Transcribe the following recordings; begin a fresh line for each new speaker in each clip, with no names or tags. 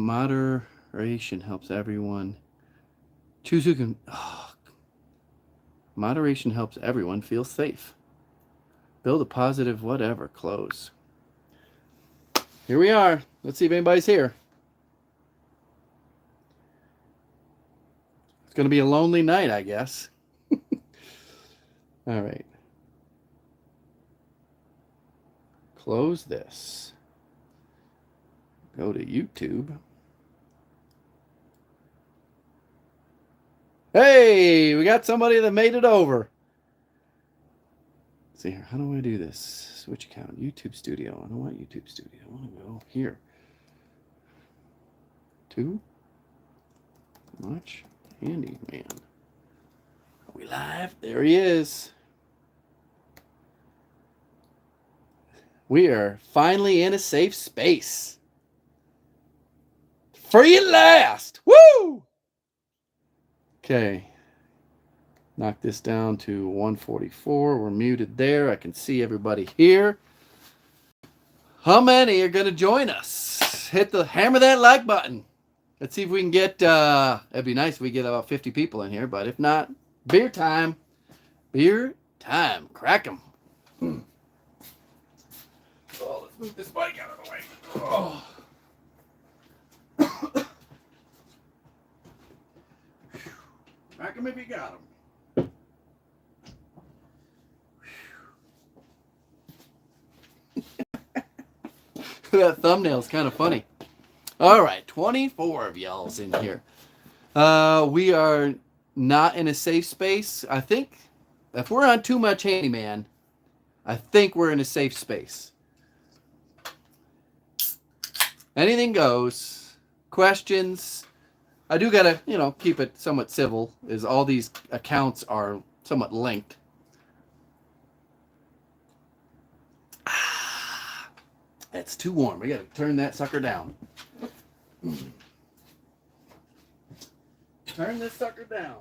Moderation helps everyone. Choose who can. Oh, moderation helps everyone feel safe. Build a positive whatever. Close. Here we are. Let's see if anybody's here. It's going to be a lonely night, I guess. All right. Close this. Go to YouTube. Hey, we got somebody that made it over. Let's see here. How do I do this? Switch account. YouTube Studio. I don't want YouTube Studio. I want to go here. To Much Handyman. Are we live? There he is. We are finally in a safe space. Free at last. Woo! Okay. Knock this down to 144. We're muted there. I can see everybody here. How many are going to join us? Hammer that like button. Let's see if we can get, it'd be nice if we get about 50 people in here, but if not, beer time. Beer time. Crack 'em. Oh, let's move this bike out of the way. Oh. Crack 'em if you got 'em. That thumbnail's kind of funny. All right, 24 of y'all's in here. We are not in a safe space. I think if we're on Too Much Handyman, I think we're in a safe space. Anything goes. Questions. I do gotta, keep it somewhat civil, as all these accounts are somewhat linked. It's too warm. We gotta turn that sucker down. Turn this sucker down.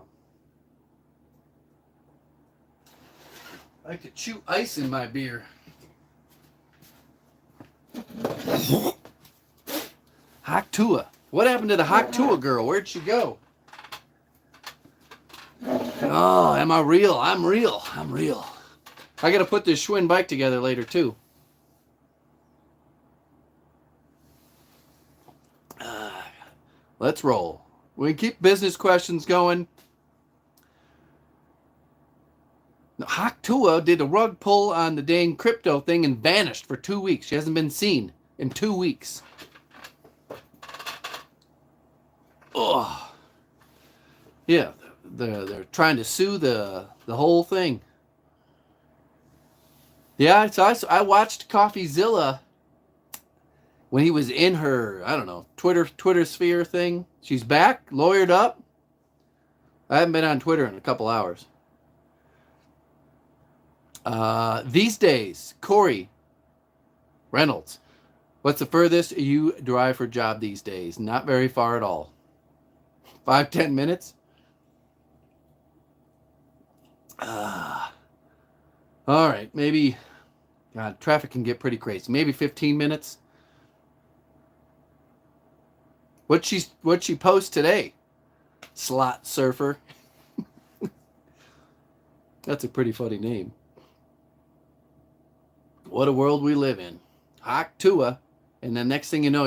I like to chew ice in my beer. Haktua. What happened to the Haktua girl? Where'd she go? Oh, am I real? I'm real. I'm real. I gotta put this Schwinn bike together later too. Let's roll. We can keep business questions going. Haktua did a rug pull on the dang crypto thing and vanished for 2 weeks. She hasn't been seen in 2 weeks. Oh, yeah. They're trying to sue the whole thing. Yeah, so I watched CoffeeZilla when he was in her, I don't know, Twitter sphere thing. She's back, lawyered up. I haven't been on Twitter in a couple hours. These days, Corey Reynolds, what's the furthest you drive for a job these days? Not very far at all. 5-10 minutes. All right, maybe. God, traffic can get pretty crazy. Maybe 15 minutes. What'd she post today? Slot surfer. That's a pretty funny name. What a world we live in. Haktua. And the next thing you know,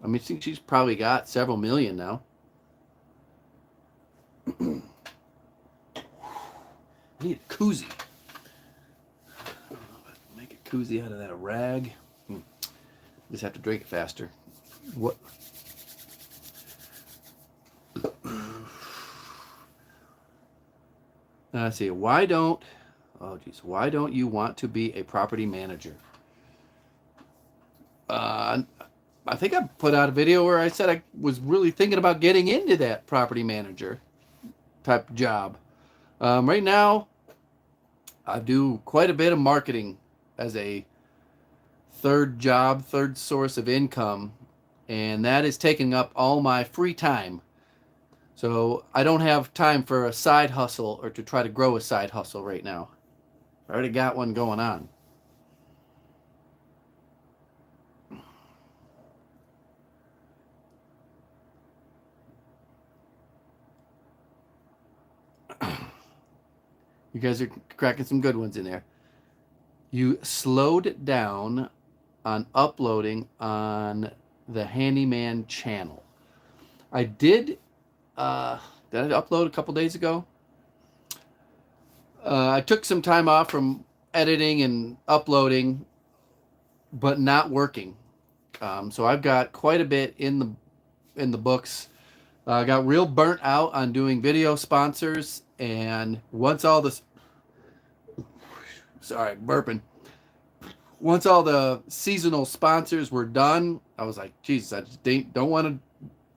I think she's probably got several million now. I need a koozie. Make a koozie out of that rag. Just have to drink it faster. What? Let's see. Why don't you want to be a property manager? I think I put out a video where I said I was really thinking about getting into that property manager type job. Right now, I do quite a bit of marketing as a third source of income, and that is taking up all my free time. So I don't have time for a side hustle or to try to grow a side hustle right now. I already got one going on. You guys are cracking some good ones in there. You slowed down on uploading on the Handyman channel. I did I upload a couple days ago? I took some time off from editing and uploading, but not working. So I've got quite a bit in the books. I got real burnt out on doing video sponsors, and once all this, sorry, burping. Once all the seasonal sponsors were done, I was like, Jesus, I just don't want to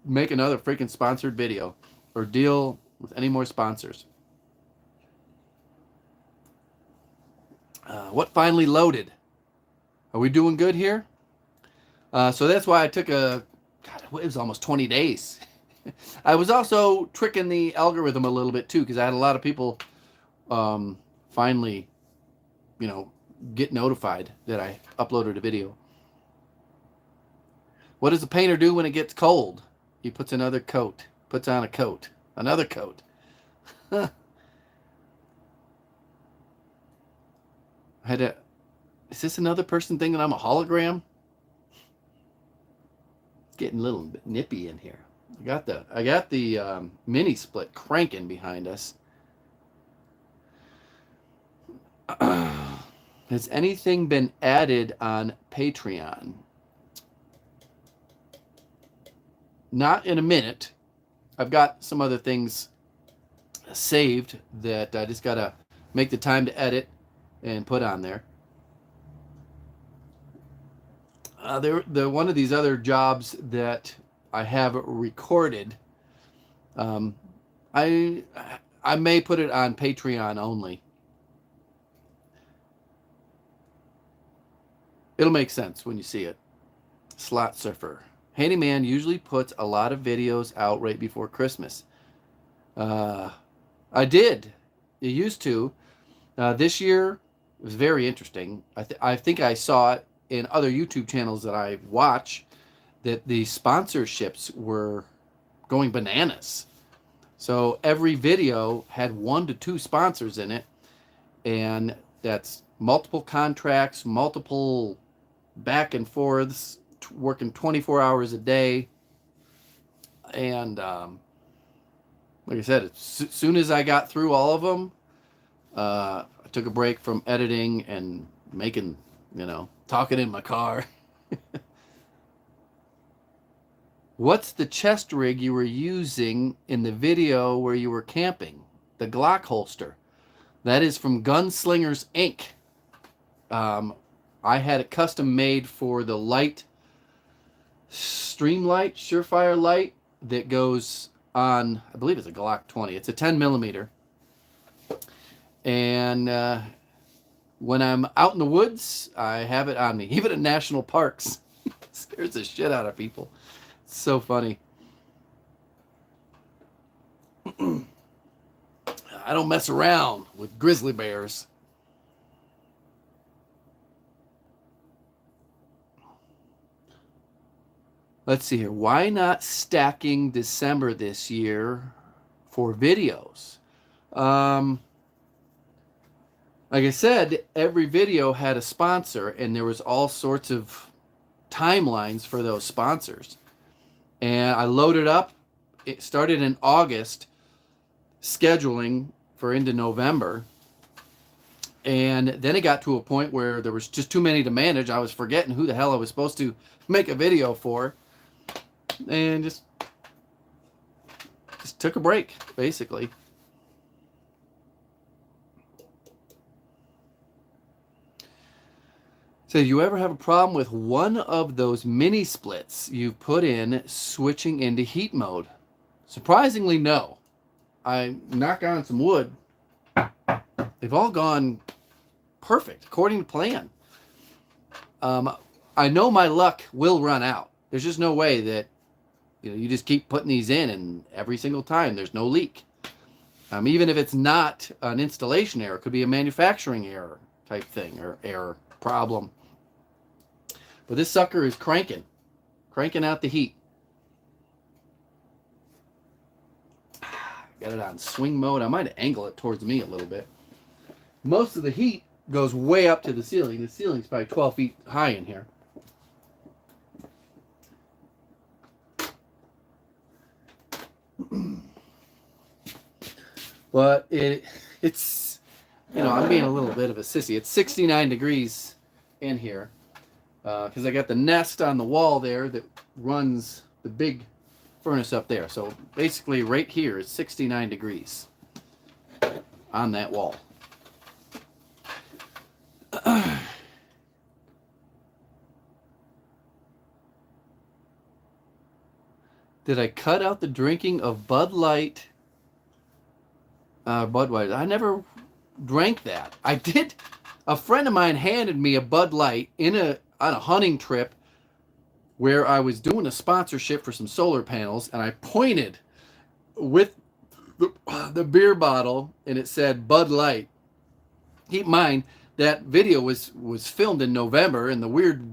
make another freaking sponsored video or deal with any more sponsors. What finally loaded? Are we doing good here? So that's why I took God, it was almost 20 days. I was also tricking the algorithm a little bit too, because I had a lot of people finally, get notified that I uploaded a video. What does the painter do when it gets cold? He puts another coat, puts on a coat, another coat. Is this another person thinking I'm a hologram? It's getting a little bit nippy in here. I got the mini split cranking behind us. Has anything been added on Patreon? Not in a minute. I've got some other things saved that I just gotta make the time to edit and put on there. They're one of these other jobs that I have recorded. I may put it on Patreon only. It'll make sense when you see it. Slot Surfer. Handyman usually puts a lot of videos out right before Christmas. I did. It used to. This year, it was very interesting. I think I saw it in other YouTube channels that I watch, that the sponsorships were going bananas. So every video had 1 to 2 sponsors in it, and that's multiple contracts, multiple back and forths, working 24 hours a day. And like I said, as soon as I got through all of them, I took a break from editing and making, talking in my car. What's the chest rig you were using in the video where you were camping? The Glock holster. That is from Gunslingers Inc. I had it custom made for the light, Streamlight, Surefire light that goes on, I believe it's a Glock 20. It's a 10 millimeter. And when I'm out in the woods, I have it on me. Even in national parks. It scares the shit out of people. It's so funny. I don't mess around with grizzly bears. Let's see here. Why not stacking December this year for videos? Like I said, every video had a sponsor, and there was all sorts of timelines for those sponsors. And I loaded up. It started in August, scheduling for into November. And then it got to a point where there was just too many to manage. I was forgetting who the hell I was supposed to make a video for. And just took a break, basically. So, do you ever have a problem with one of those mini splits you've put in switching into heat mode? Surprisingly, no. I knock on some wood. They've all gone perfect, according to plan. I know my luck will run out. There's just no way that you just keep putting these in, and every single time there's no leak. Even if it's not an installation error, it could be a manufacturing error type thing or error problem. But this sucker is cranking out the heat. Got it on swing mode. I might angle it towards me a little bit. most of the heat goes way up to the ceiling. The ceiling's probably 12 feet high in here. But it's, I'm being a little bit of a sissy. It's 69 degrees in here because I got the nest on the wall there that runs the big furnace up there. So basically right here is 69 degrees on that wall. Did I cut out the drinking of Bud Light? Budweiser. I never drank that. I did. A friend of mine handed me a Bud Light on a hunting trip where I was doing a sponsorship for some solar panels, and I pointed with the beer bottle, and it said Bud Light. Keep in mind that video was filmed in November, and the weird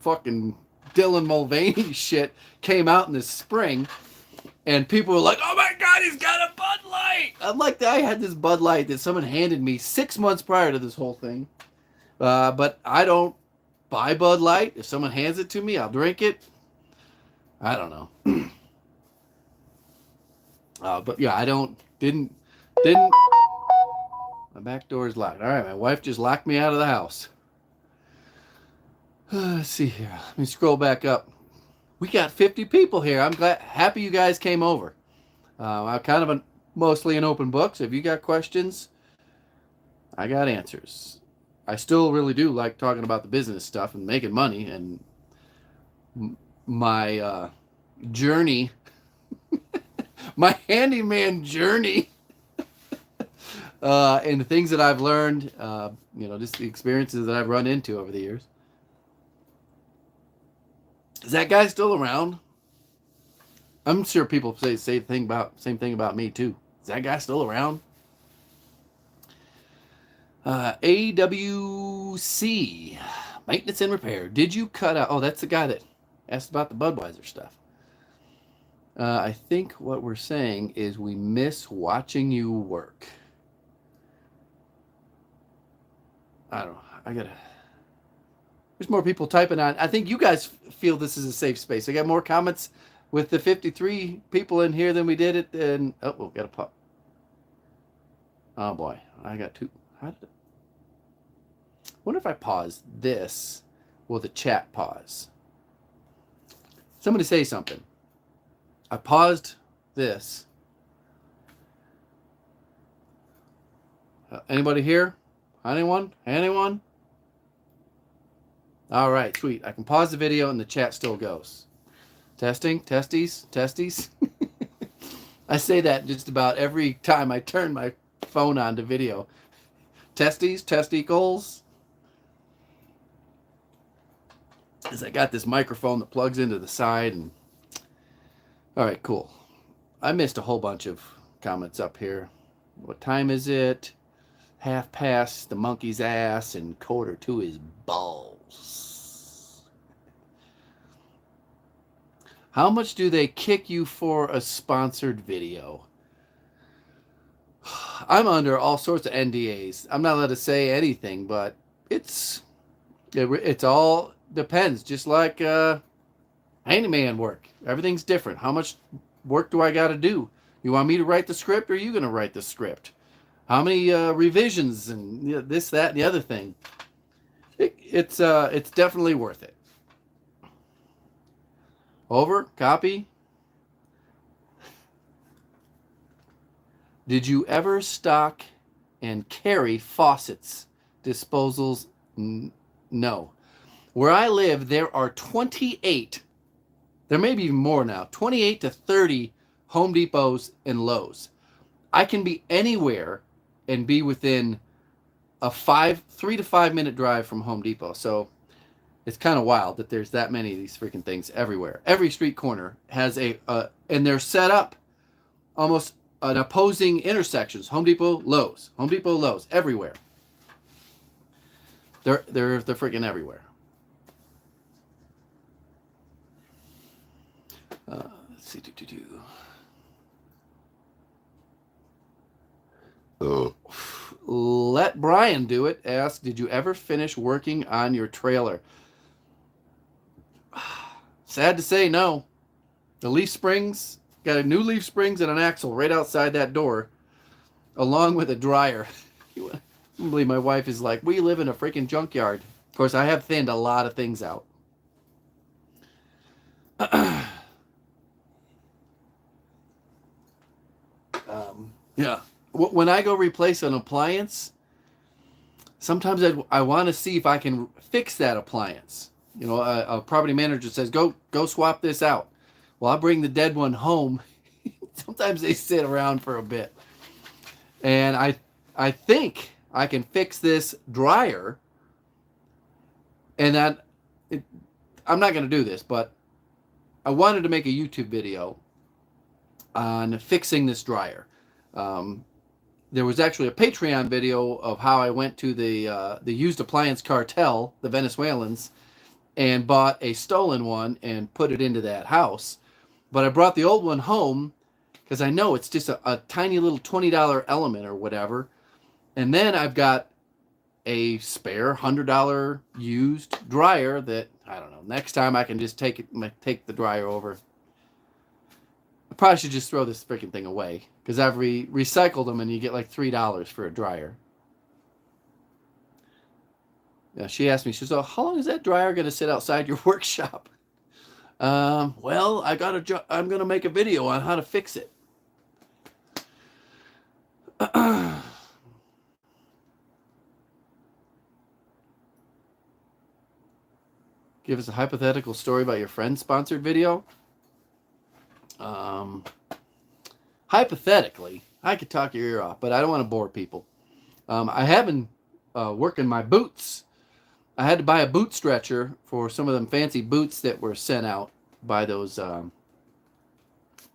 fucking Dylan Mulvaney shit came out in the spring. And people were like, oh my God, he's got a Bud Light. I'm like, I had this Bud Light that someone handed me 6 months prior to this whole thing. But I don't buy Bud Light. If someone hands it to me, I'll drink it. I don't know. But yeah, didn't. My back door is locked. All right, my wife just locked me out of the house. Let's see here. Let me scroll back up. We got 50 people here. I'm happy you guys came over. I'm kind of mostly an open book, so if you got questions, I got answers. I still really do like talking about the business stuff and making money and my journey, my handyman journey, and the things that I've learned, just the experiences that I've run into over the years. Is that guy still around? I'm sure people say same thing about me too. Is that guy still around? AWC, maintenance and repair. Did you cut out? Oh, that's the guy that asked about the Budweiser stuff. I think what we're saying is we miss watching you work. I don't know. There's more people typing on. I think you guys feel this is a safe space. I got more comments with the 53 people in here than we did it. And we'll get a pop. Oh boy, I got two. Wonder if I pause this, will the chat pause? Somebody say something. I paused this. Anybody here? Anyone? Anyone? All right, sweet. I can pause the video and the chat still goes. Testing, testes. I say that just about every time I turn my phone on to video. Testicles. As I got this microphone that plugs into the side. And all right, cool. I missed a whole bunch of comments up here. What time is it? 1/2 the monkey's ass and 1/4 his balls. How much do they kick you for a sponsored video? I'm under all sorts of NDAs. I'm not allowed to say anything, but it's all depends. Just like handyman work, everything's different. How much work do I got to do? You want me to write the script, or are you going to write the script? How many revisions and this, that, and the other thing? It's definitely worth it. Over, copy. Did you ever stock and carry faucets, disposals? No. Where I live, there are 28, there may be even more now, 28 to 30 Home Depots and Lowe's. I can be anywhere and be within a 3 to 5 minute drive from Home Depot. So it's kind of wild that there's that many of these freaking things everywhere. Every street corner has and they're set up almost an opposing intersections. Home Depot, Lowe's, everywhere. They're freaking everywhere. Let's see. let Brian do it. Ask, did you ever finish working on your trailer? Sad to say, no. The leaf springs, got a new leaf springs and an axle right outside that door, along with a dryer. I believe my wife is like, we live in a freaking junkyard. Of course, I have thinned a lot of things out. Yeah. When I go replace an appliance, sometimes I want to see if I can fix that appliance. You know, a property manager says, go swap this out. Well, I'll bring the dead one home. Sometimes they sit around for a bit. And I think I can fix this dryer. And I'm not going to do this, but I wanted to make a YouTube video on fixing this dryer. There was actually a Patreon video of how I went to the used appliance cartel, the Venezuelans, and bought a stolen one and put it into that house. But I brought the old one home because I know it's just a tiny little $20 element or whatever. And then I've got a spare $100 used dryer that, I don't know, next time I can just take the dryer over. I probably should just throw this freaking thing away because I've recycled them and you get like $3 for a dryer. Yeah, she asked me, she said, how long is that dryer going to sit outside your workshop? Well, I'm going to make a video on how to fix it. Give us a hypothetical story about your friend's sponsored video. Hypothetically, I could talk your ear off, but I don't want to bore people. I have been working my boots. I had to buy a boot stretcher for some of them fancy boots that were sent out by those,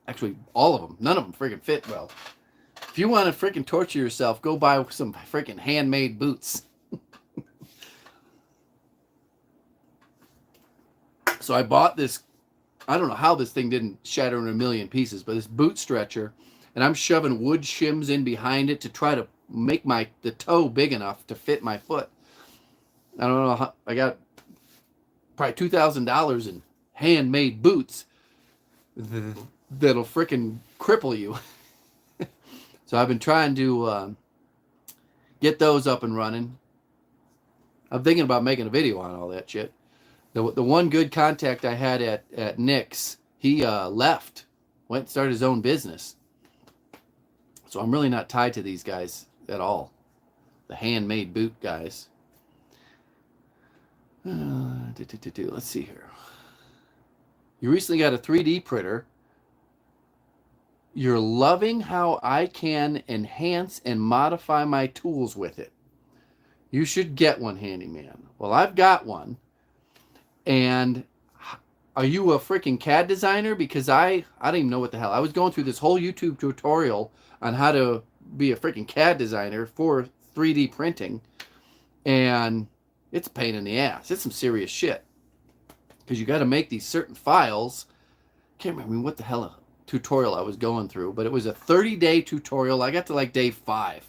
actually all of them. None of them freaking fit well. If you want to freaking torture yourself, go buy some freaking handmade boots. So I bought this, I don't know how this thing didn't shatter in a million pieces, but this boot stretcher, and I'm shoving wood shims in behind it to try to make the toe big enough to fit my foot. I don't know how, I got probably $2,000 in handmade boots that'll freaking cripple you. So I've been trying to get those up and running. I'm thinking about making a video on all that shit. The one good contact I had at Nick's, he left, went and started his own business. So I'm really not tied to these guys at all. The handmade boot guys. Let's see here. You recently got a 3D printer. You're loving how I can enhance and modify my tools with it. You should get one, handyman. Well, I've got one. And are you a freaking CAD designer? Because I don't even know what the hell. I was going through this whole YouTube tutorial on how to be a freaking CAD designer for 3D printing. And it's a pain in the ass. It's some serious shit. Because you got to make these certain files. Can't remember what the hell tutorial I was going through. But it was a 30-day tutorial. I got to like day 5.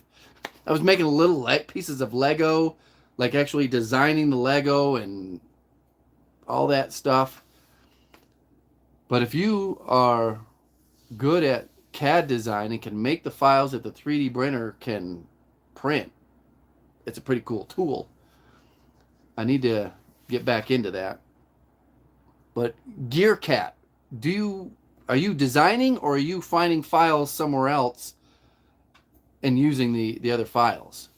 I was making little pieces of Lego. Like actually designing the Lego and all that stuff. But if you are good at CAD design and can make the files that the 3D printer can print, it's a pretty cool tool. I need to get back into that. But GearCat, are you designing or are you finding files somewhere else and using the other files?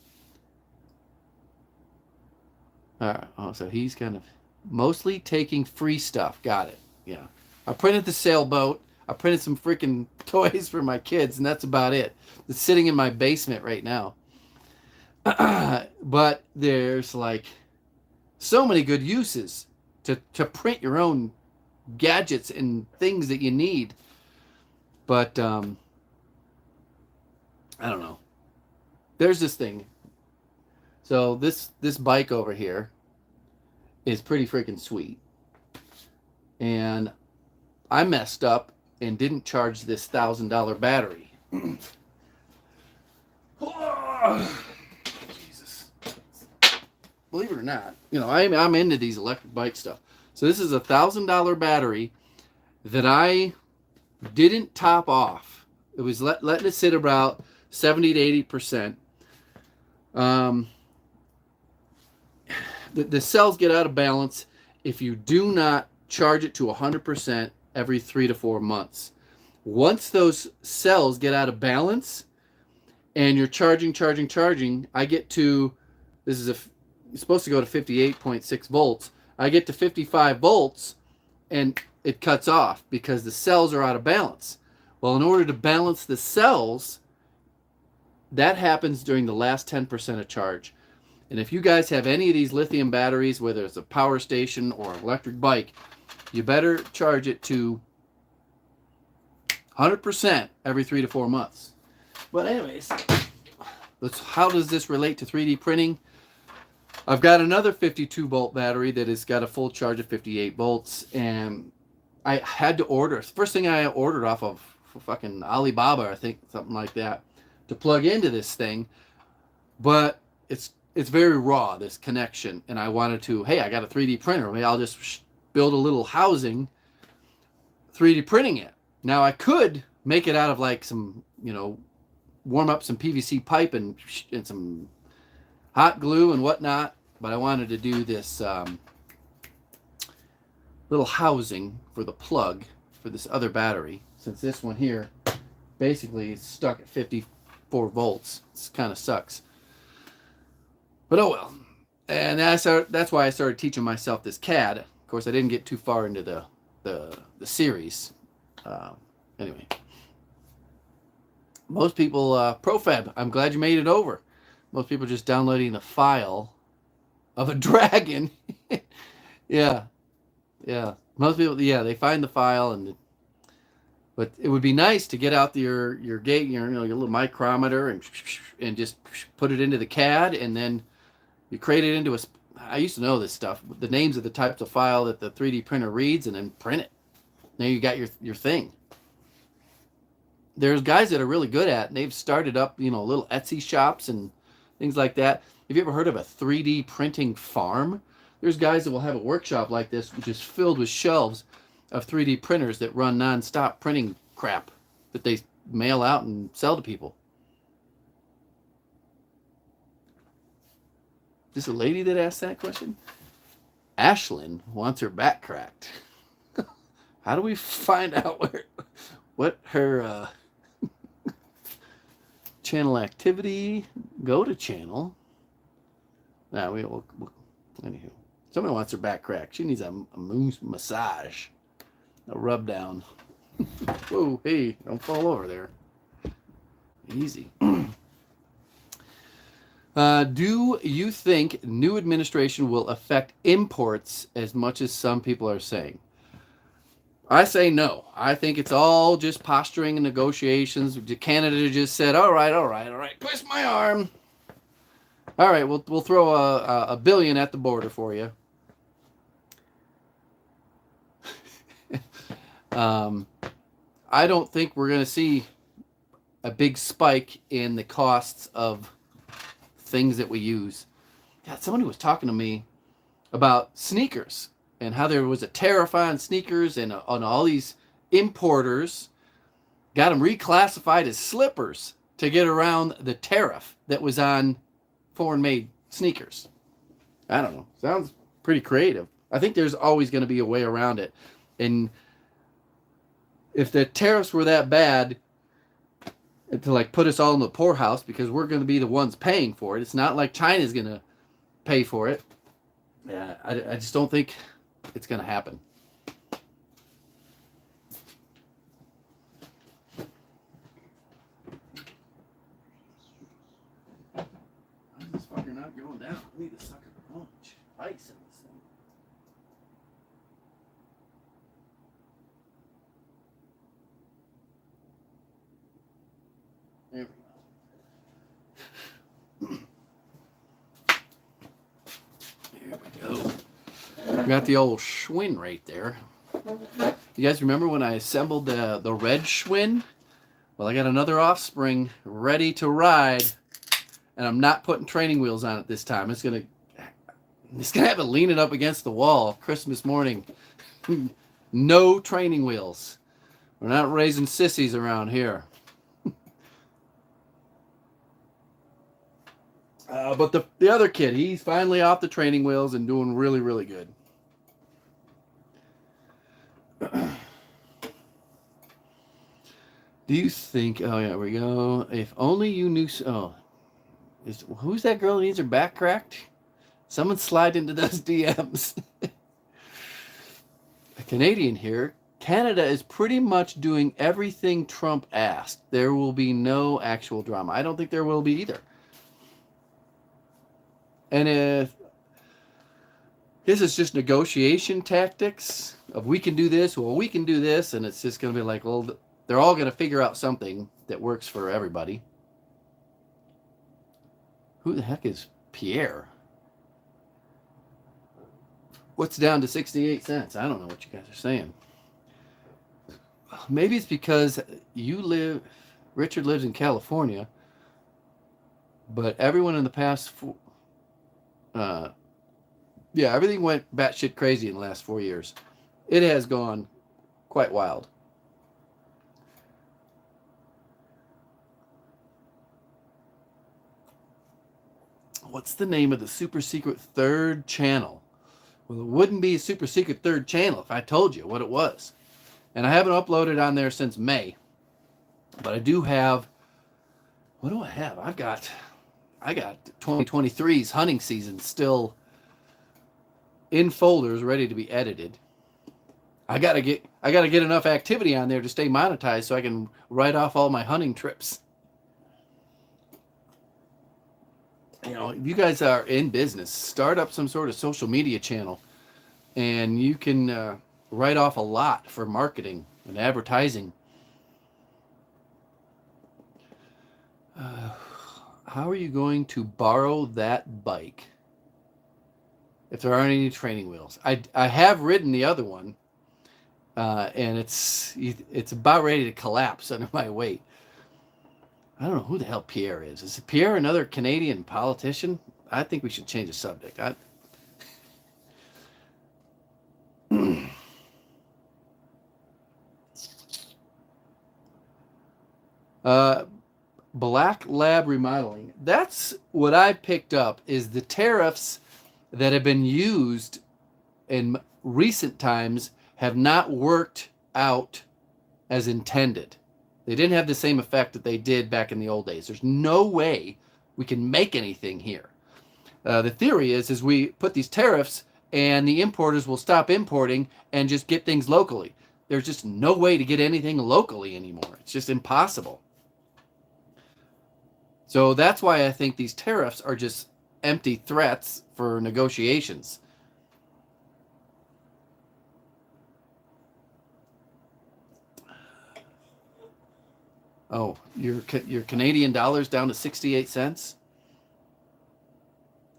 All right. Oh, so he's kind of mostly taking free stuff. Got it. Yeah. I printed the sailboat. I printed some freaking toys for my kids, and that's about it. It's sitting in my basement right now. But there's like so many good uses to print your own gadgets and things that you need. But I don't know. There's this thing. So this bike over here is pretty freaking sweet. And I messed up and didn't charge this $1,000 battery. Jesus believe it or not, you know, I'm into these electric bike stuff. So this is a $1,000 battery that I didn't top off. It was letting it sit about 70 to 80%. The cells get out of balance if you do not charge it to 100% every 3 to 4 months. Once those cells get out of balance and you're charging, I get to, it's supposed to go to 58.6 volts. I get to 55 volts and it cuts off because the cells are out of balance. Well, in order to balance the cells, that happens during the last 10% of charge. And if you guys have any of these lithium batteries, whether it's a power station or an electric bike, you better charge it to 100% every 3 to 4 months. But anyways, how does this relate to 3D printing? I've got another 52 volt battery that has got a full charge of 58 volts, and I had to order, first thing I ordered off of fucking Alibaba, I think, something like that, to plug into this thing. But it's very raw, this connection, and I wanted to, hey, I got a 3D printer, maybe I'll just build a little housing 3D printing it. Now I could make it out of like some, you know, warm up some PVC pipe and some hot glue and whatnot, but I wanted to do this little housing for the plug for this other battery, since this one here basically is stuck at 54 volts. It kind of sucks. But oh well. And that's why I started teaching myself this CAD. Of course, I didn't get too far into the series. Anyway. Most people, Profab, I'm glad you made it over. Most people just downloading the file of a dragon. Yeah. Most people, they find the file, but it would be nice to get out your gate, your little micrometer and just put it into the CAD, and then you create it into I used to know this stuff, the names of the types of file that the 3D printer reads, and then print it. Now you got your thing. There's guys that are really good at it, and they've started up, little Etsy shops and things like that. Have you ever heard of a 3D printing farm? There's guys that will have a workshop like this, which is filled with shelves of 3D printers that run non-stop printing crap that they mail out and sell to people. Is this a lady that asked that question? Ashlyn wants her back cracked. How do we find out what her channel activity? Go to channel. Now we'll anywho. Somebody wants her back cracked. She needs a massage, a rub down. Whoa, hey, don't fall over there. Easy. Do you think new administration will affect imports as much as some people are saying? I say no. I think it's all just posturing and negotiations. Canada just said, all right, twist my arm. All right, we'll throw a billion at the border for you. I don't think we're going to see a big spike in the costs of things that we use. God, somebody was talking to me about sneakers and how there was a tariff on sneakers, and on all these importers got them reclassified as slippers to get around the tariff that was on foreign-made sneakers. I don't know. Sounds pretty creative. I think there's always going to be a way around it. And if the tariffs were that bad, to like put us all in the poorhouse because we're going to be the ones paying for it. It's not like China's going to pay for it. Yeah, I just don't think it's going to happen. Why is this fucker not going down? I need to suck a bunch of ice in this thing. There we go. There we go. Got the old Schwinn right there. You guys remember when I assembled the red Schwinn? Well, I got another Offspring ready to ride, and I'm not putting training wheels on it this time. It's gonna He's going to have it leaning up against the wall Christmas morning. No training wheels. We're not raising sissies around here. But the other kid, he's finally off the training wheels and doing really, really good. Do you think, oh yeah, here we go. If only you knew, who's that girl that needs her back cracked? Someone slide into those DMs. A Canadian here. Canada is pretty much doing everything Trump asked. There will be no actual drama. I don't think there will be either. And if this is just negotiation tactics of we can do this, well, we can do this, and it's just going to be like, well, they're all going to figure out something that works for everybody. Who the heck is Pierre? What's down to 68 cents? I don't know what you guys are saying. Maybe it's because Richard lives in California, but everyone in the past, everything went batshit crazy in the last 4 years. It has gone quite wild. What's the name of the super secret third channel? Well, it wouldn't be a super secret third channel if I told you what it was. And I haven't uploaded on there since May. But I do have, what do I have? I got 2023's hunting season still in folders ready to be edited. I gotta get enough activity on there to stay monetized so I can write off all my hunting trips. You know, if you guys are in business, start up some sort of social media channel, and you can write off a lot for marketing and advertising. How are you going to borrow that bike if there aren't any training wheels? I have ridden the other one, and it's about ready to collapse under my weight. I don't know who the hell Pierre is. Is Pierre another Canadian politician? I think we should change the subject. Black Lab Remodeling. That's what I picked up, is the tariffs that have been used in recent times have not worked out as intended. They didn't have the same effect that they did back in the old days. There's no way we can make anything here. The theory is we put these tariffs and the importers will stop importing and just get things locally. There's just no way to get anything locally anymore. It's just impossible. So that's why I think these tariffs are just empty threats for negotiations. Oh, your Canadian dollar's down to 68 cents?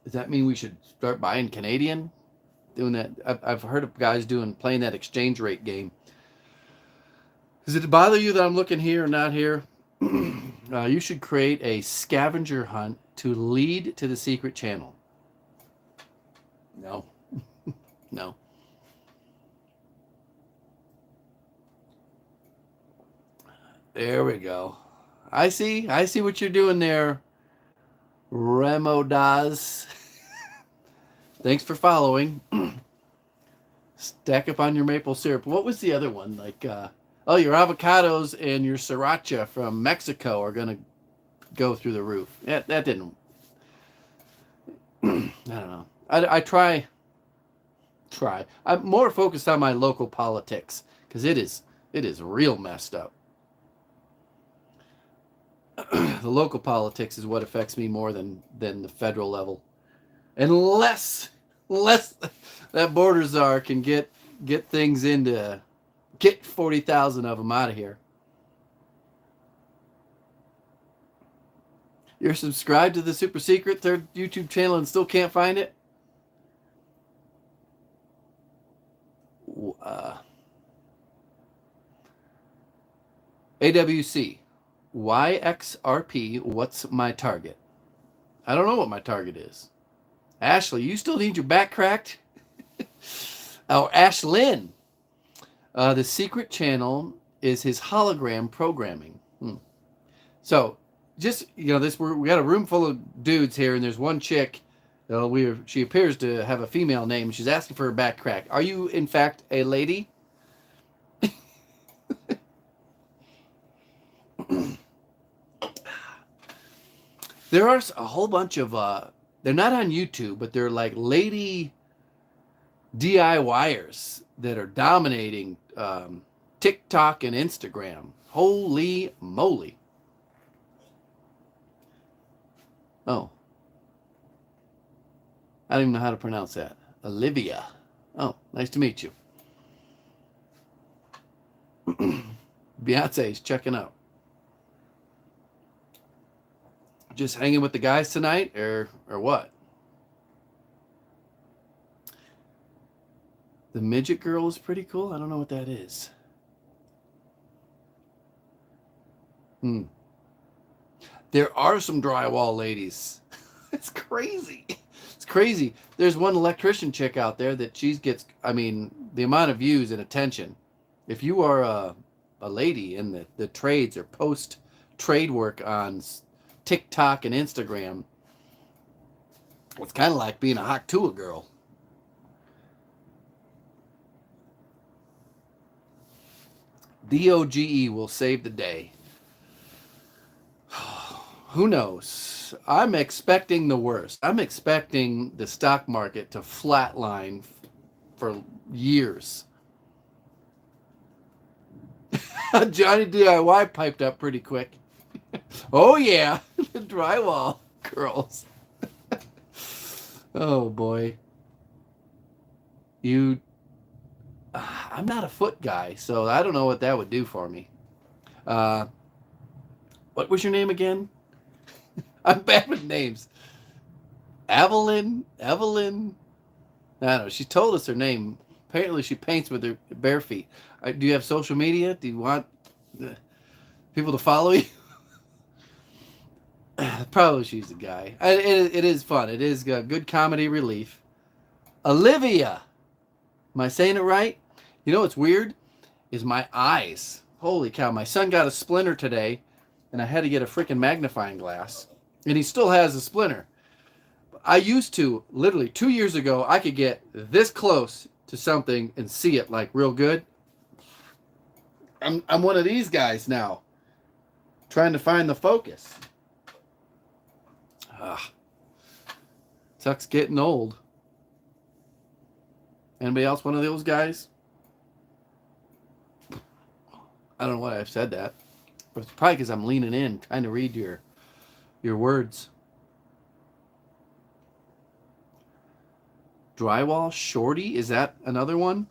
Does that mean we should start buying Canadian? Doing that? I've heard of guys playing that exchange rate game. Does it bother you that I'm looking here and not here? You should create a scavenger hunt to lead to the secret channel. No. No. There we go. I see what you're doing there, Remo Daz. Thanks for following. Stack up on your maple syrup. What was the other one? Like, your avocados and your sriracha from Mexico are going to go through the roof. That didn't. I don't know. I try. I'm more focused on my local politics because it is real messed up. The local politics is what affects me more than the federal level. Unless that border czar can get things into, get 40,000 of them out of here. You're subscribed to the super secret third YouTube channel and still can't find it? AWC. YXRP, what's my target? I don't know what my target is. Ashley, you still need your back cracked? Oh, Ashlyn. The secret channel is his hologram programming. So, just this, we got a room full of dudes here, and there's one chick. She appears to have a female name. She's asking for her back crack. Are you, in fact, a lady? There are a whole bunch of. They're not on YouTube, but they're like lady DIYers that are dominating TikTok and Instagram. Holy moly! Oh. I don't even know how to pronounce that. Olivia. Oh, nice to meet you. Beyonce's checking out. Just hanging with the guys tonight, or what? The midget girl is pretty cool. I don't know what that is. There are some drywall ladies. It's crazy. It's crazy. There's one electrician chick out there that gets, the amount of views and attention. If you are a lady in the trades or post trade work on TikTok and Instagram, it's kind of like being a hot tool girl. DOGE will save the day. Who knows? I'm expecting the worst. I'm expecting the stock market to flatline for years. Johnny DIY piped up pretty quick. Oh yeah, the drywall girls. Oh boy. I'm not a foot guy, so I don't know what that would do for me. What was your name again? I'm bad with names. Evelyn. I don't know. She told us her name. Apparently she paints with her bare feet. Do you have social media? Do you want people to follow you? Probably she's the guy. It is fun. It is good comedy relief. Olivia. Am I saying it right? You know what's weird? Is my eyes. Holy cow. My son got a splinter today, and I had to get a freaking magnifying glass. And he still has a splinter. I used to, literally 2 years ago, I could get this close to something and see it like real good. I'm one of these guys now, trying to find the focus. Sucks getting old. Anybody else one of those guys? I don't know why I've said that. But it's probably because I'm leaning in, trying to read your words. Drywall shorty? Is that another one?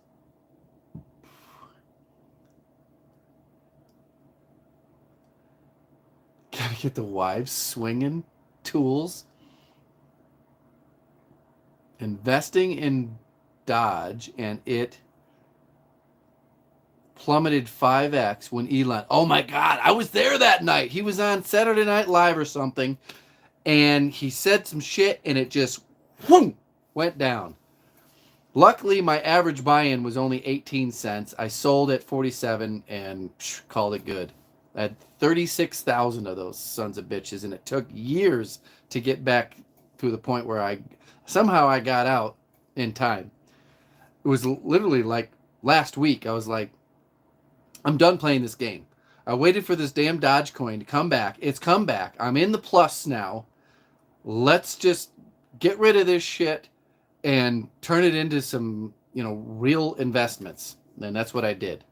Gotta get the wives swinging tools. Investing in Dodge, and it plummeted 5x when Elon. Oh my God, I was there that night. He was on Saturday Night Live or something, and he said some shit, and it just went down. Luckily, my average buy-in was only 18 cents. I sold at 47 and called it good. I had 36,000 of those sons of bitches, and it took years to get back to the point where I got out in time. It was literally like last week. I was like, I'm done playing this game. I waited for this damn Dodge coin to come back. It's come back. I'm in the plus now. Let's just get rid of this shit and turn it into some, real investments. And that's what I did.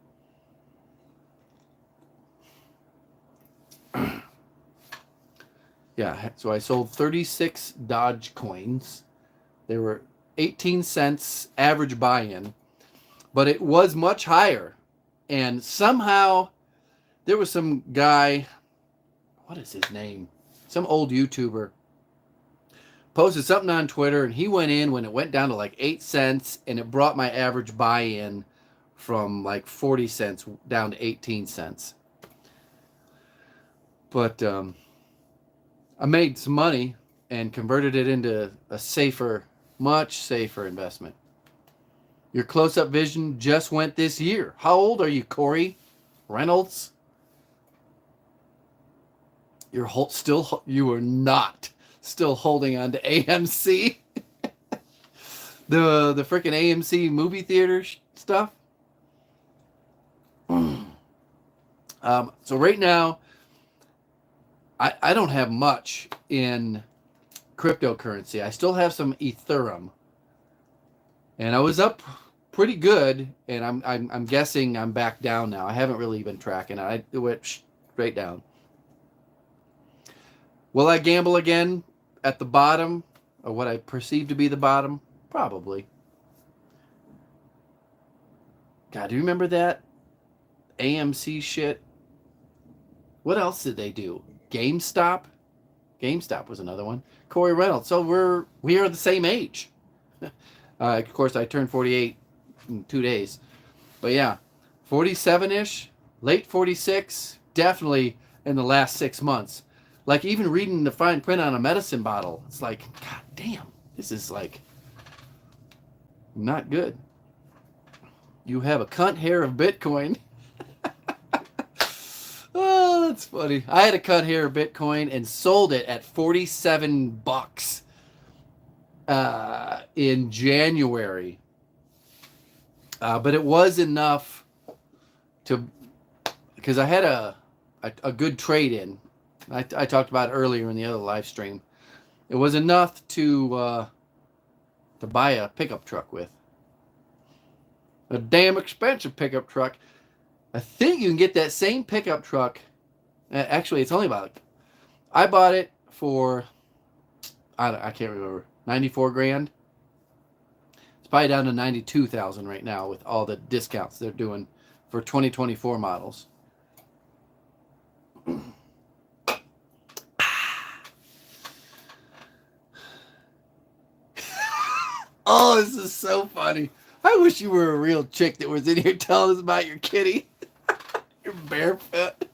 Yeah, so I sold 36 Dodge coins. They were 18 cents average buy-in, but it was much higher. And somehow there was some guy, what is his name? Some old YouTuber posted something on Twitter, and he went in when it went down to like 8 cents, and it brought my average buy-in from like 40 cents down to 18 cents. But I made some money and converted it into a safer Much safer investment. Your close-up vision just went this year. How old are you, Corey Reynolds? You are not still holding on to AMC. the freaking AMC movie theater stuff. So right now, I don't have much in cryptocurrency. I still have some Ethereum, and I was up pretty good, and I'm guessing I'm back down now. I haven't really been tracking it. It went straight down. Will I gamble again at the bottom, or what I perceive to be the bottom? Probably. God, do you remember that AMC shit? What else did they do? GameStop? GameStop was another one. Corey Reynolds. So we are the same age. Of course, I turned 48 in 2 days. But yeah, 47-ish, late 46, definitely in the last 6 months. Like even reading the fine print on a medicine bottle, it's like, God damn, this is like not good. You have a cunt hair of Bitcoin. Oh, that's funny. I had a cut hair of Bitcoin and sold it at $47 in January. But it was enough to, because I had a good trade in. I talked about it earlier in the other live stream. It was enough to buy a pickup truck with. A damn expensive pickup truck. I think you can get that same pickup truck. Actually, it's only about, I bought it for, I can't remember, 94 grand. It's probably down to 92,000 right now with all the discounts they're doing for 2024 models. Oh, this is so funny. I wish you were a real chick that was in here telling us about your kitty. You're barefoot.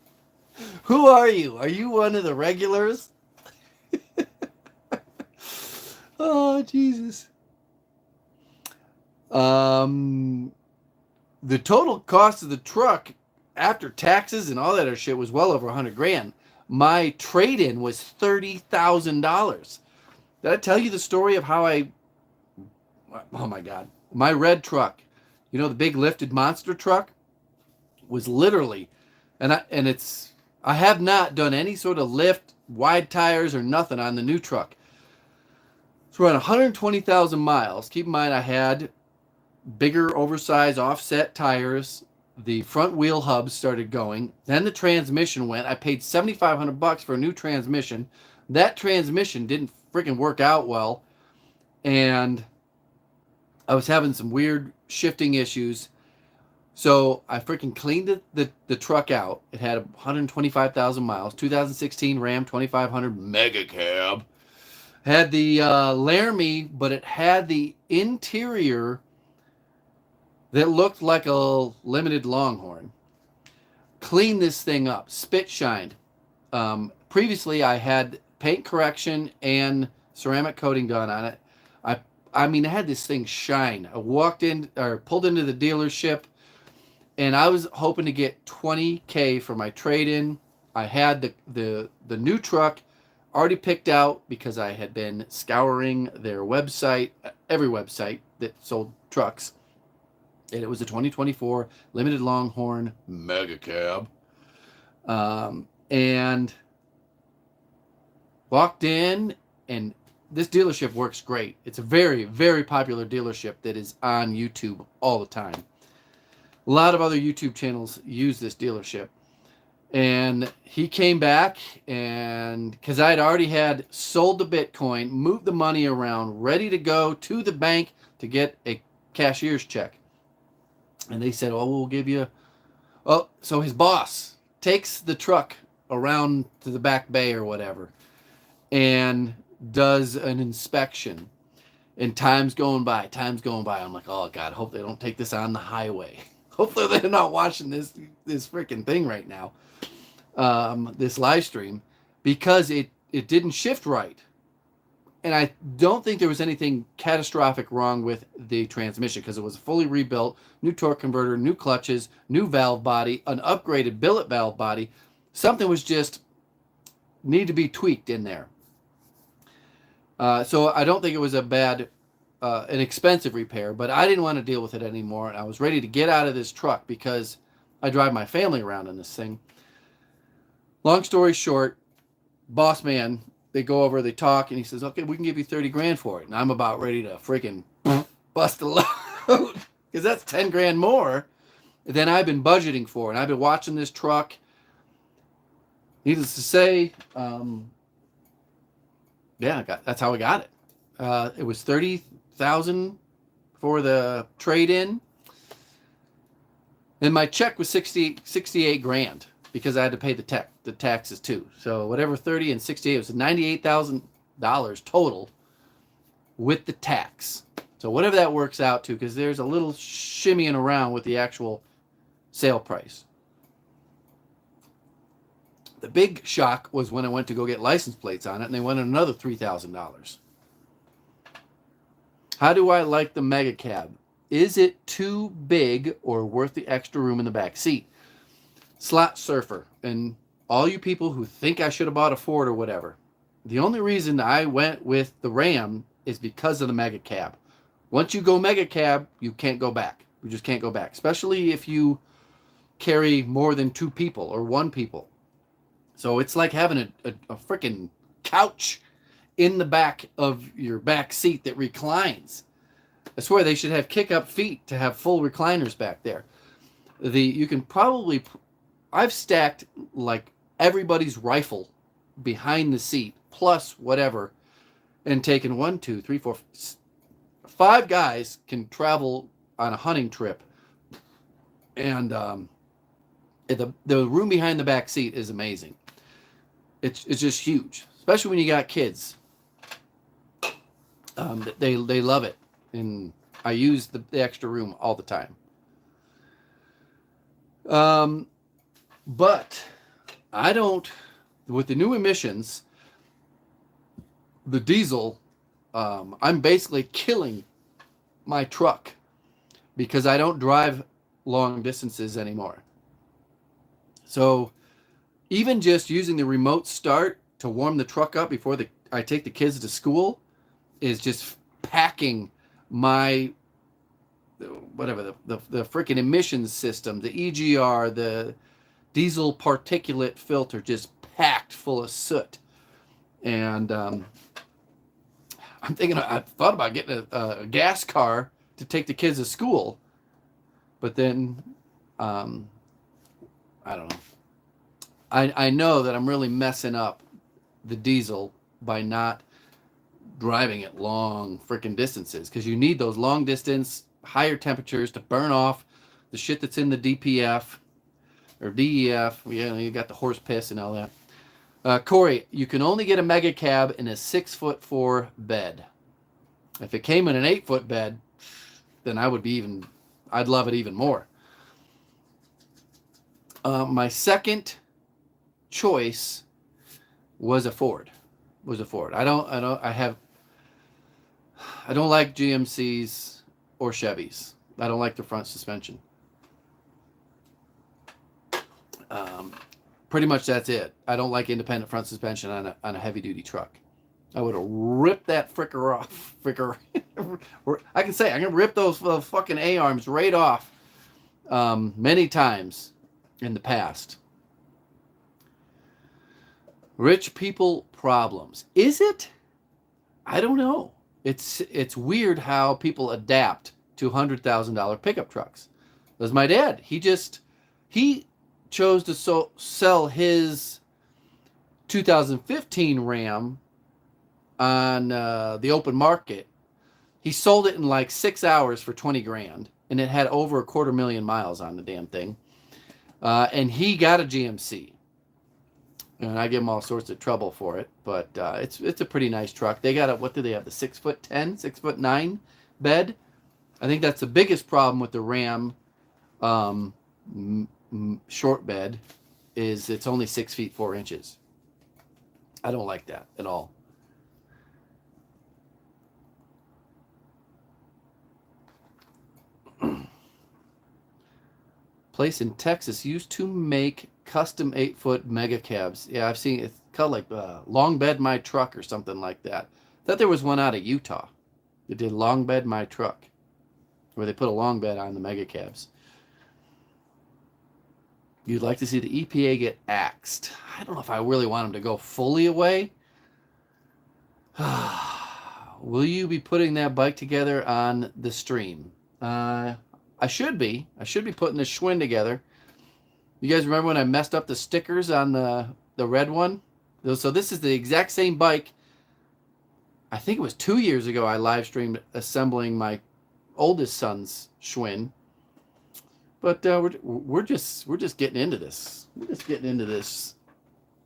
Who are you? Are you one of the regulars? Oh, Jesus. The total cost of the truck after taxes and all that other shit was well over 100 grand. My trade-in was $30,000. Did I tell you the story of how oh my God, my red truck, you know, the big lifted monster truck, was literally, I have not done any sort of lift, wide tires or nothing on the new truck. It's around 120,000 miles. Keep in mind, I had bigger, oversized, offset tires. The front wheel hubs started going. Then the transmission went. I paid $7,500 for a new transmission. That transmission didn't freaking work out well, and I was having some weird shifting issues. So I freaking cleaned the truck out. It had 125,000 miles. 2016 Ram 2500 Mega Cab. Had the Laramie, but it had the interior that looked like a limited Longhorn. Cleaned this thing up. Spit shined. Previously, I had paint correction and ceramic coating done on it. I mean, I had this thing shine. I walked in, or pulled into the dealership, and I was hoping to get $20,000 for my trade-in. I had the new truck already picked out because I had been scouring their website, every website that sold trucks. And it was a 2024 limited Longhorn Mega Cab. And walked in, and this dealership works great. It's a very, very popular dealership that is on YouTube all the time. A lot of other YouTube channels use this dealership. And he came back, and because I had already had sold the Bitcoin, moved the money around, ready to go to the bank to get a cashier's check. And they said, oh, we'll give you... Oh, so his boss takes the truck around to the back bay or whatever and does an inspection. And time's going by. I'm like, oh, God, hope they don't take this on the highway. Hopefully they're not watching this freaking thing right now, this live stream, because it didn't shift right. And I don't think there was anything catastrophic wrong with the transmission because it was fully rebuilt, new torque converter, new clutches, new valve body, an upgraded billet valve body. Something was just need to be tweaked in there. So I don't think it was a bad, an expensive repair, but I didn't want to deal with it anymore. And I was ready to get out of this truck because I drive my family around in this thing. Long story short, boss man, they go over, they talk, and he says, okay, we can give you 30 grand for it. And I'm about ready to freaking bust a load because that's 10 grand more than I've been budgeting for. And I've been watching this truck. Needless to say, that's how I got it. It was $30,000 for the trade-in. And my check was 68 grand because I had to pay the taxes too. So whatever 30 and 68 was $98,000 total with the tax. So whatever that works out to, because there's a little shimmying around with the actual sale price. The big shock was when I went to go get license plates on it, and they wanted another $3,000. How do I like the Mega Cab? Is it too big or worth the extra room in the back seat? Slot surfer, and all you people who think I should have bought a Ford or whatever, the only reason I went with the Ram is because of the Mega Cab. Once you go Mega Cab, you can't go back. You just can't go back, especially if you carry more than two people or one people. So it's like having a freaking couch in the back of your back seat that reclines. I swear they should have kick-up feet to have full recliners back there. You can probably, I've stacked like everybody's rifle behind the seat, plus whatever, and taken 1, 2, 3, 4, 5 guys can travel on a hunting trip. And the room behind the back seat is amazing. It's just huge, especially when you got kids. They love it, and I use the extra room all the time. But I don't, with the new emissions, the diesel, I'm basically killing my truck because I don't drive long distances anymore. So even just using the remote start to warm the truck up before I take the kids to school is just packing my, whatever, the freaking emissions system, the EGR, the diesel particulate filter, just packed full of soot. And I'm thinking, I thought about getting a gas car to take the kids to school, but then I don't know. I know that I'm really messing up the diesel by not driving at long freaking distances, because you need those long distance, higher temperatures to burn off the shit that's in the DPF or DEF. You got the horse piss and all that. Corey, you can only get a Mega Cab in a 6'4" bed. If it came in an 8-foot bed, then I'd love it even more. My second choice was a Ford. I don't like GMCs or Chevys. I don't like the front suspension. Pretty much that's it. I don't like independent front suspension on a heavy duty truck. I would have ripped that fricker off. I can rip those fucking A-arms right off many times in the past. Rich people problems. Is it? I don't know. It's weird how people adapt to $100,000 pickup trucks. There's my dad. He chose to sell his 2015 Ram on the open market. He sold it in like 6 hours for 20 grand, and it had over 250,000 miles on the damn thing. And he got a GMC. And I give them all sorts of trouble for it, but it's a pretty nice truck. They got what do they have? The 6'10", 6'9" bed. I think that's the biggest problem with the Ram short bed is it's only 6 feet 4 inches. I don't like that at all. place in Texas used to make custom 8-foot mega cabs. Yeah, I've seen it. It's called like Long Bed My Truck or something like that. Thought there was one out of Utah that did Long Bed My Truck, where they put a long bed on the mega cabs. You'd like to see the EPA get axed. I don't know if I really want them to go fully away. Will you be putting that bike together on the stream? I should be. I should be putting the Schwinn together. You guys remember when I messed up the stickers on the red one? So this is the exact same bike. I think it was 2 years ago I live streamed assembling my oldest son's Schwinn. But we're just getting into this. We're just getting into this.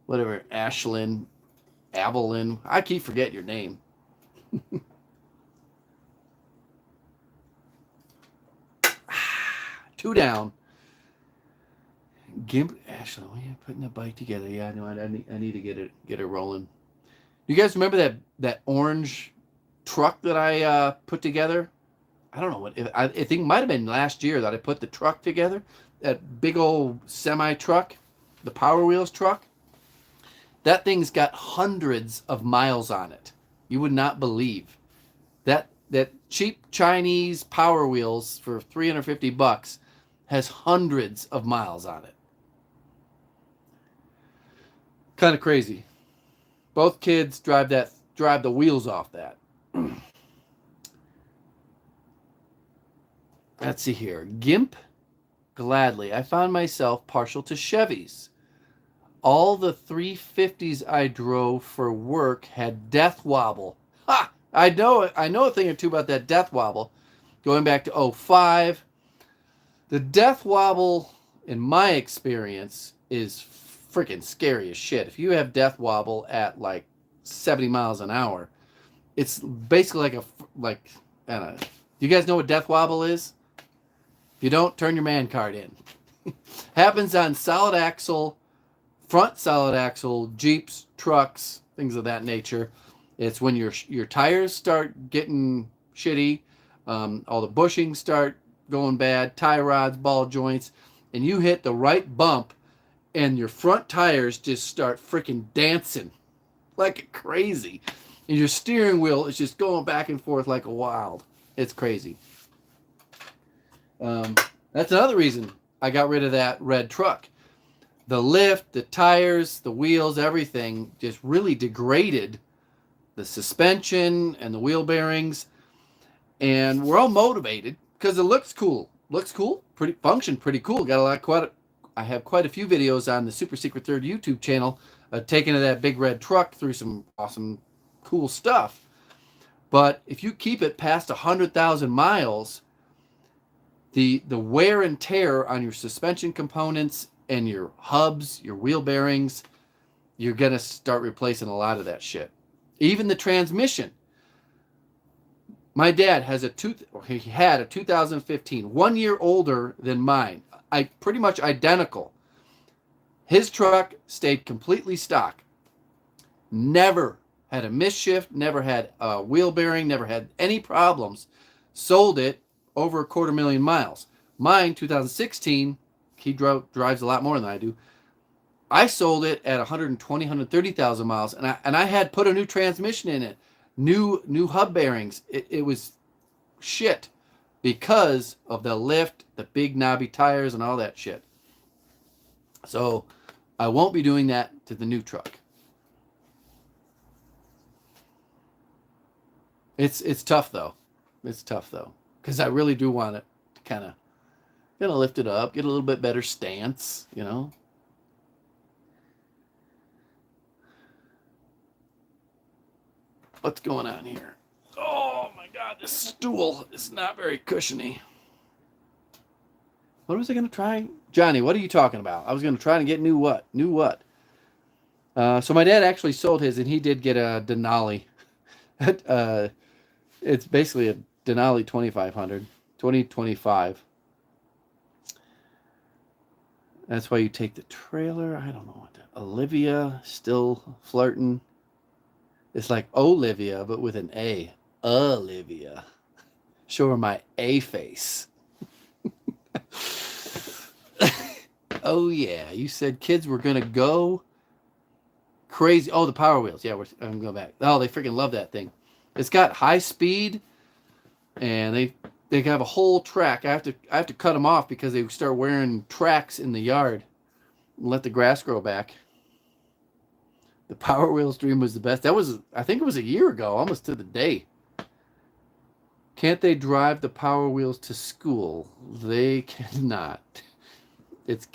Whatever, Ashlyn, Avelyn. I keep forgetting your name. 2 down. Gimp, Ashley, when you putting the bike together? Yeah, I know. I need to get it rolling. You guys remember that orange truck that I put together? I don't know what. I think it might have been last year that I put the truck together. That big old semi truck, the Power Wheels truck. That thing's got hundreds of miles on it. You would not believe that cheap Chinese Power Wheels for $350 has hundreds of miles on it. Kind of crazy. Both kids drive the wheels off that. Let's see here. Gimp, gladly. I found myself partial to Chevys. All the 350s I drove for work had death wobble. Ha! I know a thing or two about that death wobble. Going back to 05. The death wobble, in my experience, is freaking scary as shit. If you have death wobble at like 70 miles an hour, it's basically like I don't know. Do you guys know what death wobble is? If you don't, turn your man card in. Happens on solid axle, front solid axle, Jeeps, trucks, things of that nature. It's when your tires start getting shitty, all the bushings start going bad, tie rods, ball joints, and you hit the right bump, and your front tires just start freaking dancing like crazy, and your steering wheel is just going back and forth like a wild. It's crazy. That's another reason I got rid of that red truck. The lift, the tires, the wheels, everything just really degraded the suspension and the wheel bearings. And we're all motivated because it looks cool. Looks cool, function pretty cool. I have quite a few videos on the Super Secret Third YouTube channel taking to that big red truck through some awesome, cool stuff. But if you keep it past 100,000 miles, the wear and tear on your suspension components and your hubs, your wheel bearings, you're going to start replacing a lot of that shit. Even the transmission. My dad he had a 2015, 1 year older than mine. Pretty much identical. His truck stayed completely stock. Never had a mischief, never had a wheel bearing, never had any problems. Sold it over 250,000 miles. Mine, 2016, he drives a lot more than I do. I sold it at 120, 130,000 miles, and I had put a new transmission in it, new hub bearings. It was shit because of the lift, the big knobby tires, and all that shit. So I won't be doing that to the new truck. It's tough though. It's tough though, because I really do want it to kind of lift it up, get a little bit better stance, you know. What's going on here? Oh my God, this stool is not very cushiony. What was I going to try? Johnny, what are you talking about? I was going to try to get new what? New what? So my dad actually sold his, and he did get a Denali. It's basically a Denali 2025. That's why you take the trailer. I don't know what. Olivia still flirting. It's like Olivia, but with an A. Olivia. Show her my A face. Oh yeah, you said kids were gonna go crazy. Oh, the Power Wheels. Yeah, I'm going back. Oh, they freaking love that thing. It's got high speed, and they have a whole track. I have to cut them off because they start wearing tracks in the yard and let the grass grow back. The Power Wheels dream was the best. That was, I think it was a year ago, almost to the day. Can't they drive the Power Wheels to school? They cannot. It's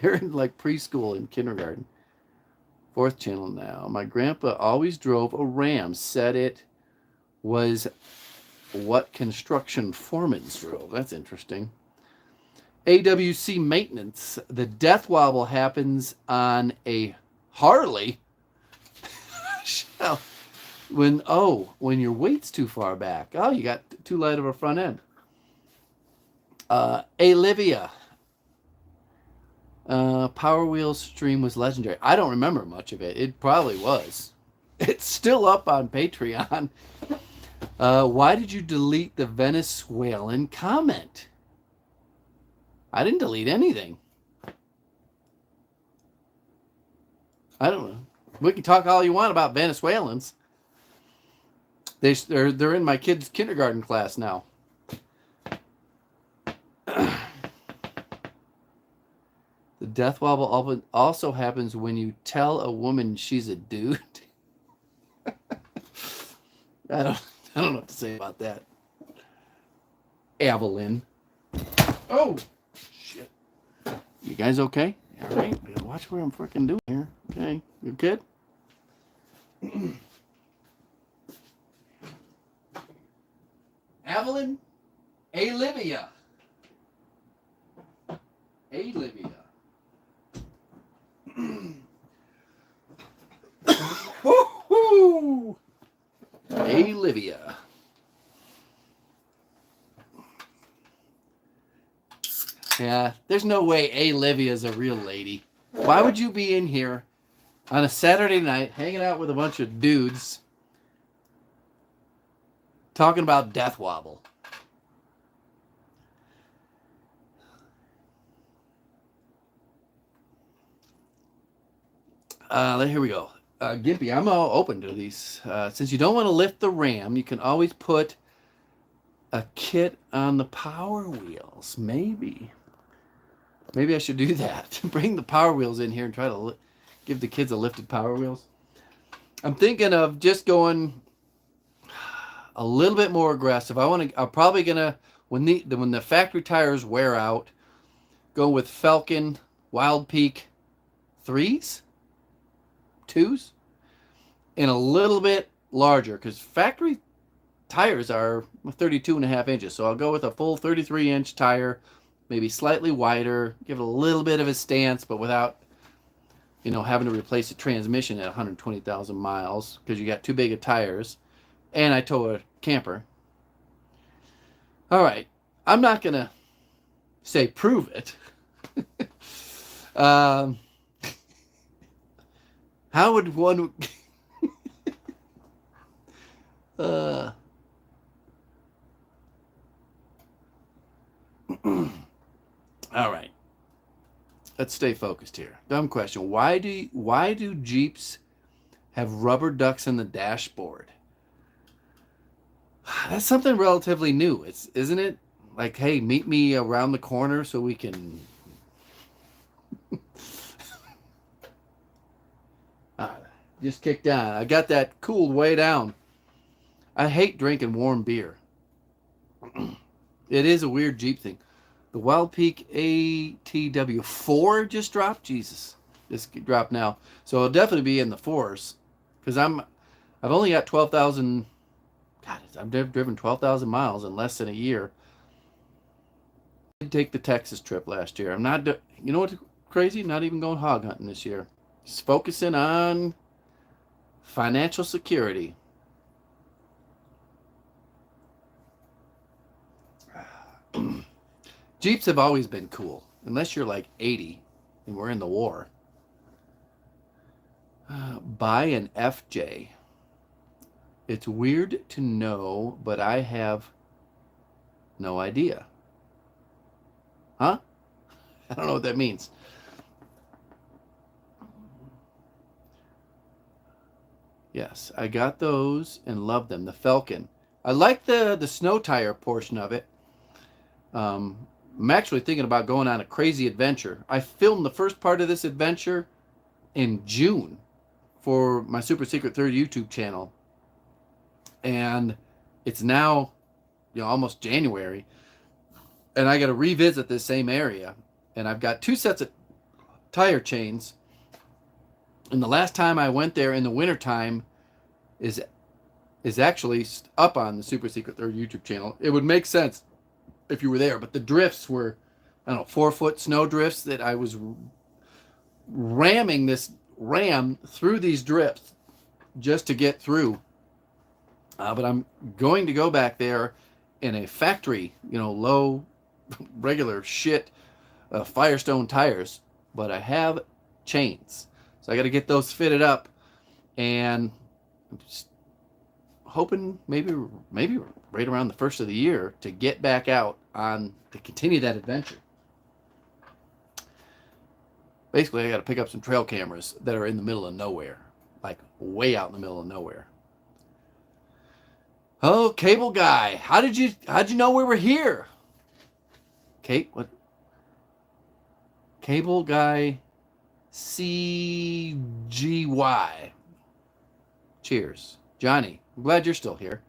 they're in like preschool and kindergarten. Fourth channel now. My grandpa always drove a Ram. Said it was what construction foremans drove. That's interesting. AWC maintenance. The death wobble happens on a Harley. When your weight's too far back. Oh, you got too light of a front end. Olivia. Power Wheels stream was legendary. I don't remember much of it. It probably was. It's still up on Patreon. Why did you delete the Venezuelan comment? I didn't delete anything. I don't know. We can talk all you want about Venezuelans. They're in my kids' kindergarten class now. The death wobble also happens when you tell a woman she's a dude. I don't know what to say about that. Evelyn. Oh, shit. You guys okay? All right. Watch what I'm freaking doing here. Okay. You good? Evelyn? Olivia. Olivia. Woohoo! Olivia. Yeah, there's no way Olivia's a real lady. Why would you be in here on a Saturday night hanging out with a bunch of dudes talking about death wobble? Here we go. Gimpy, I'm all open to these. Since you don't want to lift the Ram, you can always put a kit on the Power Wheels. Maybe I should do that. Bring the Power Wheels in here and try to give the kids a lifted Power Wheels. I'm thinking of just going a little bit more aggressive. I'm probably gonna when the factory tires wear out, go with Falcon Wild Peak 3s, 2s, and a little bit larger because factory tires are 32.5 inches. So I'll go with a full 33-inch tire, maybe slightly wider, give it a little bit of a stance, but without, having to replace the transmission at 120,000 miles because you got too big of tires. And I tow a camper. All right. I'm not going to say prove it. How would one... All right. Let's stay focused here. Dumb question. Why do Jeeps have rubber ducks in the dashboard? That's something relatively new, isn't it? Like, hey, meet me around the corner so we can... just kicked down. I got that cooled way down. I hate drinking warm beer. It is a weird Jeep thing. The Wild Peak ATW4 just dropped. Jesus, just dropped now. So it'll definitely be in the fours because I've only got 12,000. God, I've driven 12,000 miles in less than a year. I did take the Texas trip last year. I'm not. You know what's crazy? Not even going hog hunting this year. Just focusing on financial security. Jeeps have always been cool, unless you're like 80 and we're in the war. Buy an FJ. It's weird to know, but I have no idea. Huh? I don't know what that means. Yes, I got those and love them. The Falcon. I like the snow tire portion of it. Um, I'm actually thinking about going on a crazy adventure. I filmed the first part of this adventure in June for my Super Secret Third YouTube channel, and it's now almost January, and I got to revisit this same area, and I've got two sets of tire chains. And the last time I went there in the wintertime is actually up on the Super Secret Third YouTube channel. It would make sense if you were there, but the drifts were, I don't know, 4-foot snow drifts that I was ramming this ram through these drifts just to get through. But I'm going to go back there in a factory, low, regular shit Firestone tires, but I have chains. So I got to get those fitted up, and I'm just hoping maybe right around the first of the year to get back out on to continue that adventure. Basically, I got to pick up some trail cameras that are in the middle of nowhere, like way out in the middle of nowhere. Oh, cable guy, how'd you know we were here? Kate, what? Cable guy, CGY. Cheers, Johnny. I'm glad you're still here.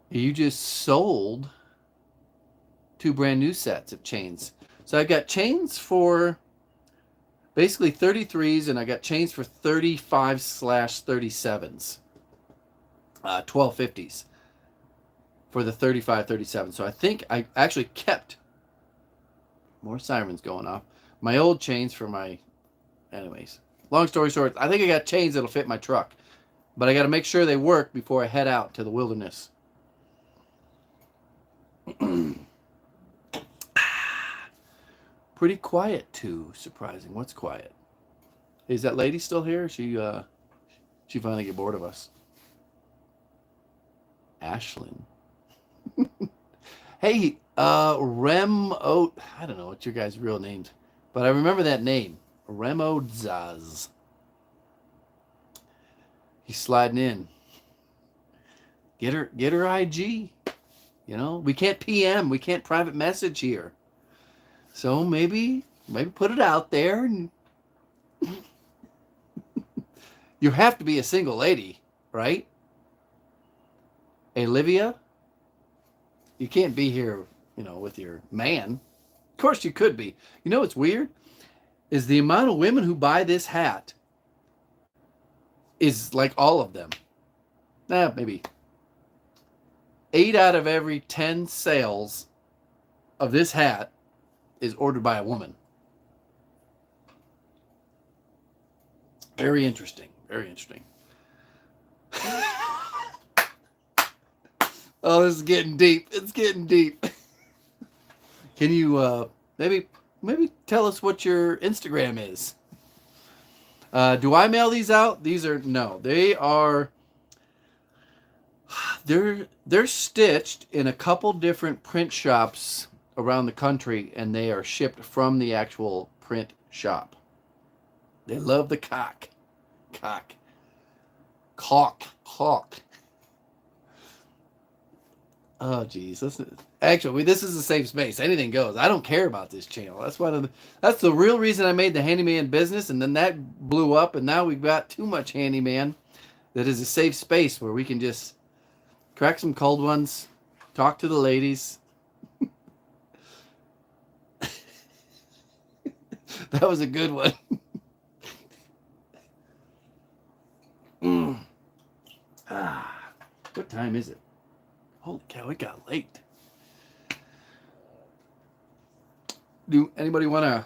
You just sold 2 brand new sets of chains. So I've got chains for basically 33s, and I got chains for 35/37s, 1250s for the 35/37. So I think I actually kept more sirens going off. My old chains for my, anyways. Long story short, I think I got chains that'll fit my truck, but I got to make sure they work before I head out to the wilderness. Pretty quiet too. Surprising. What's quiet? Is that lady still here? She finally get bored of us. Ashlyn. Hey, Rem O. I don't know what your guys' real names, but I remember that name, Remodzaz. He's sliding in. Get her IG. We can't PM, we can't private message here. So maybe put it out there. And you have to be a single lady, right? Olivia, you can't be here, with your man. Of course you could be. What's weird is the amount of women who buy this hat is like all of them. Maybe 8 out of every 10 sales of this hat is ordered by a woman. Very interesting. Very interesting. Oh, this is getting deep. It's getting deep. Can you maybe tell us what your Instagram is? Do I mail these out? No. They're stitched in a couple different print shops around the country, and they are shipped from the actual print shop. They love the cock. Oh, geez. This is a safe space. Anything goes. I don't care about this channel. That's the real reason I made the handyman business, and then that blew up, and now we've got too much handyman that is a safe space where we can just crack some cold ones, talk to the ladies. That was a good one. What time is it? Holy cow, it got late. Do anybody want to...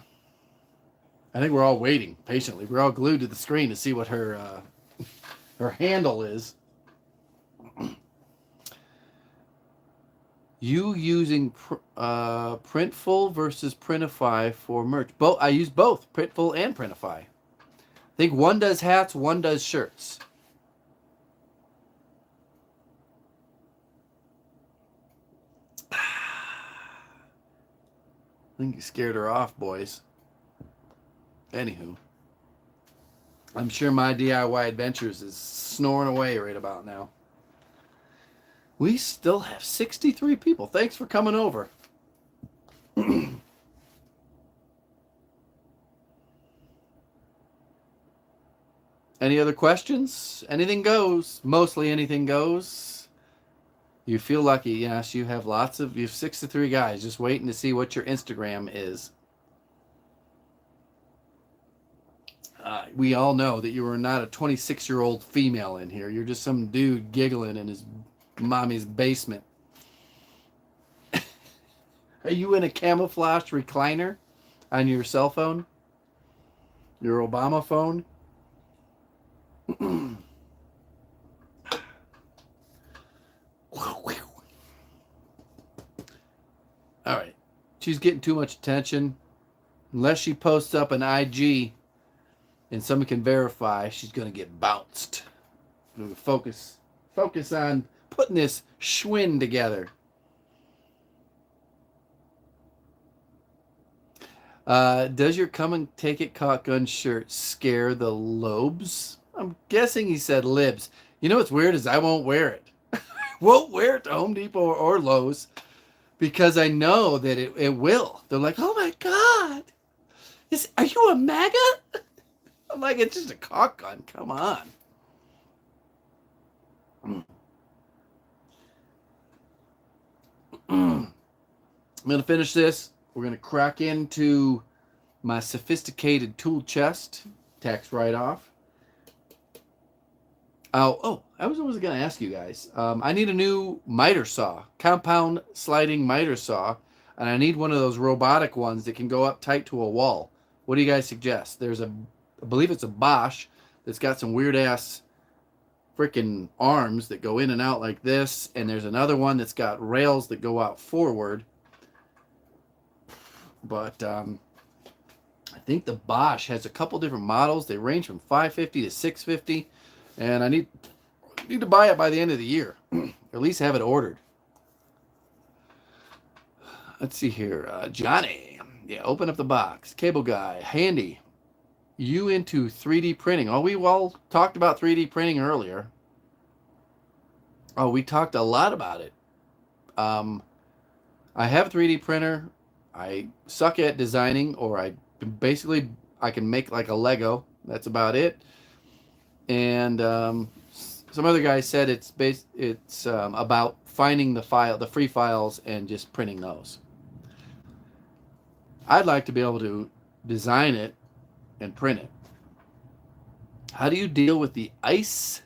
I think we're all waiting patiently. We're all glued to the screen to see what her handle is. You using Printful versus Printify for merch? Both. I use both Printful and Printify. I think one does hats, one does shirts. I think you scared her off, boys. Anywho. I'm sure my DIY adventures is snoring away right about now. We still have 63 people. Thanks for coming over. Any other questions? Anything goes. Mostly anything goes. You feel lucky. Yes, you have you have 63 guys just waiting to see what your Instagram is. We all know that you are not a 26-year-old female in here. You're just some dude giggling in his mommy's basement. Are you in a camouflage recliner on your cell phone? Your Obama phone? All right. She's getting too much attention. Unless she posts up an IG and someone can verify, she's going to get bounced. Focus on putting this Schwinn together. Does your come and take it caulk gun shirt scare the lobes? I'm guessing he said libs. You know what's weird is I won't wear it. Won't wear it to Home Depot or Lowe's because I know that it will. They're like, oh my God, are you a MAGA? I'm like, it's just a caulk gun. Come on. I'm going to finish this. We're going to crack into my sophisticated tool chest. Tax write-off. Oh, I was going to ask you guys. I need a new miter saw, compound sliding miter saw, and I need one of those robotic ones that can go up tight to a wall. What do you guys suggest? I believe it's a Bosch that's got some weird-ass freaking arms that go in and out like this, and there's another one that's got rails that go out forward. But I think the Bosch has a couple different models. They range from $550 to $650, and I need to buy it by the end of the year, or at least have it ordered. Let's see here, Johnny. Yeah, open up the box. Cable guy, handy. You into 3D printing? Oh, we all talked about 3D printing earlier. Oh, we talked a lot about it. I have a 3D printer. I suck at designing, or I can make like a Lego. That's about it. And some other guy said it's about finding the free files and just printing those. I'd like to be able to design it and print it. How do you deal with the ice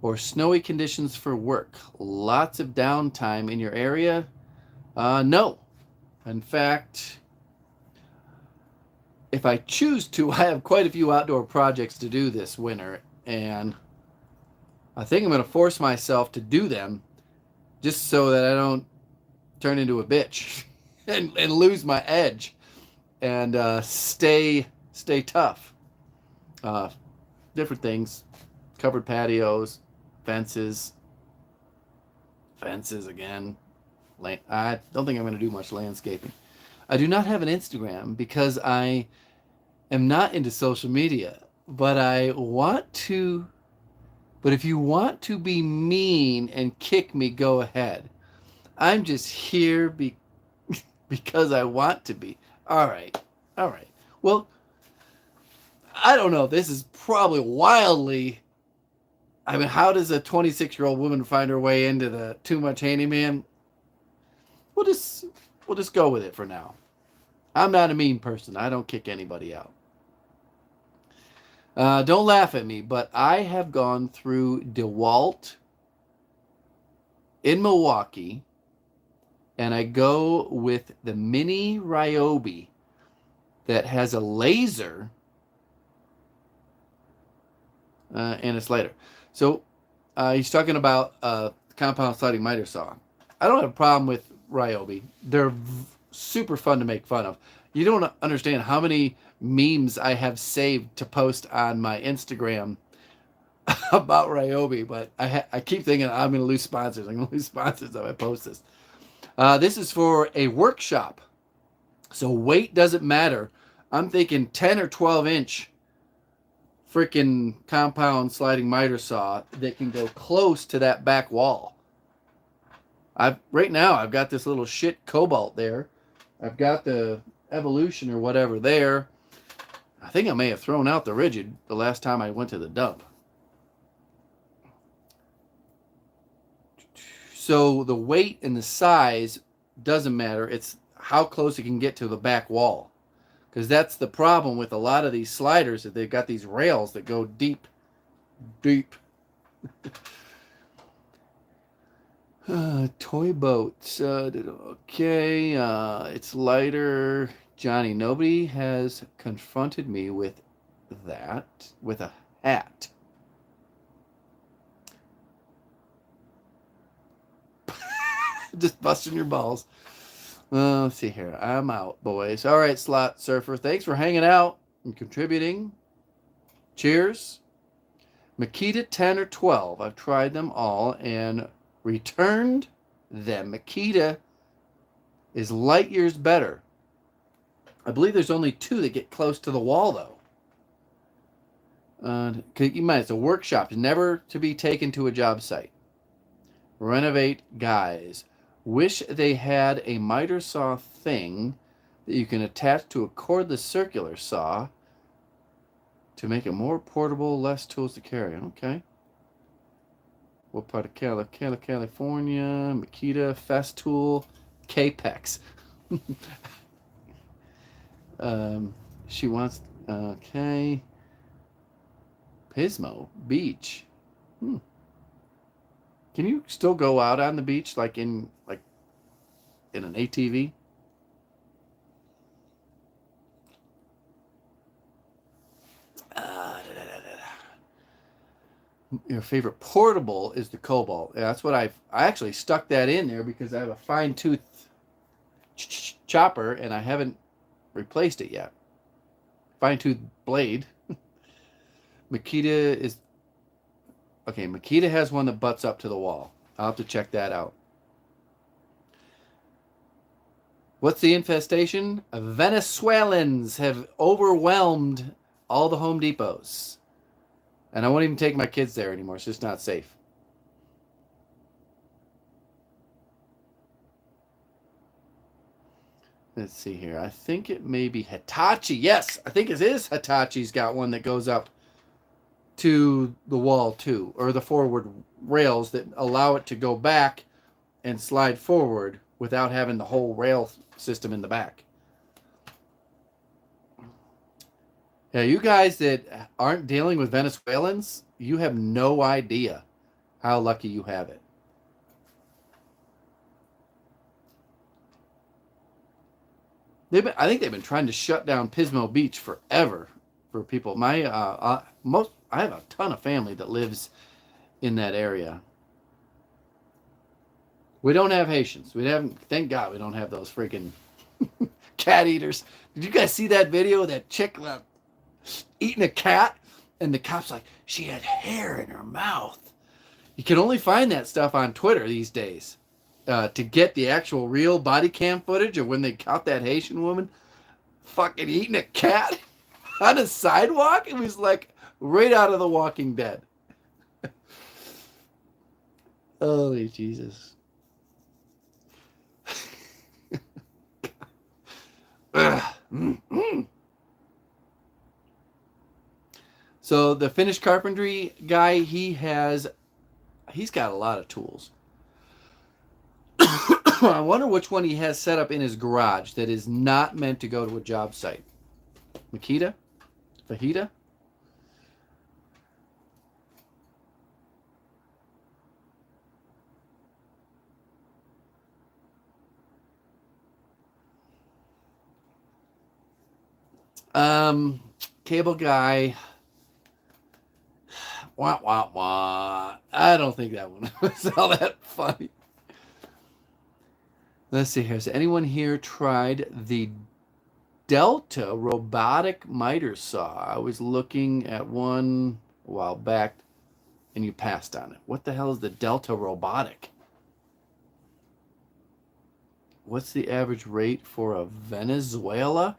or snowy conditions for work? Lots of downtime in your area? No. In fact, if I choose to, I have quite a few outdoor projects to do this winter, and I think I'm going to force myself to do them just so that I don't turn into a bitch and lose my edge and stay tough. Different things, covered patios, fences again. I don't think I'm going to do much landscaping. I do not have an Instagram because I am not into social media, but I want to. But if you want to be mean and kick me, go ahead. I'm just here because I want to be. All right. Well, I don't know. This is probably wildly. I mean, how does a 26-year-old woman find her way into the Too Much Handyman? We'll just go with it for now. I'm not a mean person. I don't kick anybody out. Don't laugh at me, but I have gone through DeWalt in Milwaukee, and I go with the mini Ryobi that has a laser and a slider. So he's talking about compound sliding miter saw. I don't have a problem with Ryobi. They're super fun to make fun of. You don't understand how many memes I have saved to post on my Instagram about Ryobi, but I keep thinking I'm going to lose sponsors. I'm going to lose sponsors if I post this. This is for a workshop, so weight doesn't matter. I'm thinking 10 or 12 inch freaking compound sliding miter saw that can go close to that back wall. Right now I've got this little shit Cobalt there. I've got the Evolution or whatever there. I think I may have thrown out the Rigid the last time I went to the dump. So the weight and the size doesn't matter. It's how close it can get to the back wall. Because that's the problem with a lot of these sliders, that they've got these rails that go deep. Toy boats. Okay. It's lighter. Johnny, nobody has confronted me with that. With a hat. Just busting your balls. Let's see here. I'm out, boys. All right, Slot Surfer. Thanks for hanging out and contributing. Cheers. Makita 10 or 12. I've tried them all and returned them. Makita is light years better. I believe there's only 2 that get close to the wall, though. Keep in mind, it's a workshop. Never to be taken to a job site. Renovate guys. Wish they had a miter saw thing that you can attach to a cordless circular saw to make it more portable, less tools to carry. Okay. What part of California? Makita, Festool, Capex. She wants, okay. Pismo Beach. Can you still go out on the beach like in an ATV? Your favorite portable is the Cobalt. Yeah, that's what I actually stuck that in there because I have a fine tooth chopper and I haven't replaced it yet. Fine tooth blade. Makita is okay. Makita has one that butts up to the wall. I'll have to check that out. What's the infestation? Venezuelans have overwhelmed all the Home Depots. And I won't even take my kids there anymore. It's just not safe. Let's see here. I think it may be Hitachi. Yes, I think it is Hitachi's got one that goes up to the wall too. Or the forward rails that allow it to go back and slide forward without having the whole rail system in the back. Yeah, you guys that aren't dealing with Venezuelans, you have no idea how lucky you have it. I think they've been trying to shut down Pismo Beach forever for people. I have a ton of family that lives in that area. We don't have Haitians. Thank God we don't have those freaking cat eaters. Did you guys see that video of that chick eating a cat? And the cop's like, she had hair in her mouth. You can only find that stuff on Twitter these days. To get the actual real body cam footage of when they caught that Haitian woman fucking eating a cat on a sidewalk. It was like right out of The Walking Dead. Holy Jesus. So the finished carpentry guy, he's got a lot of tools. I wonder which one he has set up in his garage that is not meant to go to a job site. Makita? Fajita? Cable guy. Wah, wah, wah. I don't think that one was all that funny. Let's see here. Has anyone here tried the Delta robotic miter saw? I was looking at one a while back and you passed on it. What the hell is the Delta robotic? What's the average rate for a Venezuela?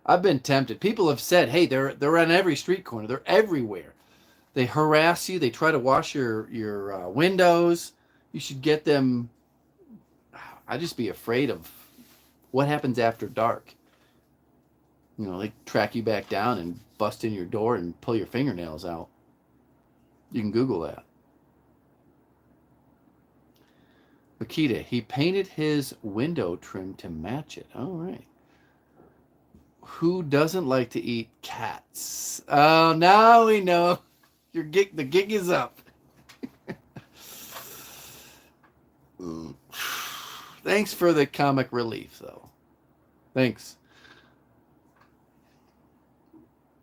I've been tempted. People have said, "Hey, they're on every street corner. They're everywhere. They harass you. They try to wash your windows. You should get them." I just be afraid of what happens after dark. You know, they track you back down and bust in your door and pull your fingernails out. You can Google that. Makita, he painted his window trim to match it. All right. Who doesn't like to eat cats? Oh, now we know. The gig is up. Thanks for the comic relief, though. Thanks.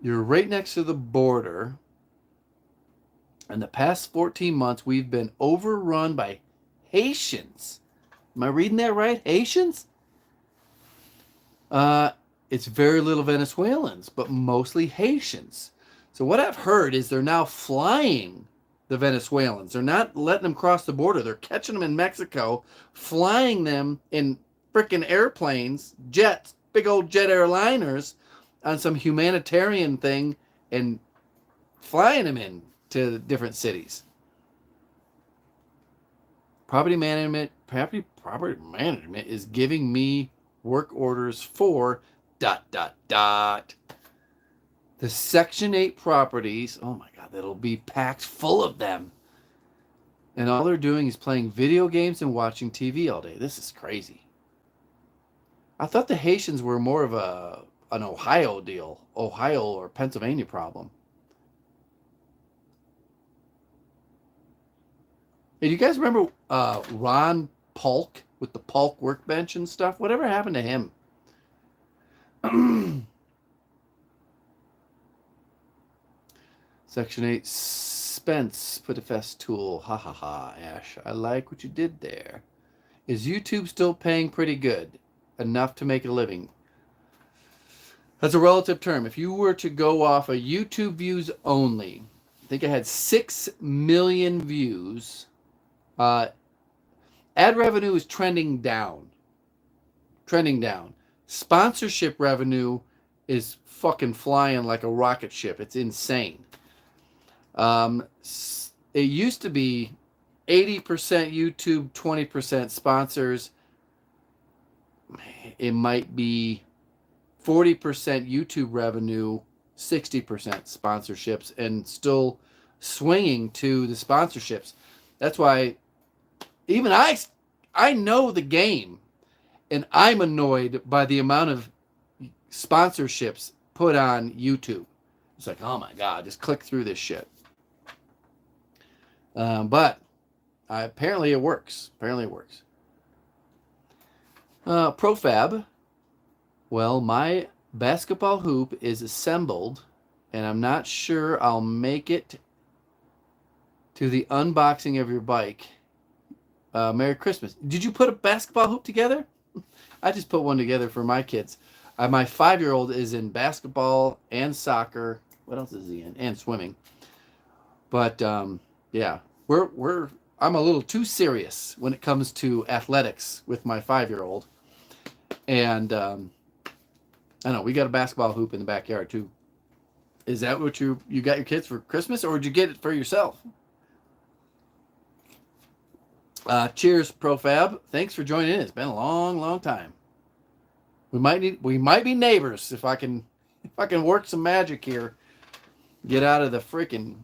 You're right next to the border. In the past 14 months, we've been overrun by Haitians. Am I reading that right? Haitians? It's very little Venezuelans, but mostly Haitians. So what I've heard is they're now flying the Venezuelans. They're not letting them cross the border. They're catching them in Mexico, flying them in freaking airplanes, jets, big old jet airliners on some humanitarian thing and flying them in to different cities. Property management is giving me work orders for ... The Section 8 properties, oh my God, that'll be packed full of them. And all they're doing is playing video games and watching TV all day. This is crazy. I thought the Haitians were more of an Ohio deal, Ohio or Pennsylvania problem. Hey, do you guys remember Ron Polk with the Polk workbench and stuff? Whatever happened to him? Section 8, Spence put a fest tool. Ha ha ha, Ash. I like what you did there. Is YouTube still paying pretty good? Enough to make a living? That's a relative term. If you were to go off of YouTube views only, I think I had 6 million views. Ad revenue is trending down. Sponsorship revenue is fucking flying like a rocket ship. It's insane. It used to be 80% YouTube, 20% sponsors. It might be 40% YouTube revenue, 60% sponsorships, and still swinging to the sponsorships. That's why even I know the game, and I'm annoyed by the amount of sponsorships put on YouTube. It's like, oh my God, just click through this shit. But apparently it works. Profab. Well, my basketball hoop is assembled, and I'm not sure I'll make it to the unboxing of your bike. Merry Christmas. Did you put a basketball hoop together? I just put one together for my kids. My 5-year-old is in basketball and soccer. What else is he in? And swimming. But yeah, I'm a little too serious when it comes to athletics with my 5-year-old. And I know we got a basketball hoop in the backyard too. Is that what you got your kids for Christmas, or did you get it for yourself? Cheers, Profab. Thanks for joining in. It's been a long time. We might be neighbors if I can work some magic here. Get out of the freaking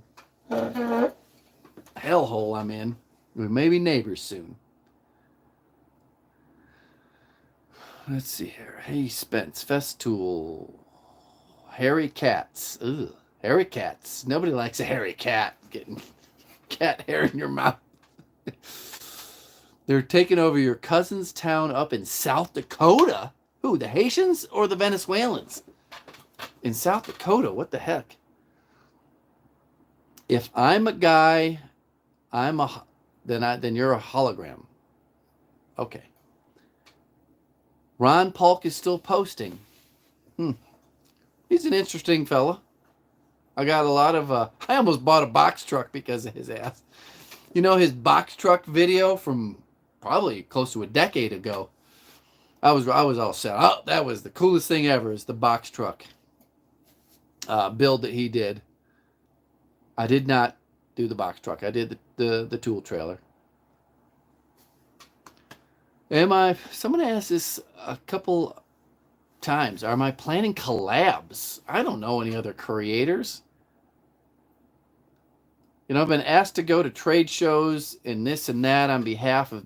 hellhole I'm in. We may be neighbors soon. Let's see here. Hey, Spence. Festool. Hairy cats. Ugh. Hairy cats. Nobody likes a hairy cat. Getting cat hair in your mouth. They're taking over your cousin's town up in South Dakota. Who, the Haitians or the Venezuelans? In South Dakota, what the heck? If I'm a guy, then you're a hologram. Okay. Ron Polk is still posting. He's an interesting fella. I got a lot of I almost bought a box truck because of his ass. You know his box truck video from probably close to a decade ago. I was all set. Oh, that was the coolest thing ever. Is the box truck build that he did. I did not do the box truck. I did the tool trailer. Someone asked this a couple times. Am I planning collabs? I don't know any other creators. You know, I've been asked to go to trade shows and this and that on behalf of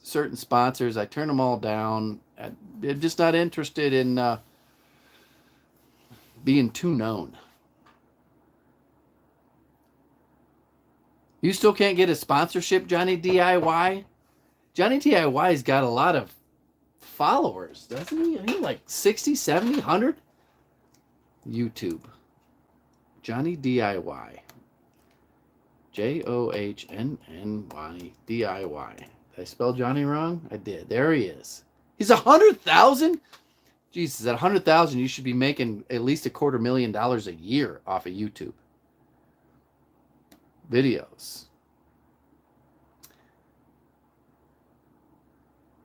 certain sponsors. I turn them all down. I'm just not interested in being too known. You still can't get a sponsorship, Johnny DIY? Johnny DIY's got a lot of followers, doesn't he? He like 60, 70, 100? YouTube. Johnny DIY. JOHNNY DIY. Did I spell Johnny wrong? I did. There he is. He's 100,000? Jesus, at 100,000, you should be making at least $250,000 a year off of YouTube. Videos.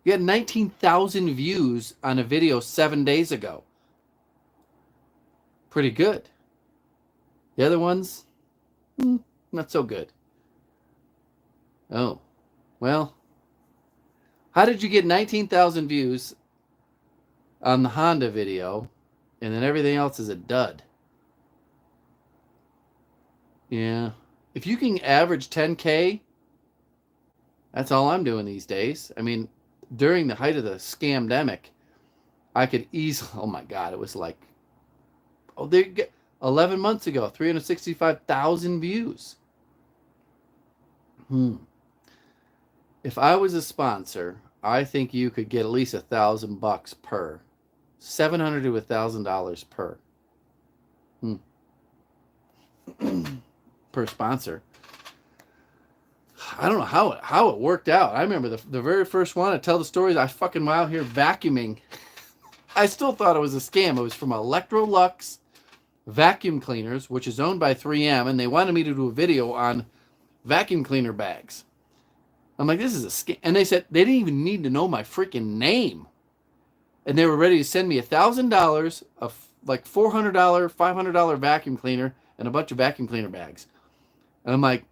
You had 19,000 views on a video 7 days ago. Pretty good. The other ones, not so good. Oh, well. How did you get 19,000 views on the Honda video and then everything else is a dud? Yeah. If you can average 10K, that's all I'm doing these days. I mean, during the height of the scamdemic, I could easily, oh my God, it was like, 11 months ago, 365,000 views. If I was a sponsor, I think you could get at least $1,000 per. $700 to $1,000 per. Per sponsor. I don't know how it worked out. I remember the very first one. I tell the stories. I fucking out here vacuuming. I still thought it was a scam. It was from Electrolux vacuum cleaners, which is owned by 3M, and they wanted me to do a video on vacuum cleaner bags. I'm like, this is a scam. And they said they didn't even need to know my freaking name. And they were ready to send me $1,000 of like $400, $500 vacuum cleaner and a bunch of vacuum cleaner bags. And I'm like,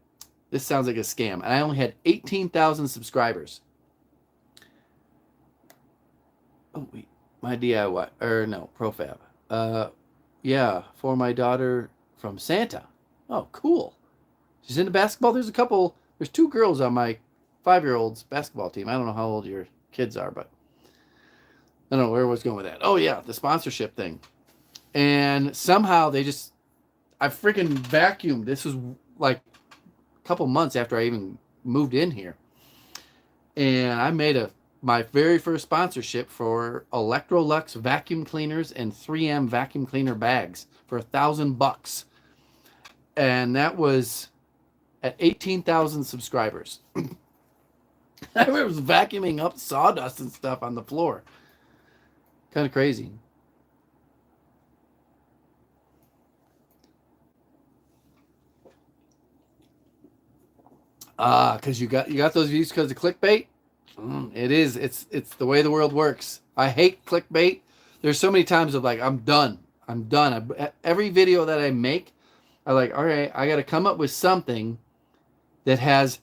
this sounds like a scam. And I only had 18,000 subscribers. Oh, wait. My DIY. Profab. Yeah, for my daughter from Santa. Oh, cool. She's into basketball. There's 2 girls on my 5-year-old's basketball team. I don't know how old your kids are, but I don't know where I was going with that. Oh, yeah, the sponsorship thing. And somehow I freaking vacuumed. This was like a couple months after I even moved in here. And I made my very first sponsorship for Electrolux vacuum cleaners and 3M vacuum cleaner bags for $1,000. And that was at 18,000 subscribers. I was vacuuming up sawdust and stuff on the floor. Kind of crazy. Because you got those views because of clickbait? It is. It's the way the world works. I hate clickbait. There's so many times of like, I'm done. Every video that I make, I like, all right, I got to come up with something that has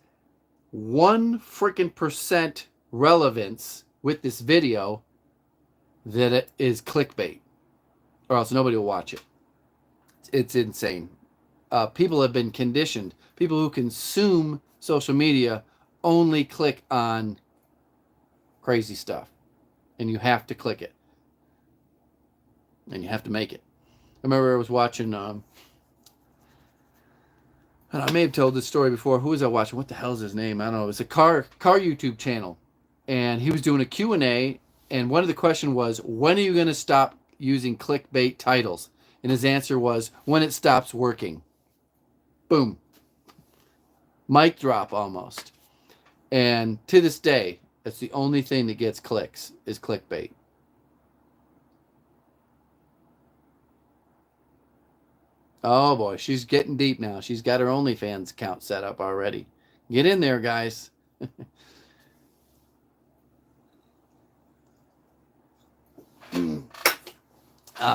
1 freaking % relevance with this video that it is clickbait, or else nobody will watch it. It's insane. People have been conditioned. People who consume social media only click on crazy stuff, and you have to click it, and you have to make it. I remember I was watching, and I may have told this story before. Who was I watching? What the hell is his name? I don't know. It was a car YouTube channel, and he was doing a Q&A, and one of the questions was, when are you going to stop using clickbait titles? And his answer was, when it stops working. Boom. Mic drop almost. And to this day, that's the only thing that gets clicks is clickbait. Oh boy, she's getting deep now. She's got her OnlyFans account set up already. Get in there, guys.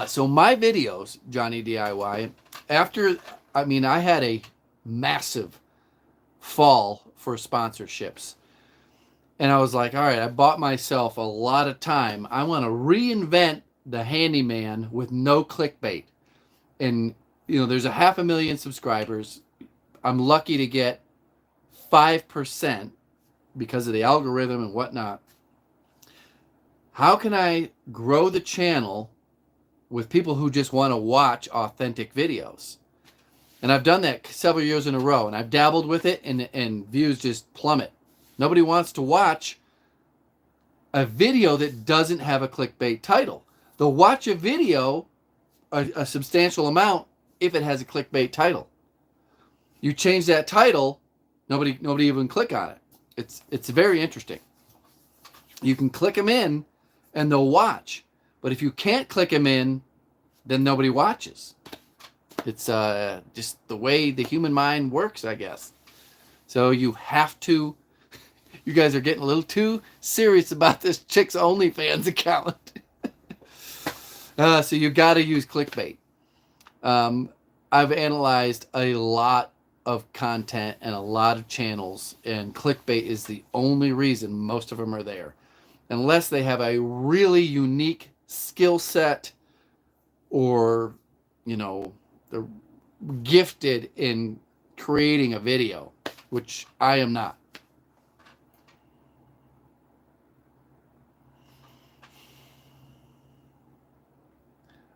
So my videos, Johnny DIY, I had a massive fall for sponsorships. And I was like, all right, I bought myself a lot of time. I want to reinvent the handyman with no clickbait. And, there's 500,000 subscribers. I'm lucky to get 5% because of the algorithm and whatnot. How can I grow the channel with people who just want to watch authentic videos? And I've done that several years in a row, and I've dabbled with it, and views just plummet. Nobody wants to watch a video that doesn't have a clickbait title. They'll watch a video, a substantial amount, if it has a clickbait title. You change that title, nobody even click on it. It's very interesting. You can click them in, and they'll watch. But if you can't click them in, then nobody watches. It's just the way the human mind works, I guess. So you have to. You guys are getting a little too serious about this Chicks OnlyFans account. So you got to use clickbait. I've analyzed a lot of content and a lot of channels, and clickbait is the only reason most of them are there. Unless they have a really unique skill set, or, they're gifted in creating a video, which I am not.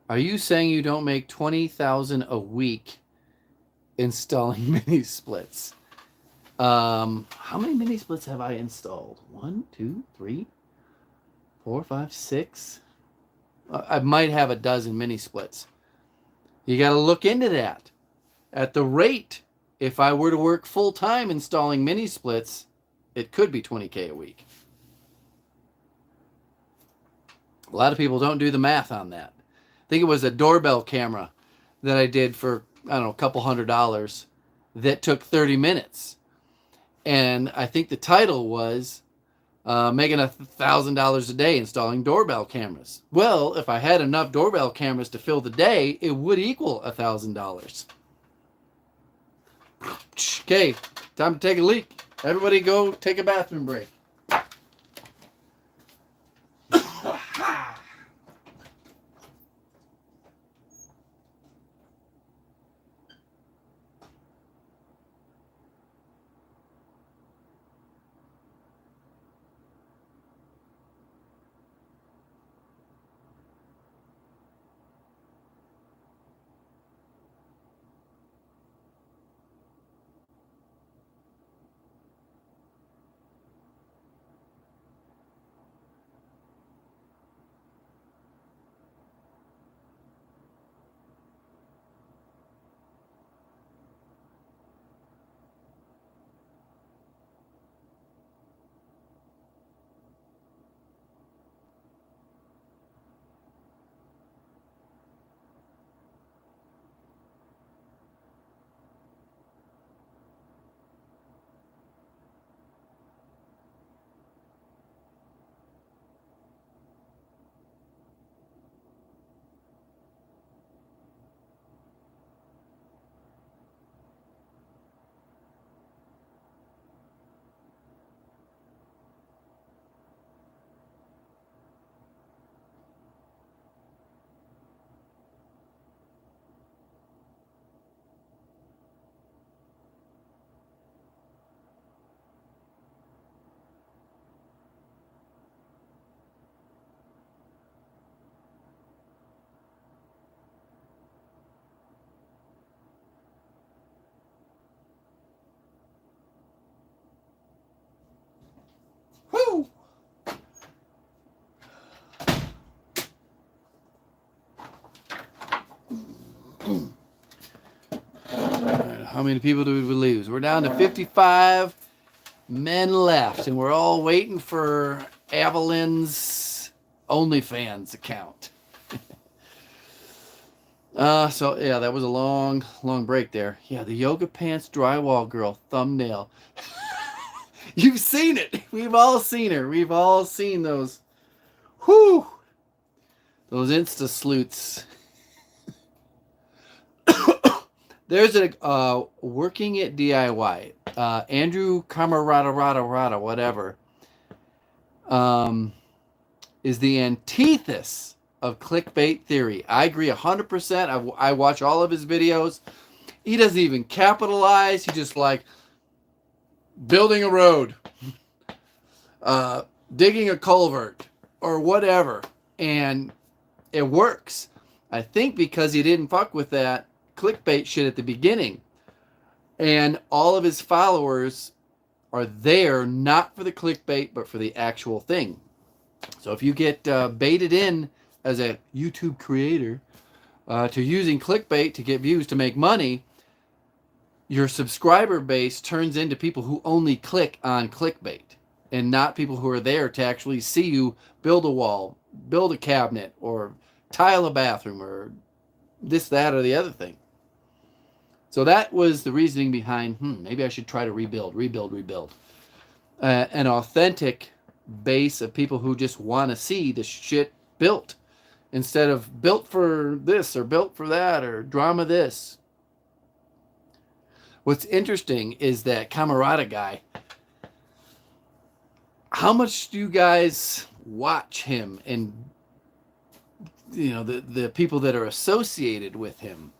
Are you saying you don't make $20,000 a week installing mini splits? How many mini splits have I installed? 1, 2, 3, 4, 5, 6. I might have a dozen mini splits. You got to look into that. At the rate, if I were to work full time installing mini splits, it could be $20K a week. A lot of people don't do the math on that. I think it was a doorbell camera that I did for, a couple $100 that took 30 minutes. And I think the title was making $1,000 a day installing doorbell cameras. Well, if I had enough doorbell cameras to fill the day, it would equal $1,000. Okay, time to take a leak. Everybody go take a bathroom break. Woo! How many people do we lose? We're down to 55 men left, and we're all waiting for Evelyn's OnlyFans account. So yeah, that was a long break there. Yeah, the yoga pants drywall girl thumbnail. You've seen it. We've all seen her. We've all seen those. Whew. Those Insta sleuths. There's a working at DIY. Andrew Camarada, whatever, is the antithesis of clickbait theory. I agree 100%. I watch all of his videos. He doesn't even capitalize. He just like building a road, digging a culvert, or whatever, and it works. I think because he didn't fuck with that clickbait shit at the beginning, and all of his followers are there not for the clickbait but for the actual thing. So if you get baited in as a YouTube creator to using clickbait to get views to make money, your subscriber base turns into people who only click on clickbait and not people who are there to actually see you build a wall, build a cabinet, or tile a bathroom, or this, that, or the other thing. So that was the reasoning behind, maybe I should try to rebuild. An authentic base of people who just want to see the shit built instead of built for this or built for that or drama this. What's interesting is that Camarada guy. How much do you guys watch him and, you know, the people that are associated with him?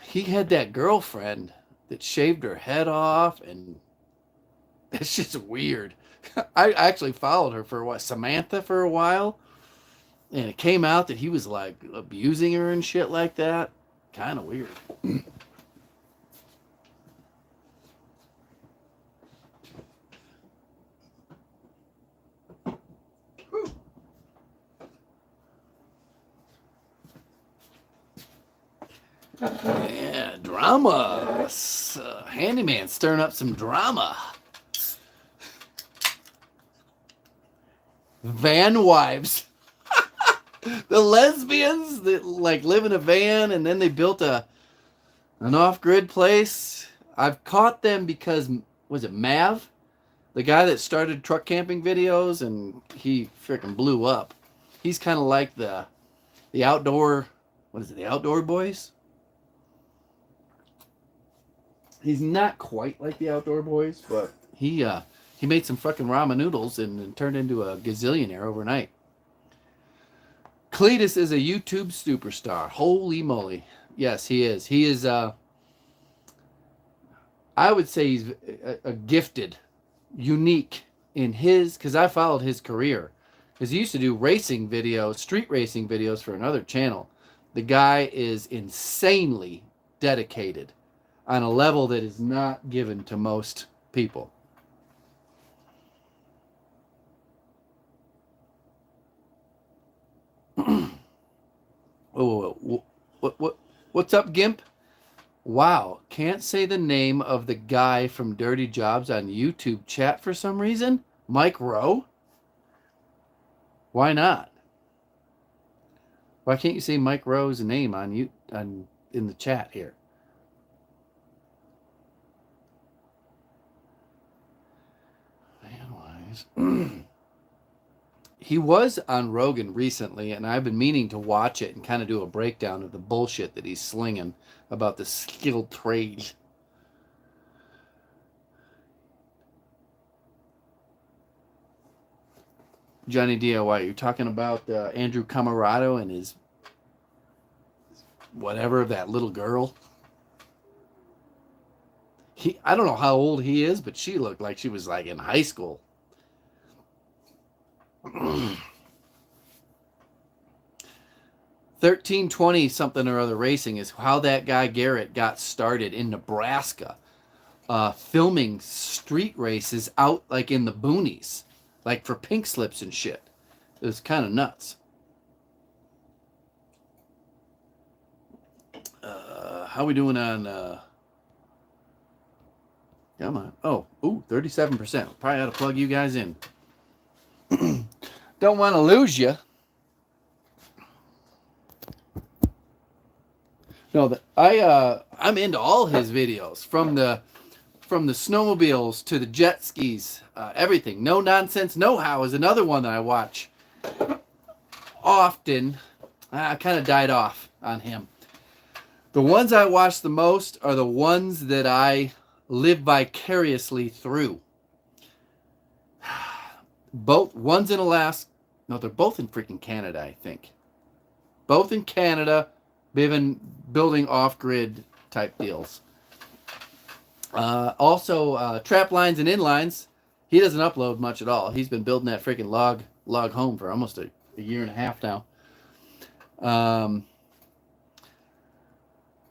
He had that girlfriend that shaved her head off, and it's just weird. I actually followed her for Samantha for a while, and it came out that he was like abusing her and shit like that. Kind of weird. Yeah, drama. Handyman stirring up some drama. Van wives. The lesbians that like live in a van and then they built an off-grid place. I've caught them because, was it Mav? The guy that started truck camping videos and he freaking blew up. He's kind of like the outdoor, what is it, the Outdoor Boys? He's not quite like the Outdoor Boys, but he made some fucking ramen noodles and turned into a gazillionaire overnight. Cletus is a YouTube superstar. Holy moly. Yes, he is. He is, I would say he's a gifted, unique in his, because I followed his career. Because he used to do racing videos, street racing videos for another channel. The guy is insanely dedicated on a level that is not given to most people. What's up, Gimp? Wow, can't say the name of the guy from Dirty Jobs on YouTube chat for some reason. Mike Rowe? Why not? Why can't you say Mike Rowe's name in the chat here? He was on Rogan recently, and I've been meaning to watch it and kind of do a breakdown of the bullshit that he's slinging about the skilled trade. Johnny DIY, you're talking about Andrew Camarado and his whatever, that little girl. I don't know how old he is, but she looked like she was like in high school. 1320 something or other racing is how that guy Garrett got started in Nebraska, filming street races out like in the boonies, like for pink slips and shit. It was kind of nuts. How we doing on come on. Oh, 37%. Probably ought to plug you guys in. Don't want to lose you. No, I'm into all his videos, from the snowmobiles to the jet skis, everything. No Nonsense Know How is another one that I watch often. I kind of died off on him. The ones I watch the most are the ones that I live vicariously through. Both, one's in Alaska. No, they're both in freaking Canada, I think. Both in Canada, building off-grid type deals. Also, trap lines and inlines. He doesn't upload much at all. He's been building that freaking log home for almost a year and a half now.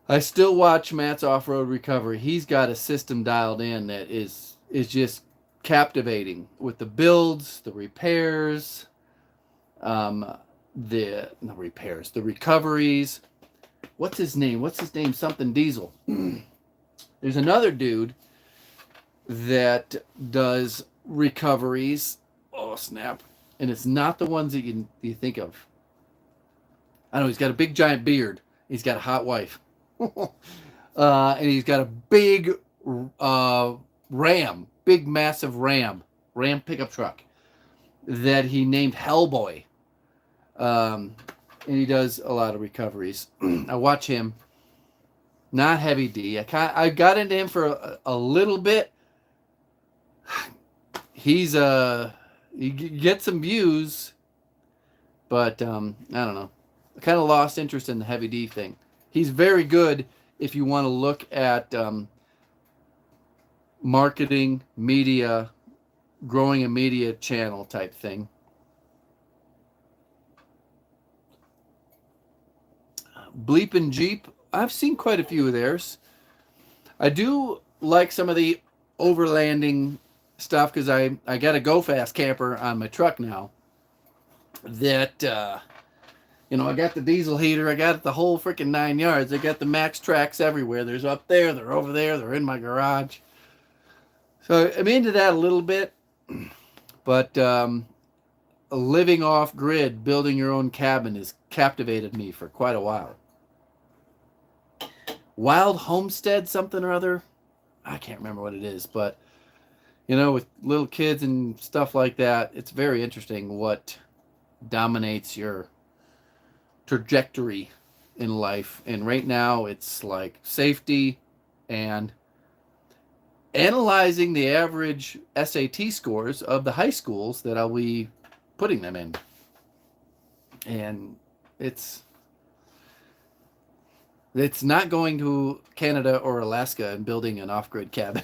I still watch Matt's Off-Road Recovery. He's got a system dialed in that is just captivating with the builds, the repairs, the recoveries. What's his name? Something Diesel. There's another dude that does recoveries. Oh, snap. And it's not the ones that you think of. I know he's got a big giant beard. He's got a hot wife. And he's got a big big massive Ram pickup truck that he named Hellboy. And he does a lot of recoveries. I watch him. Not heavy D. I got into him for a little bit. He gets some views, but I don't know. I kind of lost interest in the heavy D thing. He's very good if you want to look at marketing, media, growing a media channel type thing. Bleep and Jeep. I've seen quite a few of theirs. I do like some of the overlanding stuff because I got a Go Fast camper on my truck now that I got the diesel heater, I got the whole freaking 9 yards. I got the Max Tracks everywhere. There's up there, they're over there, they're in my garage. So I'm into that a little bit, but living off grid, building your own cabin has captivated me for quite a while. Wild Homestead something or other. I can't remember what it is, but with little kids and stuff like that, it's very interesting what dominates your trajectory in life. And right now it's like safety and analyzing the average SAT scores of the high schools that I'll be putting them in. And it's not going to Canada or Alaska and building an off-grid cabin.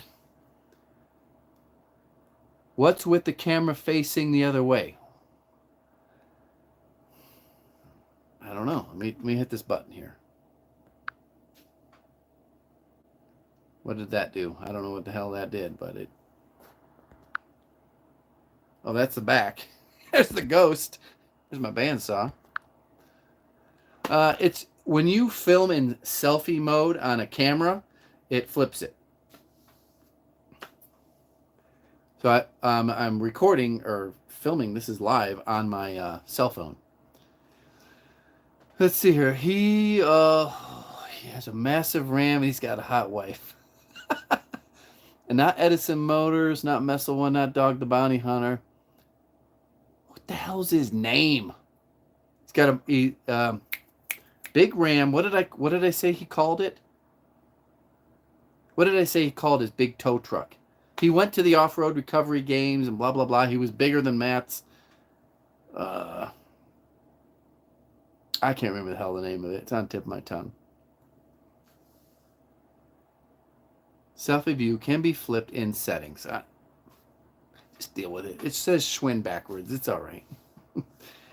What's with the camera facing the other way? I don't know. Let me hit this button here. What did that do? I don't know what the hell that did, but it... Oh, that's the back. There's the ghost. There's my bandsaw. It's when you film in selfie mode on a camera, it flips it. So I'm recording or filming. This is live on my cell phone. Let's see here. He has a massive Ram. He's got a hot wife. And not Edison Motors, not Messel One, not Dog the Bounty Hunter. What the hell's his name? He's got a big Ram. What did I say he called it? What did I say he called his big tow truck? He went to the off-road recovery games and blah blah blah. He was bigger than Matt's. I can't remember the hell the name of it. It's on the tip of my tongue. Selfie view can be flipped in settings. Just deal with it. It says Schwinn backwards. It's all right.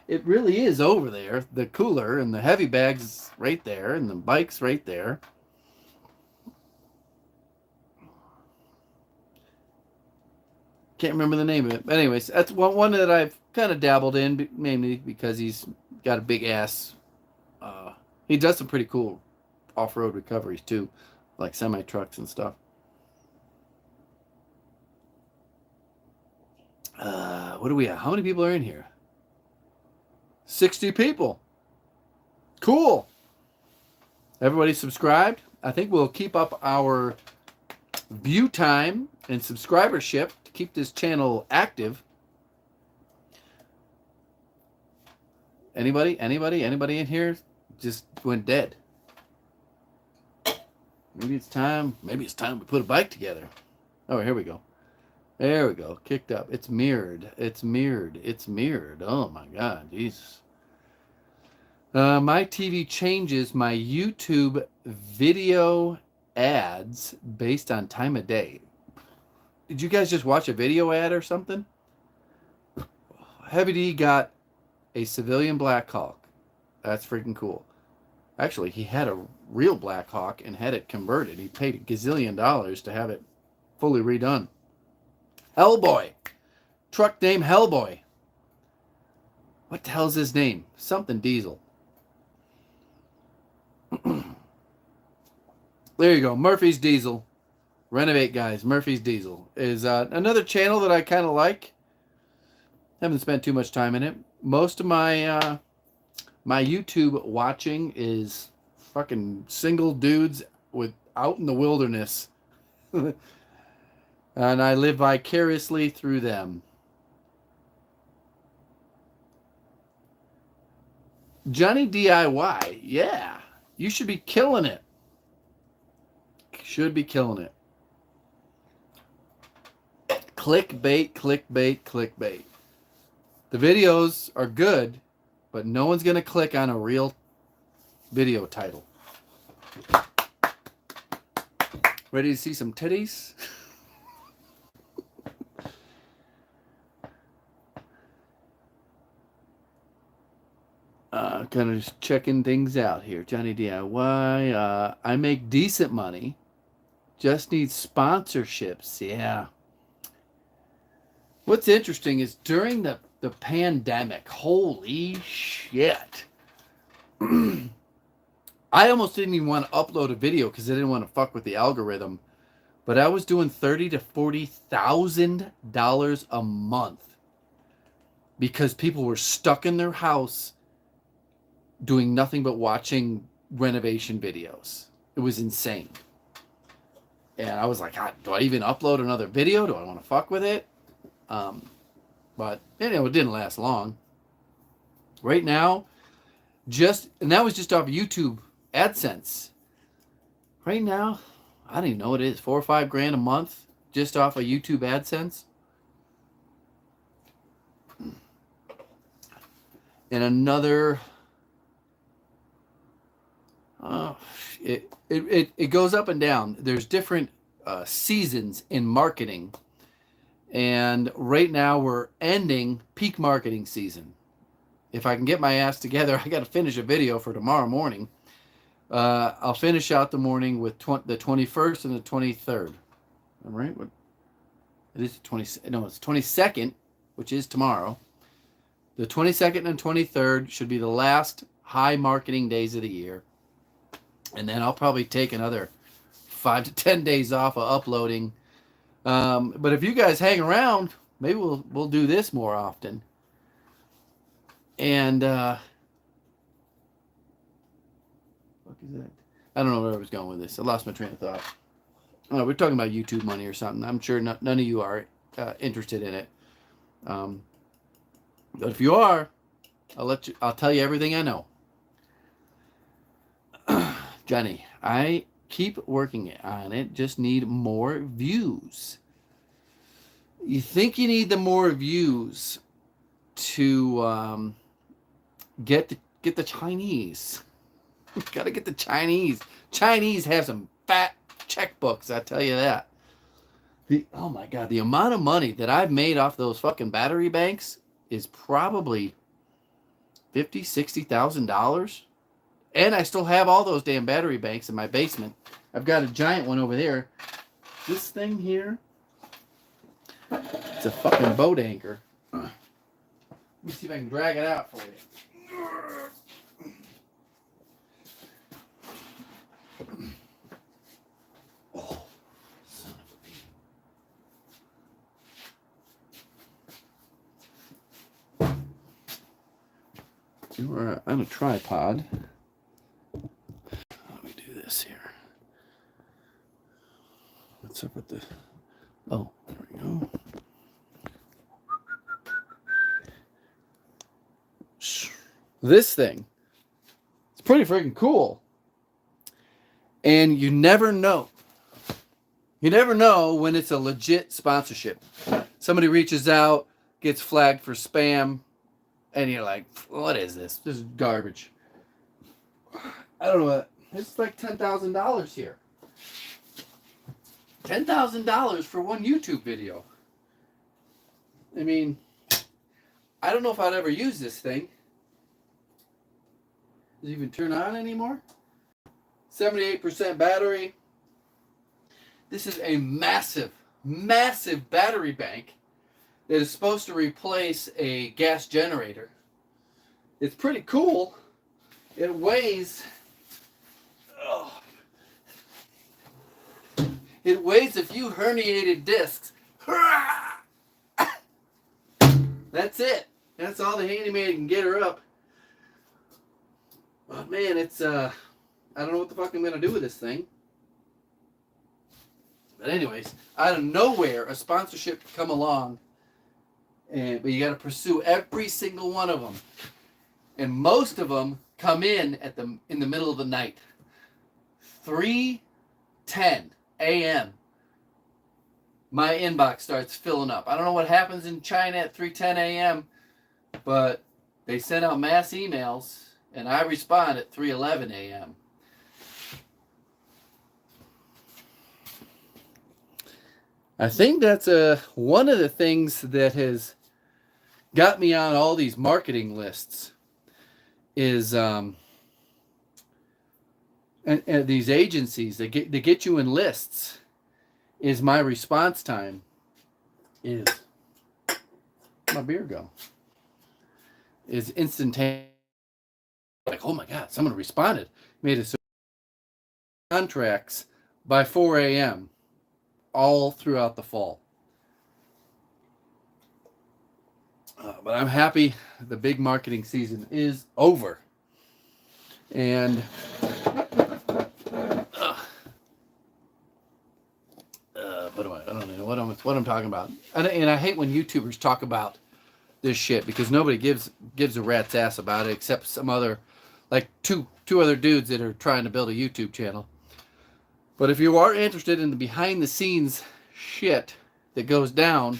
It really is over there. The cooler and the heavy bag's right there, and the bike's right there. Can't remember the name of it. But anyways, that's one that I've kind of dabbled in, mainly because he's got a big ass. He does some pretty cool off-road recoveries too, like semi-trucks and stuff. What do we have? How many people are in here? 60 people. Cool. Everybody subscribed. I think we'll keep up our view time and subscribership to keep this channel active. Anybody in here just went dead? Maybe it's time we put a bike together. Oh, here we go. There we go. Kicked up. It's mirrored. It's mirrored. It's mirrored. Oh my God, Jesus. My TV changes my YouTube video ads based on time of day. Did you guys just watch a video ad or something? Heavy D got a civilian Black Hawk. That's freaking cool. Actually, he had a real Black Hawk and had it converted. He paid $1 gazillion to have it fully redone. Hellboy. Truck name Hellboy. What the hell's his name? Something Diesel. There you go. Murphy's Diesel. Renovate, guys. Murphy's Diesel is another channel that I kind of like. Haven't spent too much time in it. Most of my my YouTube watching is fucking single dudes out in the wilderness. And I live vicariously through them. Johnny DIY. Yeah. You should be killing it. Should be killing it. Clickbait, clickbait, clickbait. The videos are good, but no one's going to click on a real video title. Ready to see some titties? Kind of just checking things out here. Johnny DIY. I make decent money. Just need sponsorships. Yeah. What's interesting is during the pandemic, holy shit. I almost didn't even want to upload a video because I didn't want to fuck with the algorithm. But I was doing $30,000 to $40,000 a month because people were stuck in their house doing nothing but watching renovation videos. It was insane. And I was like, God, do I even upload another video? Do I want to fuck with it? But it didn't last long. Right now, and that was just off YouTube AdSense. Right now, I don't even know what it is, $4 or $5 grand a month just off of YouTube AdSense. And another, it goes up and down. There's different seasons in marketing. And right now we're ending peak marketing season. If I can get my ass together, I got to finish a video for tomorrow morning. I'll finish out the morning with the 21st and the 23rd. All right? It is the 20. No, it's 22nd, which is tomorrow. The 22nd and 23rd should be the last high marketing days of the year. And then I'll probably take another 5 to 10 days off of uploading. But if you guys hang around, maybe we'll do this more often. And what is that? I don't know where I was going with this. I lost my train of thought. We're talking about YouTube money or something. I'm sure none of you are interested in it. But if you are, I'll tell you everything I know. Johnny, I keep working on it. Just need more views. You think you need the more views to get the Chinese? Gotta get the Chinese. Chinese have some fat checkbooks, I tell you that. Oh my God, the amount of money that I've made off those fucking battery banks is probably $50,000, $60,000. And I still have all those damn battery banks in my basement. I've got a giant one over there. This thing here, it's a fucking boat anchor. Let me see if I can drag it out for you. Oh, son of a bee. You are on a tripod. Let me do this here. What's up with the... Oh, there we go. this thing. It's pretty freaking cool. And you never know. You never know when it's a legit sponsorship. Somebody reaches out, gets flagged for spam, and you're like, what is this? This is garbage. I don't know what. It's like $10,000 here. $10,000 for one YouTube video. I mean, I don't know if I'd ever use this thing. Does it even turn on anymore? 78% battery. This is a massive, massive battery bank that is supposed to replace a gas generator. It's pretty cool. It weighs... Oh, it weighs a few herniated discs. That's it. That's all the handyman can get her up. But man, it's I don't know what the fuck I'm gonna do with this thing. But anyways, out of nowhere, a sponsorship could come along, but you got to pursue every single one of them, and most of them come in the middle of the night, 3:10 a.m. My inbox starts filling up. I don't know what happens in China at 3:10 a.m., but they send out mass emails, and I respond at 3:11 a.m. I think that's one of the things that has got me on all these marketing lists is and these agencies that get you in lists is my response time is my beer go is instantaneous. Like, oh my God, someone responded, made a contracts by 4 a.m. all throughout the fall. But I'm happy the big marketing season is over. And I don't know what I'm talking about. And I hate when YouTubers talk about this shit because nobody gives a rat's ass about it except some other, like two other dudes that are trying to build a YouTube channel. But if you are interested in the behind the scenes shit that goes down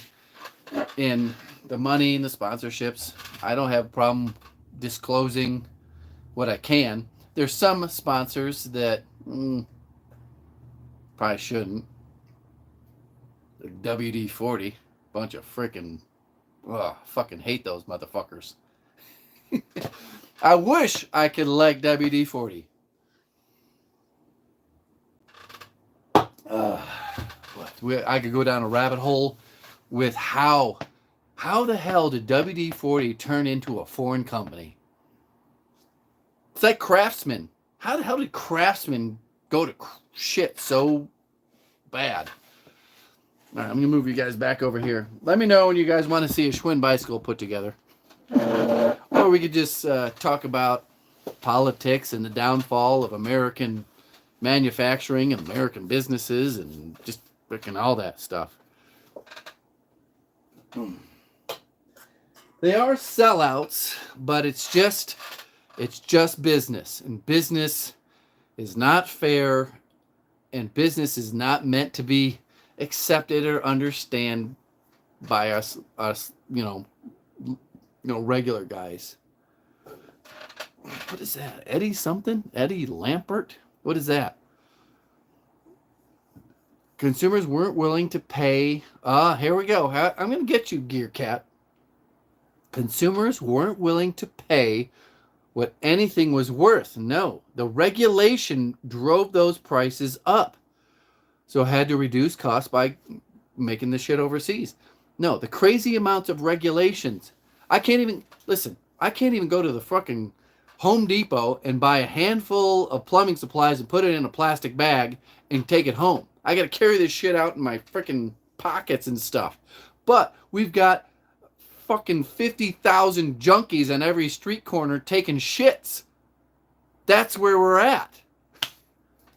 in the money and the sponsorships, I don't have a problem disclosing what I can. There's some sponsors that probably shouldn't. Like WD-40, bunch of freaking, fucking hate those motherfuckers. I wish I could like WD-40. I could go down a rabbit hole with how the hell did WD-40 turn into a foreign company? It's like Craftsman. How the hell did Craftsman go to shit so bad? All right, I'm going to move you guys back over here. Let me know when you guys want to see a Schwinn bicycle put together. Or we could just talk about politics and the downfall of American manufacturing and American businesses and just freaking all that stuff. They are sellouts, but it's just business. And business is not fair, and business is not meant to be accepted or understand by us regular guys. What is that? Eddie something? Eddie Lampert? What is that? Consumers weren't willing to pay. Here we go. I'm going to get you, Gear Cat. Consumers weren't willing to pay what anything was worth. No, the regulation drove those prices up. So had to reduce costs by making the shit overseas. No, the crazy amounts of regulations. I can't even go to the fucking Home Depot and buy a handful of plumbing supplies and put it in a plastic bag and take it home. I got to carry this shit out in my freaking pockets and stuff. But we've got fucking 50,000 junkies on every street corner taking shits. That's where we're at.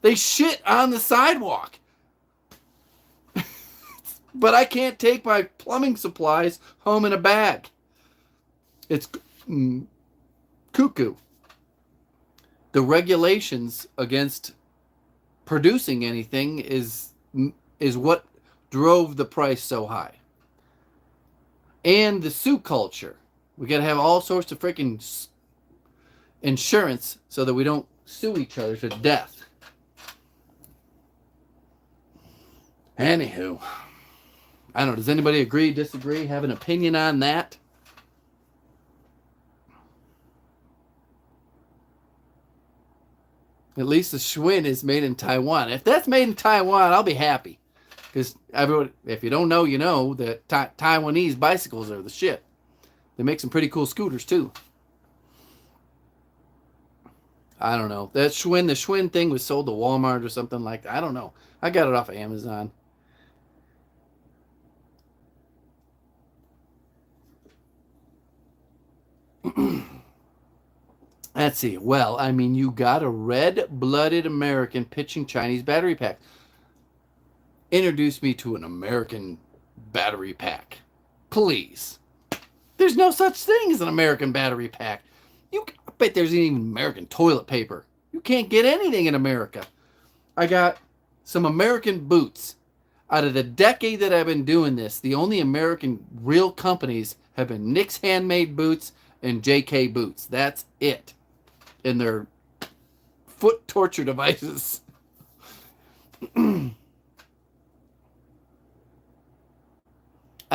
They shit on the sidewalk. But I can't take my plumbing supplies home in a bag. It's cuckoo. The regulations against producing anything is what drove the price so high. And the sue culture. We got to have all sorts of freaking insurance so that we don't sue each other to death. Anywho, I don't know. Does anybody agree, disagree, have an opinion on that? At least the Schwinn is made in Taiwan. If that's made in Taiwan, I'll be happy. Because everyone, if you don't know, you know that Taiwanese bicycles are the shit. They make some pretty cool scooters too. I don't know. That Schwinn, the Schwinn thing was sold to Walmart or something like that. I don't know. I got it off of Amazon. Let's see. Well, I mean, you got a red-blooded American pitching Chinese battery pack. Introduce me to an American battery pack. Please. There's no such thing as an American battery pack. I bet there's even American toilet paper. You can't get anything in America. I got some American boots. Out of the decade that I've been doing this, the only American real companies have been Nick's Handmade Boots and JK Boots. That's it. And their foot torture devices. I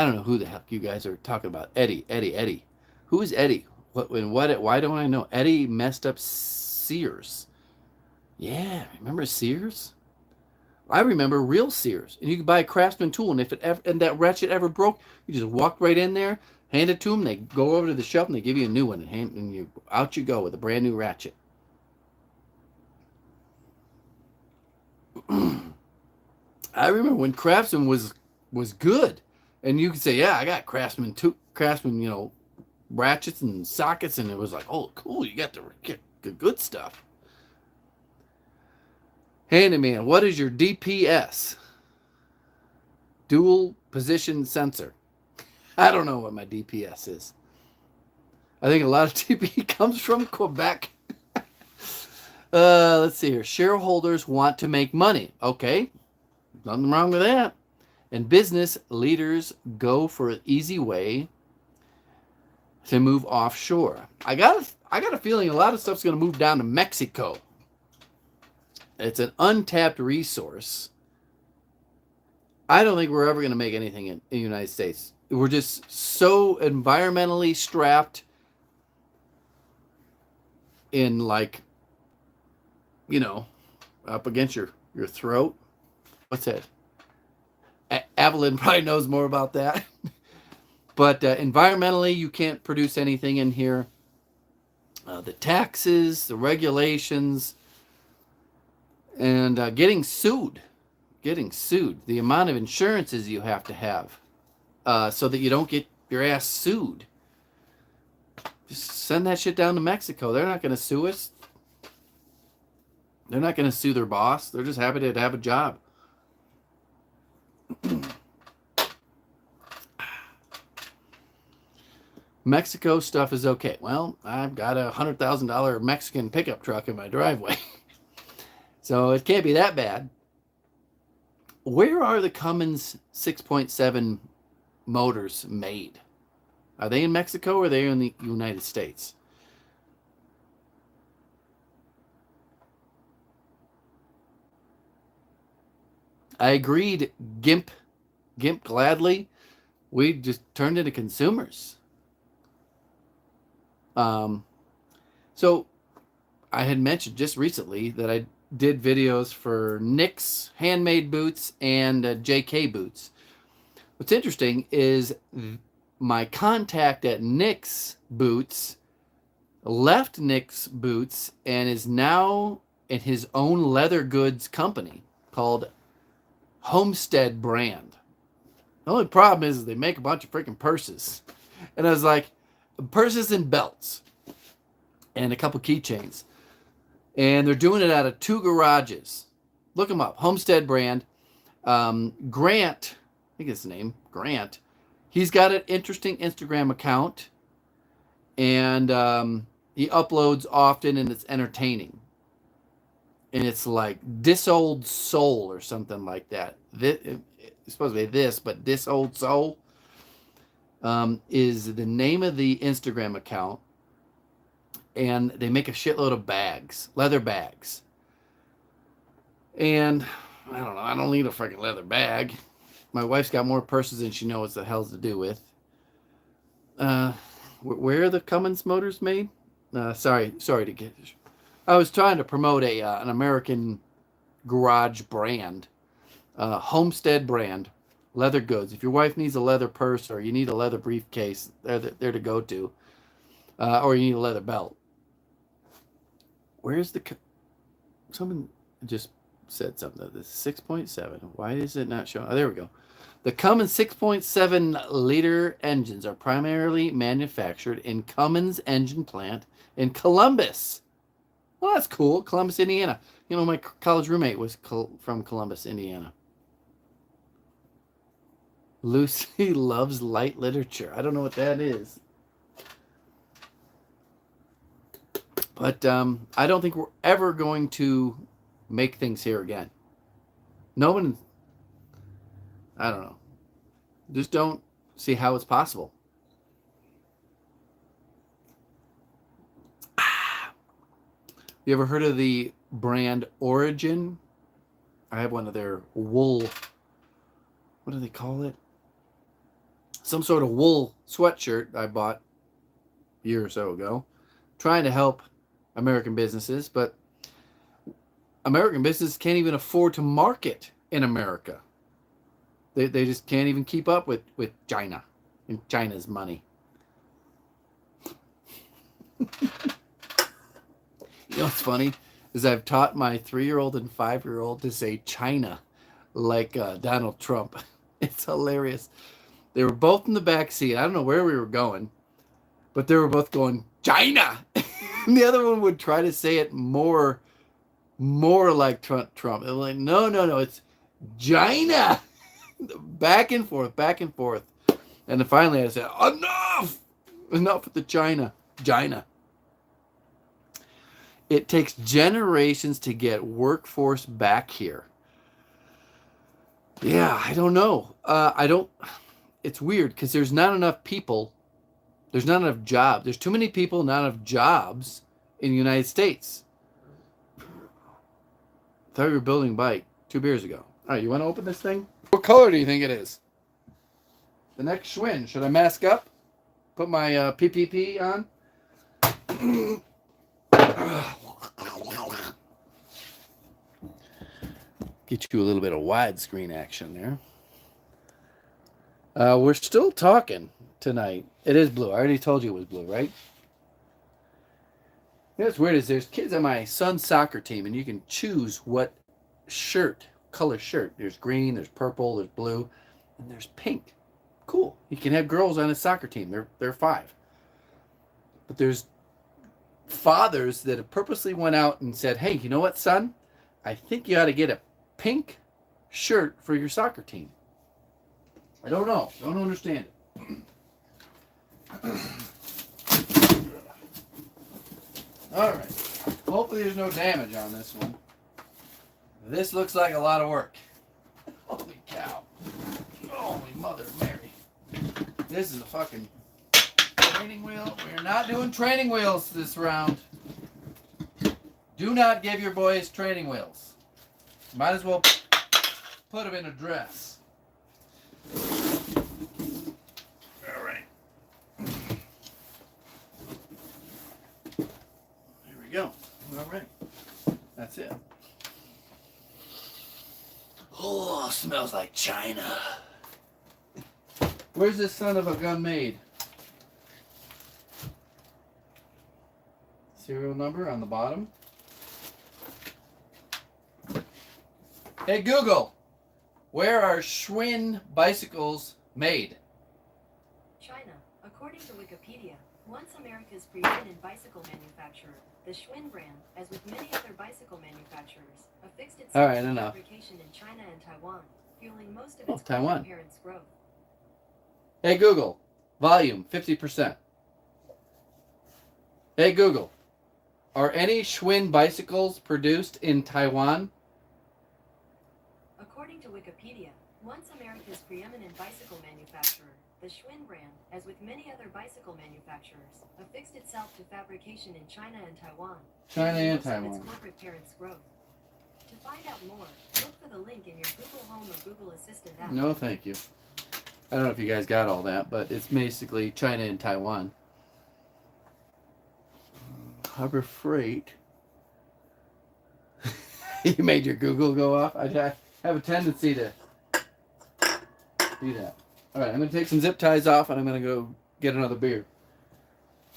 don't know who the heck you guys are talking about. Eddie. Who is Eddie? Why don't I know? Eddie messed up Sears. Yeah, remember Sears? I remember real Sears. And you could buy a Craftsman tool, and if that ratchet ever broke, you just walk right in there, hand it to them, they go over to the shelf, and they give you a new one, and out you go with a brand new ratchet. I remember when Craftsman was good. And you could say, yeah, I got Craftsman, ratchets and sockets, and it was like, oh, cool, you got the good stuff. Handyman, what is your DPS? Dual position sensor. I don't know what my DPS is. I think a lot of TP comes from Quebec. Let's see here. Shareholders want to make money. Okay, nothing wrong with that. And business leaders go for an easy way to move offshore. I got a feeling a lot of stuff's going to move down to Mexico. It's an untapped resource. I don't think we're ever going to make anything in the United States. We're just so environmentally strapped in, like, up against your throat. What's that? Evelyn probably knows more about that. But environmentally, you can't produce anything in here. The taxes, the regulations, and getting sued. The amount of insurances you have to have so that you don't get your ass sued. Just send that shit down to Mexico. They're not going to sue us. They're not going to sue their boss. They're just happy to have a job. Mexico stuff is okay. Well, I've got a $100,000 Mexican pickup truck in my driveway. So it can't be that bad. Where are the Cummins 6.7 motors made? Are they in Mexico or are they in the United States? I agreed, Gimp gladly. We just turned into consumers. So I had mentioned just recently that I did videos for Nick's Handmade Boots and JK Boots. What's interesting is my contact at Nick's Boots left Nick's Boots and is now in his own leather goods company called Homestead Brand. The only problem is they make a bunch of freaking purses. And I was like, purses and belts and a couple keychains. And they're doing it out of 2 garages. Look them up. Homestead Brand. Grant, I think it's his name, Grant. He's got an interesting Instagram account. And He uploads often and it's entertaining. And it's like This Old Soul or something like that. It's supposed to be this, but This Old Soul is the name of the Instagram account. And they make a shitload of bags, leather bags. And I don't know, I don't need a freaking leather bag. My wife's got more purses than she knows what the hell's to do with. Where are the Cummins motors made? Sorry to get. I was trying to promote an American garage brand, homestead brand, leather goods. If your wife needs a leather purse or you need a leather briefcase, they're to go to, or you need a leather belt. Where's the? Someone just said something. This 6.7. Why is it not showing? Oh, there we go. The Cummins 6.7 liter engines are primarily manufactured in Cummins engine plant in Columbus. Well, that's cool. Columbus, Indiana. You know, my college roommate was from Columbus, Indiana. Lucy loves light literature. I don't know what that is. But I don't think we're ever going to make things here again. No one, I don't know. Just don't see how it's possible. You ever heard of the brand Origin? I have one of their wool, what do they call it? Some sort of wool sweatshirt I bought a year or so ago, trying to help American businesses, but American businesses can't even afford to market in America. They just can't even keep up with China and China's money. You know what's funny is I've taught my 3-year-old and 5-year-old to say China like Donald Trump. It's hilarious. They were both in the back seat. I don't know where we were going, but they were both going China. And the other one would try to say it more like Trump. It was like, no, it's China. Back and forth. And then finally I said, enough with the China. It takes generations to get workforce back here. Yeah, I don't know. It's weird because there's not enough people. There's not enough jobs. There's too many people, not enough jobs in the United States. I thought we were building a bike 2 beers ago. All right, you want to open this thing? What color do you think it is? The next Schwinn. Should I mask up? Put my PPP on? Get you a little bit of widescreen action there. We're still talking tonight. It is blue. I already told you it was blue, right? You know what's weird is there's kids on my son's soccer team, and you can choose what color shirt. There's green, there's purple, there's blue, and there's pink. Cool. You can have girls on his soccer team. They're 5. But there's fathers that have purposely went out and said, hey, you know what, son? I think you ought to get a pink shirt for your soccer team. I don't know. Don't understand it. All right. Hopefully there's no damage on this one. This looks like a lot of work. Holy cow. Holy Mother Mary. This is a fucking training wheel. We're not doing training wheels this round. Do not give your boys training wheels. Might as well put them in a dress. All right. Here we go. All right. That's it. Oh, smells like China. Where's this son of a gun made? Serial number on the bottom. Hey Google, where are Schwinn bicycles made?
China. According to Wikipedia, once America's preeminent bicycle manufacturer, the Schwinn brand, as with many other bicycle manufacturers, affixed its fabrication in China and Taiwan, fueling most of its parents' growth.
Hey Google, volume 50%. Hey Google, are any Schwinn bicycles produced in Taiwan?
According to Wikipedia, once America's preeminent bicycle manufacturer, the Schwinn brand, as with many other bicycle manufacturers, affixed itself to fabrication in China and Taiwan.
China and
Most of
Taiwan.
its corporate parents' growth. To find out more, look for the link in your Google Home or Google Assistant app.
No, thank you. I don't know if you guys got all that, but it's basically China and Taiwan. Harbor Freight. You made your Google go off? I have a tendency to do that. All right, I'm going to take some zip ties off, and I'm going to go get another beer.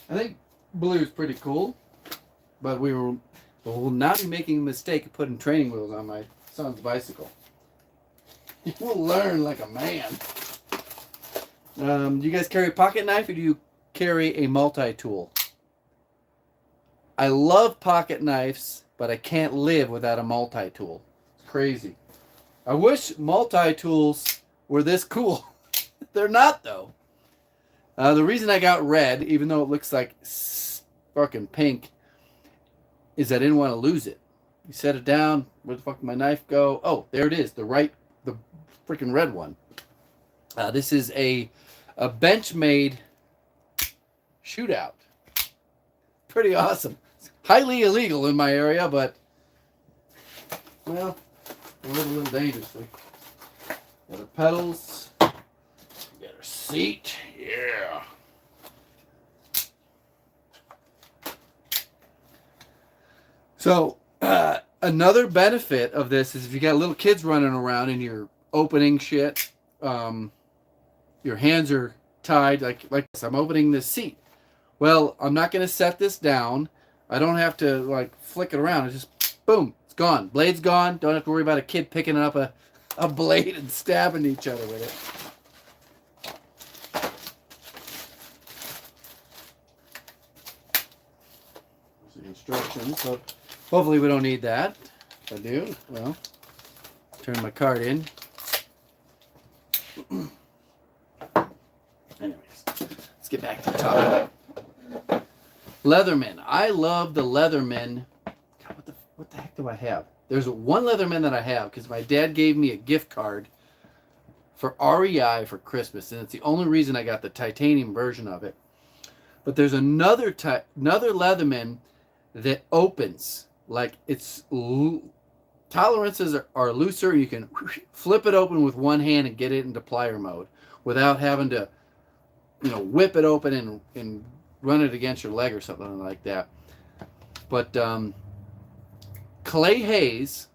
I think blue is pretty cool, but we will not be making a mistake of putting training wheels on my son's bicycle. You will learn like a man. Do you guys carry a pocket knife, or do you carry a multi-tool? I love pocket knives, but I can't live without a multi-tool. It's crazy. I wish multi-tools were this cool. They're not, though. The reason I got red, even though it looks like fucking pink, is I didn't want to lose it. You set it down. Where the fuck did my knife go? Oh, there it is. The freaking red one. This is a Benchmade shootout. Pretty awesome. It's highly illegal in my area, but, well, a little dangerously. Got our pedals. Got our seat. Yeah. So, another benefit of this is if you got little kids running around and you're opening shit, your hands are tied like this. I'm opening this seat. Well, I'm not going to set this down. I don't have to like flick it around. It's just boom, it's gone. Blade's gone. Don't have to worry about a kid picking up a blade and stabbing each other with it. There's the instructions. So hopefully we don't need that. If I do, well, turn my card in. Anyways, let's get back to the topic. Leatherman. I love the Leatherman. God, what the heck do I have? There's one Leatherman that I have because my dad gave me a gift card for REI for Christmas, and it's the only reason I got the titanium version of it. But there's another Leatherman that opens like it's tolerances are looser. You can flip it open with one hand and get it into plier mode without having to, whip it open and run it against your leg or something like that. But Clay Hayes,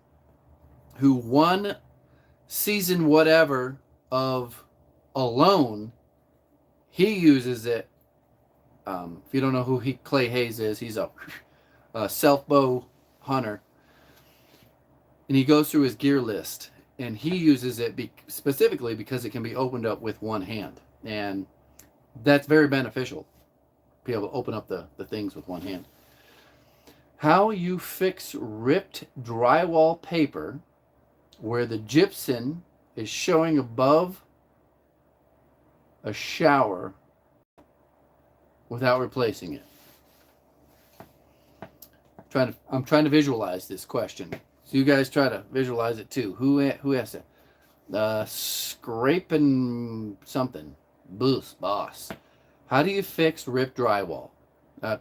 who won season whatever of Alone, he uses it. If you don't know who Clay Hayes is, he's a self-bow hunter. And he goes through his gear list, and he uses it specifically because it can be opened up with one hand. And that's very beneficial. Be able to open up the things with one hand. How you fix ripped drywall paper where the gypsum is showing above a shower without replacing it. I'm trying to visualize this question. So you guys try to visualize it too. Who has it? Scraping something. Boss. How do you fix ripped drywall?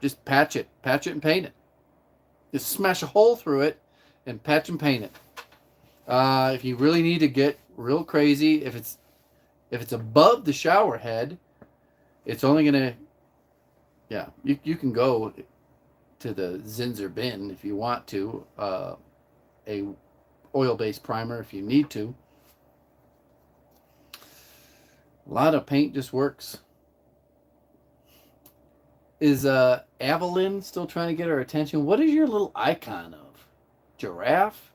Just patch it and paint it. Just smash a hole through it and patch and paint it. If you really need to get real crazy, if it's above the shower head, it's only gonna, you can go to the Zinsser bin if you want to, a oil-based primer if you need to. A lot of paint just works. Is Evelyn still trying to get our attention? What is your little icon of? Giraffe?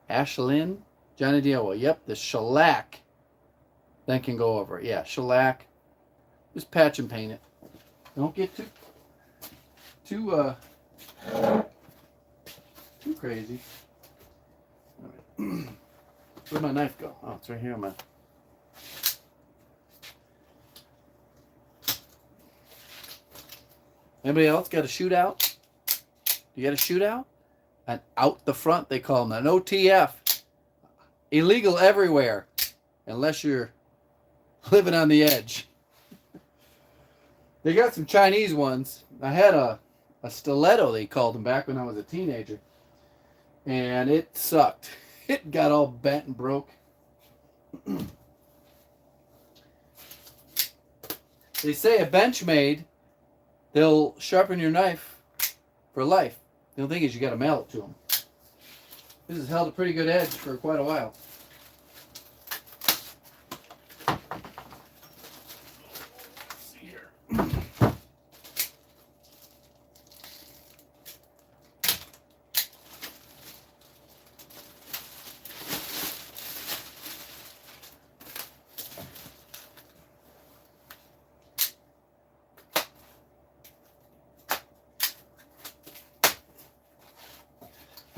Ashlyn? Johnny Diowa. Yep, the shellac. Then can go over it. Yeah, shellac. Just patch and paint it. Don't get too crazy. All right. Where'd my knife go? Oh, it's right here on my... Anybody else got a shootout? You got a shootout? An out the front, they call them. An OTF. Illegal everywhere. Unless you're living on the edge. They got some Chinese ones. I had a stiletto, they called them, back when I was a teenager. And it sucked. It got all bent and broke. They say a Benchmade, they'll sharpen your knife for life. The only thing is you got to mail it to them. This has held a pretty good edge for quite a while. Let's see here.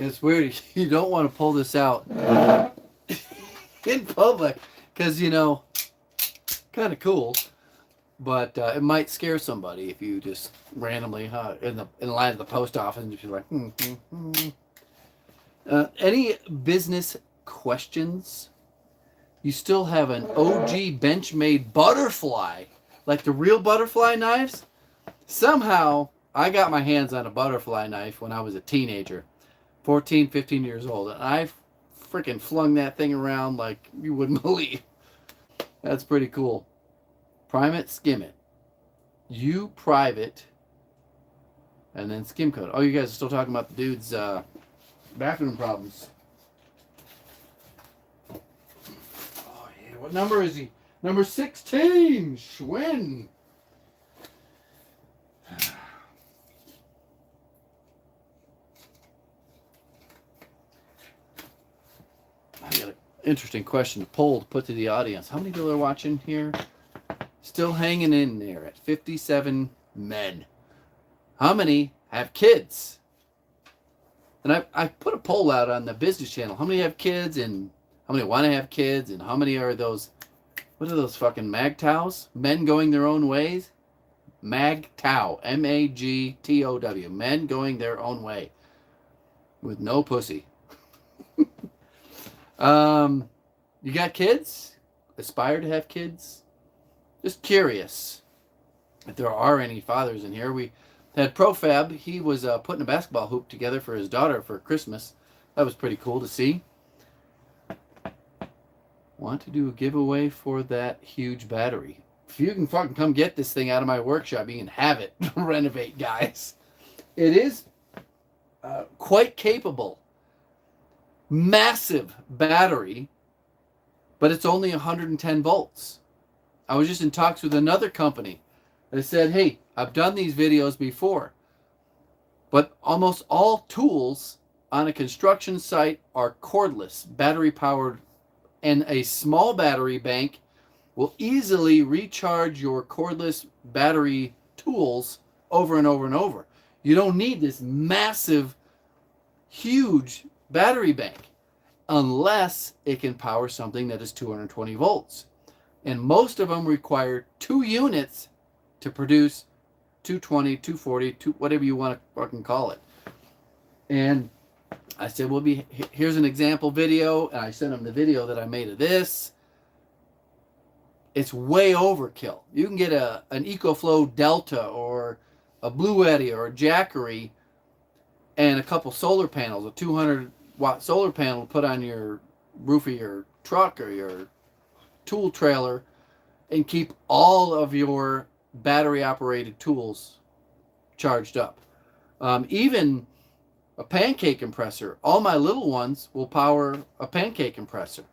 It's weird. You don't want to pull this out in public because, you know, kind of cool. But it might scare somebody if you just randomly in line at the post office and you're like, Any business questions? You still have an OG Benchmade butterfly, like the real butterfly knives? Somehow, I got my hands on a butterfly knife when I was a teenager. 14, 15 years old. And I freaking flung that thing around like you wouldn't believe. That's pretty cool. Prime it, skim it. You private, and then skim coat. Oh, you guys are still talking about the dude's bathroom problems. Oh, yeah. What number is he? Number 16. Schwinn. I got an interesting question, poll to put to the audience. How many people are watching here? Still hanging in there at 57 men. How many have kids? And I put a poll out on the business channel. How many have kids, and how many want to have kids, and how many are those, what are those fucking MGTOWs? Men going their own ways? MGTOW. M-A-G-T-O-W. Men going their own way. With no pussy. You got kids? Aspire to have kids? Just curious if there are any fathers in here. We had Profab. He was putting a basketball hoop together for his daughter for Christmas. That was pretty cool to see. Want to do a giveaway for that huge battery. If you can fucking come get this thing out of my workshop, you can have it. Renovate, guys. It is quite capable. Massive battery, but it's only 110 volts. I was just in talks with another company that said, hey, I've done these videos before, but almost all tools on a construction site are cordless, battery powered, and a small battery bank will easily recharge your cordless battery tools over and over and over. You don't need this massive, huge battery bank unless it can power something that is 220 volts. And most of them require 2 units to produce 220, 240, whatever you want to fucking call it. And I said, well, here's an example video. And I sent them the video that I made of this. It's way overkill. You can get an EcoFlow Delta or a Blue Eddy or a Jackery and a couple solar panels, a 200-watt solar panel put on your roof of your truck or your tool trailer and keep all of your battery-operated tools charged up. Even a pancake compressor. All my little ones will power a pancake compressor.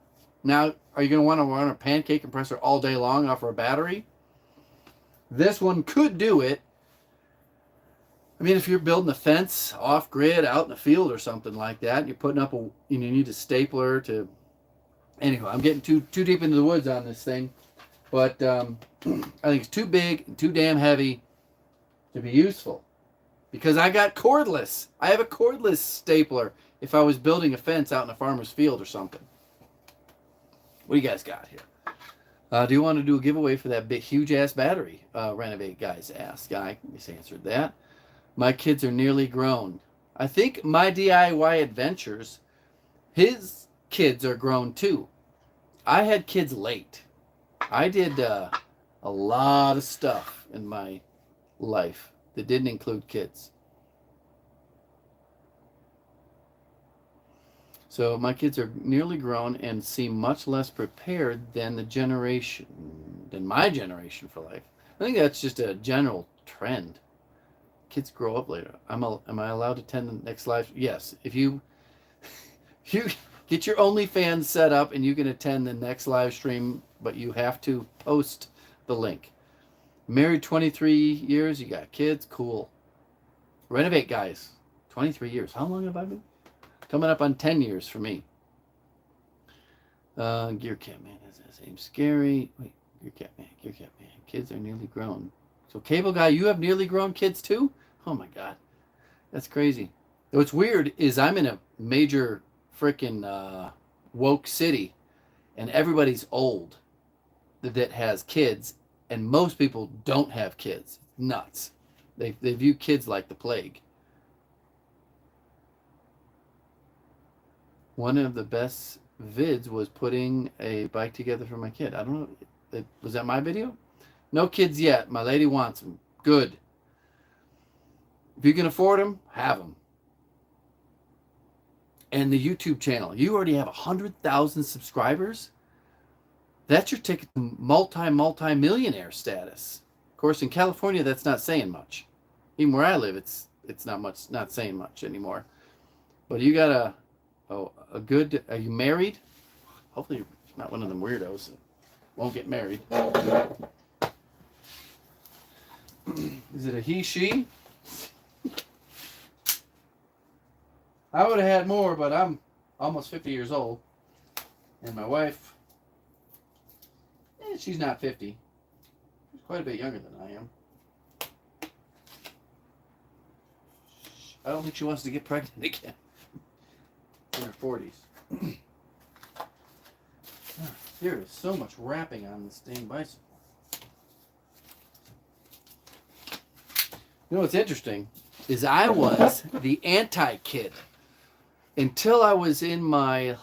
Now, are you going to want to run a pancake compressor all day long off of a battery? This one could do it. I mean, if you're building a fence off-grid out in the field or something like that, and you're putting up you need a stapler to... Anyway, I'm getting too deep into the woods on this thing. But I think it's too big and too damn heavy to be useful. Because I got cordless. I have a cordless stapler if I was building a fence out in a farmer's field or something. What do you guys got here? Do you want to do a giveaway for that big, huge ass battery? Renovate guys asked. I just answered that. My kids are nearly grown. I think my DIY adventures, his kids are grown too. I had kids late. I did a lot of stuff in my life that didn't include kids. So my kids are nearly grown and seem much less prepared than my generation for life. I think that's just a general trend. Kids grow up later. Am I allowed to attend the next live? Yes. If you you get your OnlyFans set up and you can attend the next live stream, but you have to post the link. Married 23 years, you got kids, cool. Renovate guys, 23 years. How long have I been? Coming up on 10 years for me. Gear Cat Man has that same scary. Wait, Gear Cat Man. Kids are nearly grown. So Cable Guy, you have nearly grown kids too? Oh my God. That's crazy. What's weird is I'm in a major freaking woke city and everybody's old that has kids and most people don't have kids. Nuts. They view kids like the plague. One of the best vids was putting a bike together for my kid. I don't know. Was that my video? No kids yet. My lady wants them. Good. If you can afford them, have them. And the YouTube channel. You already have 100,000 subscribers. That's your ticket to multi-millionaire status. Of course, in California, that's not saying much. Even where I live, it's not saying much anymore. But you got a good. Are you married? Hopefully, you're not one of them weirdos that won't get married. Is it a he, she? I would have had more, but I'm almost 50 years old. And my wife, she's not 50. She's quite a bit younger than I am. I don't think she wants to get pregnant again. In her 40s. There is so much wrapping on this dang bicycle. You know what's interesting is I was the anti-kid until I was in my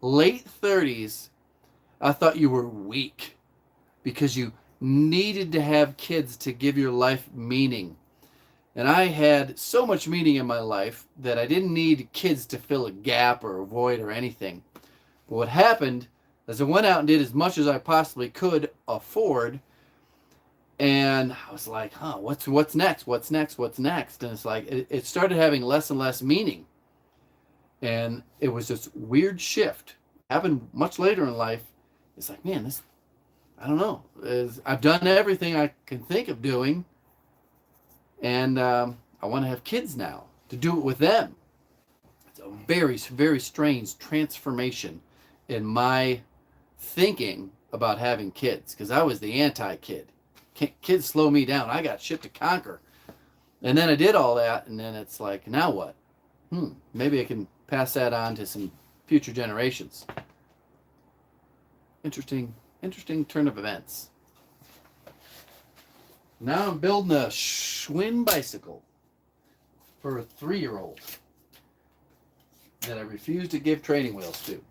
late 30s. I thought you were weak because you needed to have kids to give your life meaning. And I had so much meaning in my life that I didn't need kids to fill a gap or a void or anything. But what happened is I went out and did as much as I possibly could afford. And I was like, what's next? What's next? And it's like, it started having less and less meaning. And it was this weird shift. Happened much later in life. It's like, man, I don't know. I've done everything I can think of doing. And I want to have kids now to do it with them. It's a very, very strange transformation in my thinking about having kids because I was the anti-kid. Kids slow me down. I got shit to conquer. And then I did all that, and then it's like, now what? Maybe I can pass that on to some future generations. Interesting turn of events. Now I'm building a Schwinn bicycle for a 3-year-old that I refuse to give training wheels to.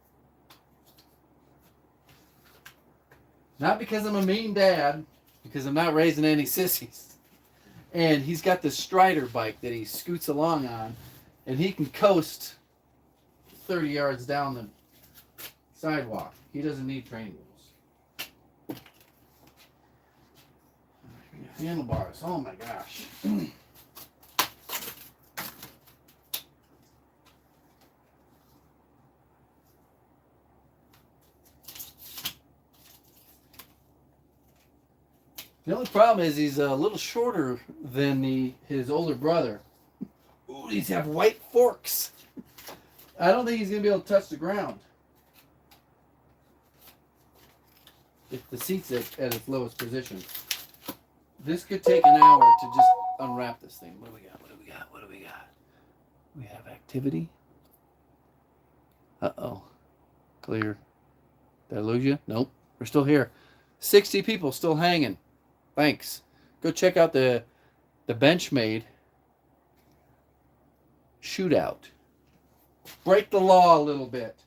Not because I'm a mean dad, because I'm not raising any sissies. And he's got this Strider bike that he scoots along on, and he can coast 30 yards down the sidewalk. He doesn't need training wheels. Handlebars. Oh my gosh. The only problem is he's a little shorter than his older brother. Ooh, these have white forks. I don't think he's going to be able to touch the ground. If the seat's at its lowest position. This could take an hour to just unwrap this thing. What do we got? We have activity. Uh-oh. Clear. Did I lose you? Nope. We're still here. 60 people still hanging. Thanks. Go check out the Benchmade shootout. Break the law a little bit.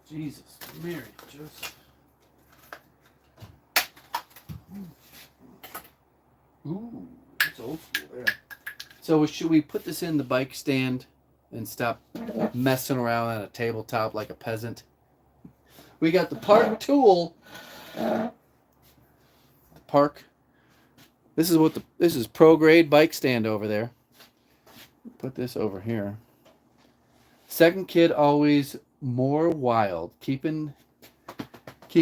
Jesus, Mary, Joseph. Ooh, that's old school there. So should we put this in the bike stand and stop messing around on a tabletop like a peasant? We got the Park tool. The Park. This is pro grade bike stand over there. Put this over here. Second kid always more wild. Keeping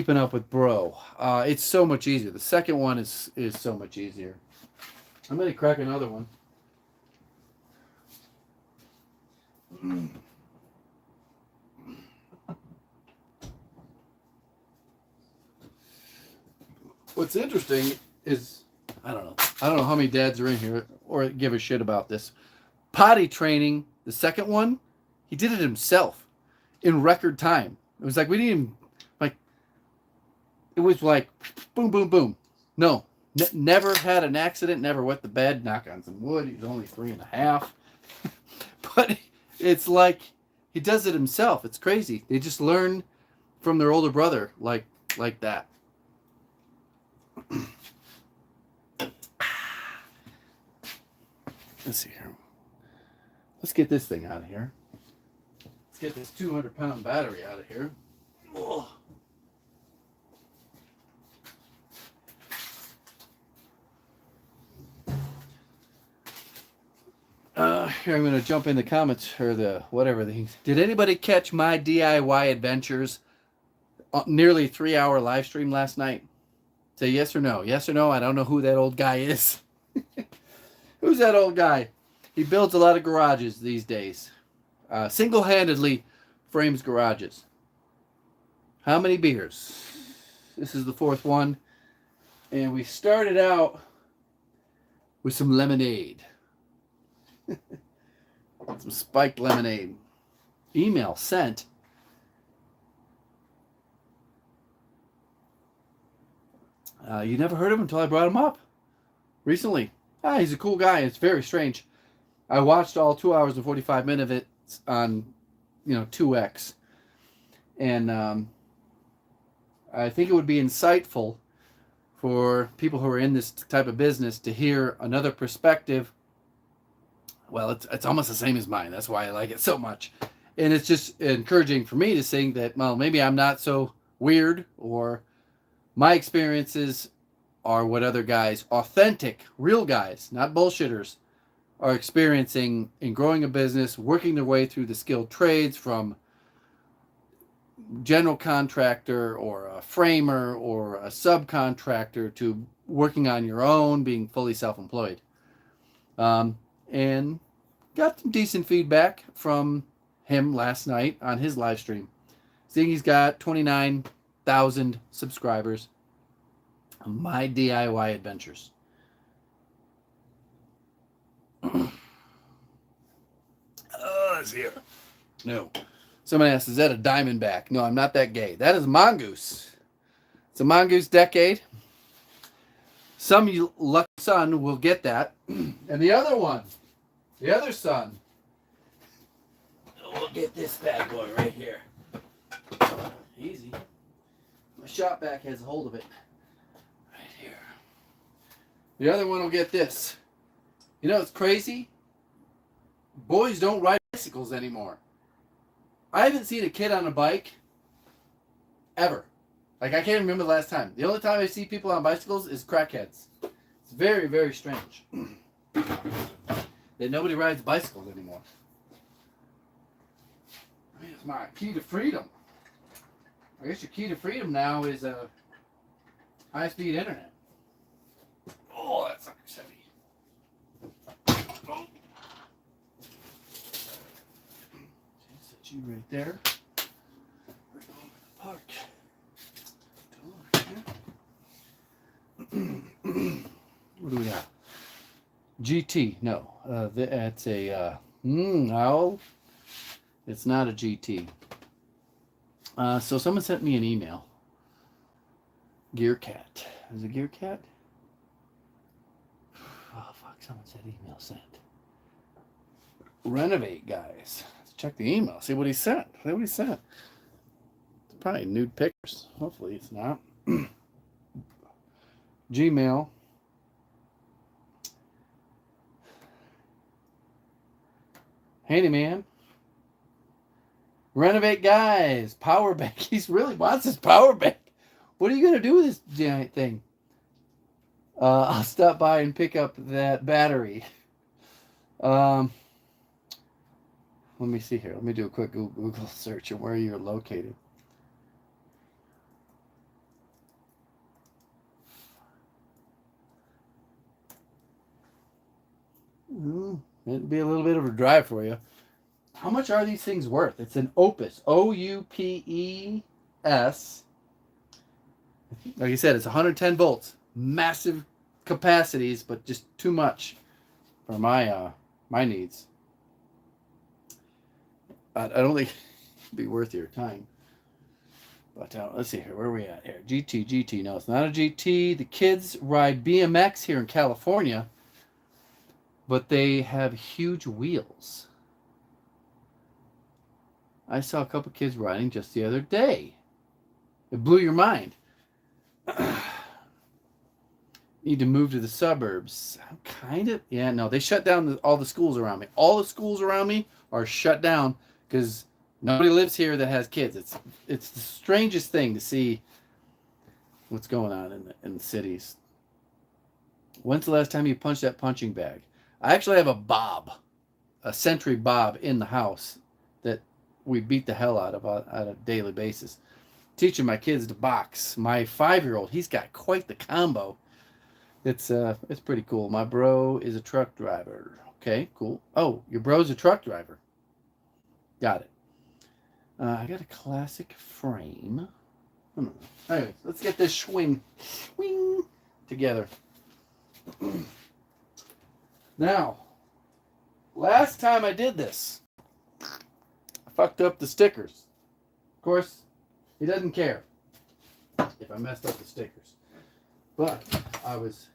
up with bro. It's so much easier. The second one is so much easier. I'm gonna crack another one. What's interesting is I don't know how many dads are in here or give a shit about this. Potty training, the second one, he did it himself in record time. It was like we didn't even it was like boom, boom, boom. No, never had an accident, never wet the bed, knock on some wood. He was only 3.5. But it's like he does it himself. It's crazy. They just learn from their older brother like that. Let's see here. Let's get this thing out of here. Let's get this 200-pound battery out of here. Oh. Here I'm going to jump in the comments or the whatever things. Did anybody catch my DIY adventures? Nearly 3-hour live stream last night. Say yes or no. Yes or no. I don't know who that old guy is. Who's that old guy? He builds a lot of garages these days. Single-handedly frames garages. How many beers? This is the 4th one. And we started out with some lemonade. Some spiked lemonade. Email sent. You never heard of him until I brought him up recently. He's a cool guy. It's very strange. I watched all 2 hours and 45 minutes of it on, 2X. And I think it would be insightful for people who are in this type of business to hear another perspective. Well, it's almost the same as mine. That's why I like it so much. And it's just encouraging for me to think that, well, maybe I'm not so weird, or my experiences are what other guys, authentic, real guys, not bullshitters, are experiencing in growing a business, working their way through the skilled trades from general contractor or a framer or a subcontractor to working on your own, being fully self-employed. And got some decent feedback from him last night on his live stream. Seeing he's got 29,000 subscribers on my DIY adventures. Let's see here. No. Somebody asks, is that a Diamondback? No, I'm not that gay. That is a mongoose. It's a mongoose decade. Some lucky son will get that. And the other one, the other son, we'll get this bad boy right here. Easy. My shop vac has a hold of it. Right here. The other one will get this. You know, it's crazy. Boys don't ride bicycles anymore. I haven't seen a kid on a bike ever. Like, I can't remember the last time. The only time I see people on bicycles is crackheads. It's very, very strange that nobody rides bicycles anymore. I mean, it's my key to freedom. I guess your key to freedom now is high-speed internet. Oh, that sucker's heavy. Oh. Set you right there. We're going to the park. What do we got? GT. No. That's a owl. It's not a GT. So someone sent me an email. Gear Cat. Is it Gear Cat? Oh, fuck. Someone said email sent. Renovate, guys. Let's check the email. See what he sent. See what he sent. It's probably nude pictures. Hopefully it's not. Gmail. Handyman. Renovate, guys. Power bank. He really wants his power bank. What are you going to do with this giant thing? I'll stop by and pick up that battery. Let me see here. Let me do a quick Google search of where you're located. It'd be a little bit of a drive for you. How much are these things worth? It's an Opus. OUPES. Like I said, it's 110 volts. Massive capacities, but just too much for my needs. I don't think it'd be worth your time. But let's see here. Where are we at here? GT. No, it's not a GT. The kids ride BMX here in California, but they have huge wheels. I saw a couple kids riding just the other day. It blew your mind. Need to move to the suburbs. Kind of. Yeah, no, they shut down all the schools around me. All the schools around me are shut down because nobody lives here that has kids. It's the strangest thing to see what's going on in the cities. When's the last time you punched that punching bag? I actually have a Century Bob in the house that we beat the hell out of on a daily basis. Teaching my kids to box. My 5-year-old, he's got quite the combo. It's pretty cool. My bro is a truck driver. Okay, cool. Oh, your bro's a truck driver. Got it. I got a classic frame. Anyways, let's get this swing together. Now, last time I did this, I fucked up the stickers. Of course, he doesn't care if I messed up the stickers. But I was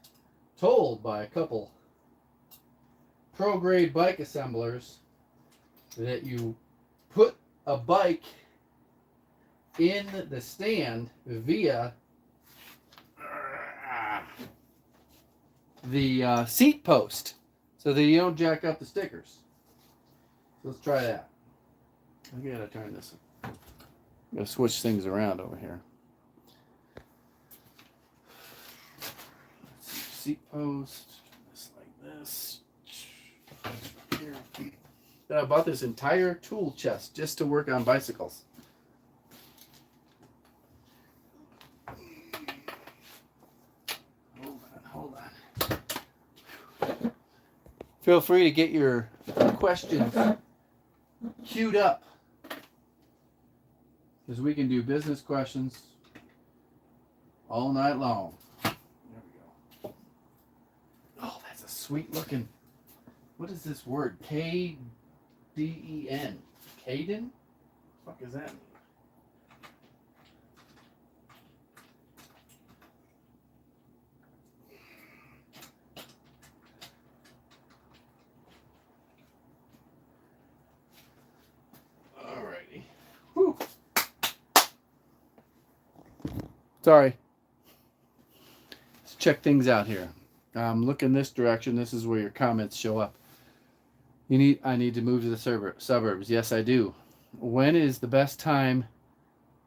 told by a couple pro-grade bike assemblers that you put a bike in the stand via the seat post so that you don't jack up the stickers. So let's try that. I gotta turn this. I'm gonna switch things around over here. Seat post, just like this. Here. Then I bought this entire tool chest just to work on bicycles. Hold on. Feel free to get your questions queued up, because we can do business questions all night long. Sweet looking. What is this word? K-D-E-N. Caden? What the fuck is that mean? Alrighty. Whew. Sorry. Let's check things out here. Look in this direction. This is where your comments show up. I need to move to the suburbs. Yes, I do. When is the best time?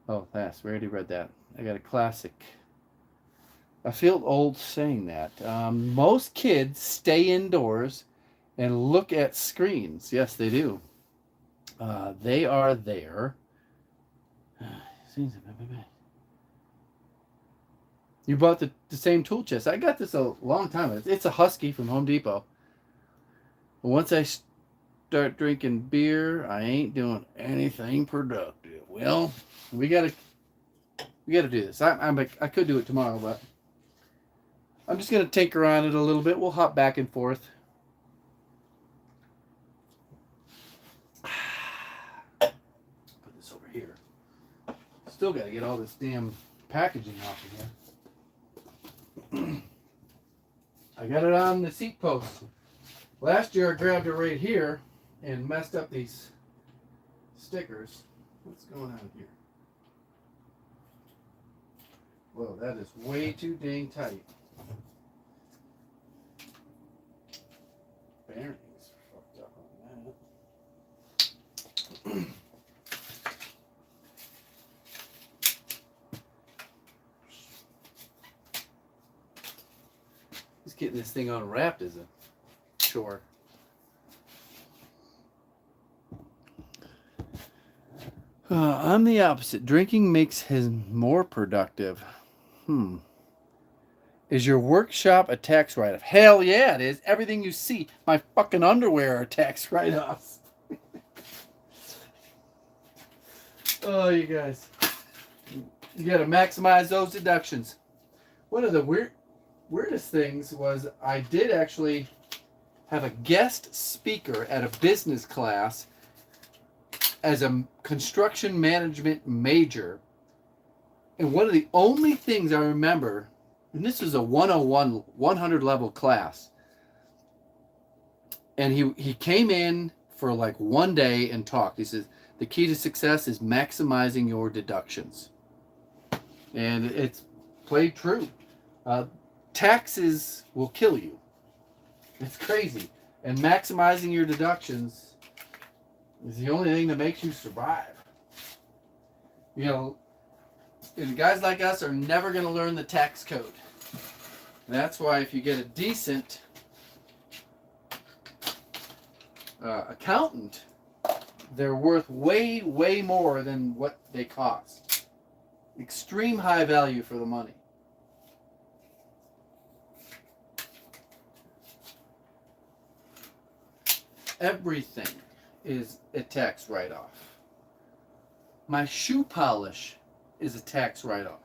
Oh, that's, we already read that. I got a classic. I feel old saying that. Most kids stay indoors and look at screens. Yes, they do. They are there. You bought the same tool chest. I got this a long time ago. It's a Husky from Home Depot. Once I start drinking beer, I ain't doing anything productive. Well, we gotta do this. I could do it tomorrow, but I'm just gonna tinker on it a little bit. We'll hop back and forth. Still got to get all this damn packaging off of here. I got it on the seat post. Last year I grabbed it right here and messed up these stickers. What's going on here? Whoa, that is way too dang tight. Bearings are fucked up on that. Just getting this thing unwrapped is a chore. I'm the opposite. Drinking makes him more productive. Is your workshop a tax write-off? Hell yeah, it is. Everything you see, my fucking underwear are tax write-offs. Oh, you guys. You got to maximize those deductions. One of the weirdest things was I did actually have a guest speaker at a business class as a construction management major. And one of the only things I remember, and this was a 101, 100 level class, and he came in for like one day and talked. He says, the key to success is maximizing your deductions. And it's played true. Taxes will kill you. It's crazy. And maximizing your deductions is the only thing that makes you survive. You know, and guys like us are never going to learn the tax code. And that's why if you get a decent accountant, they're worth way, way more than what they cost. Extreme high value for the money. Everything is a tax write-off. My shoe polish is a tax write-off.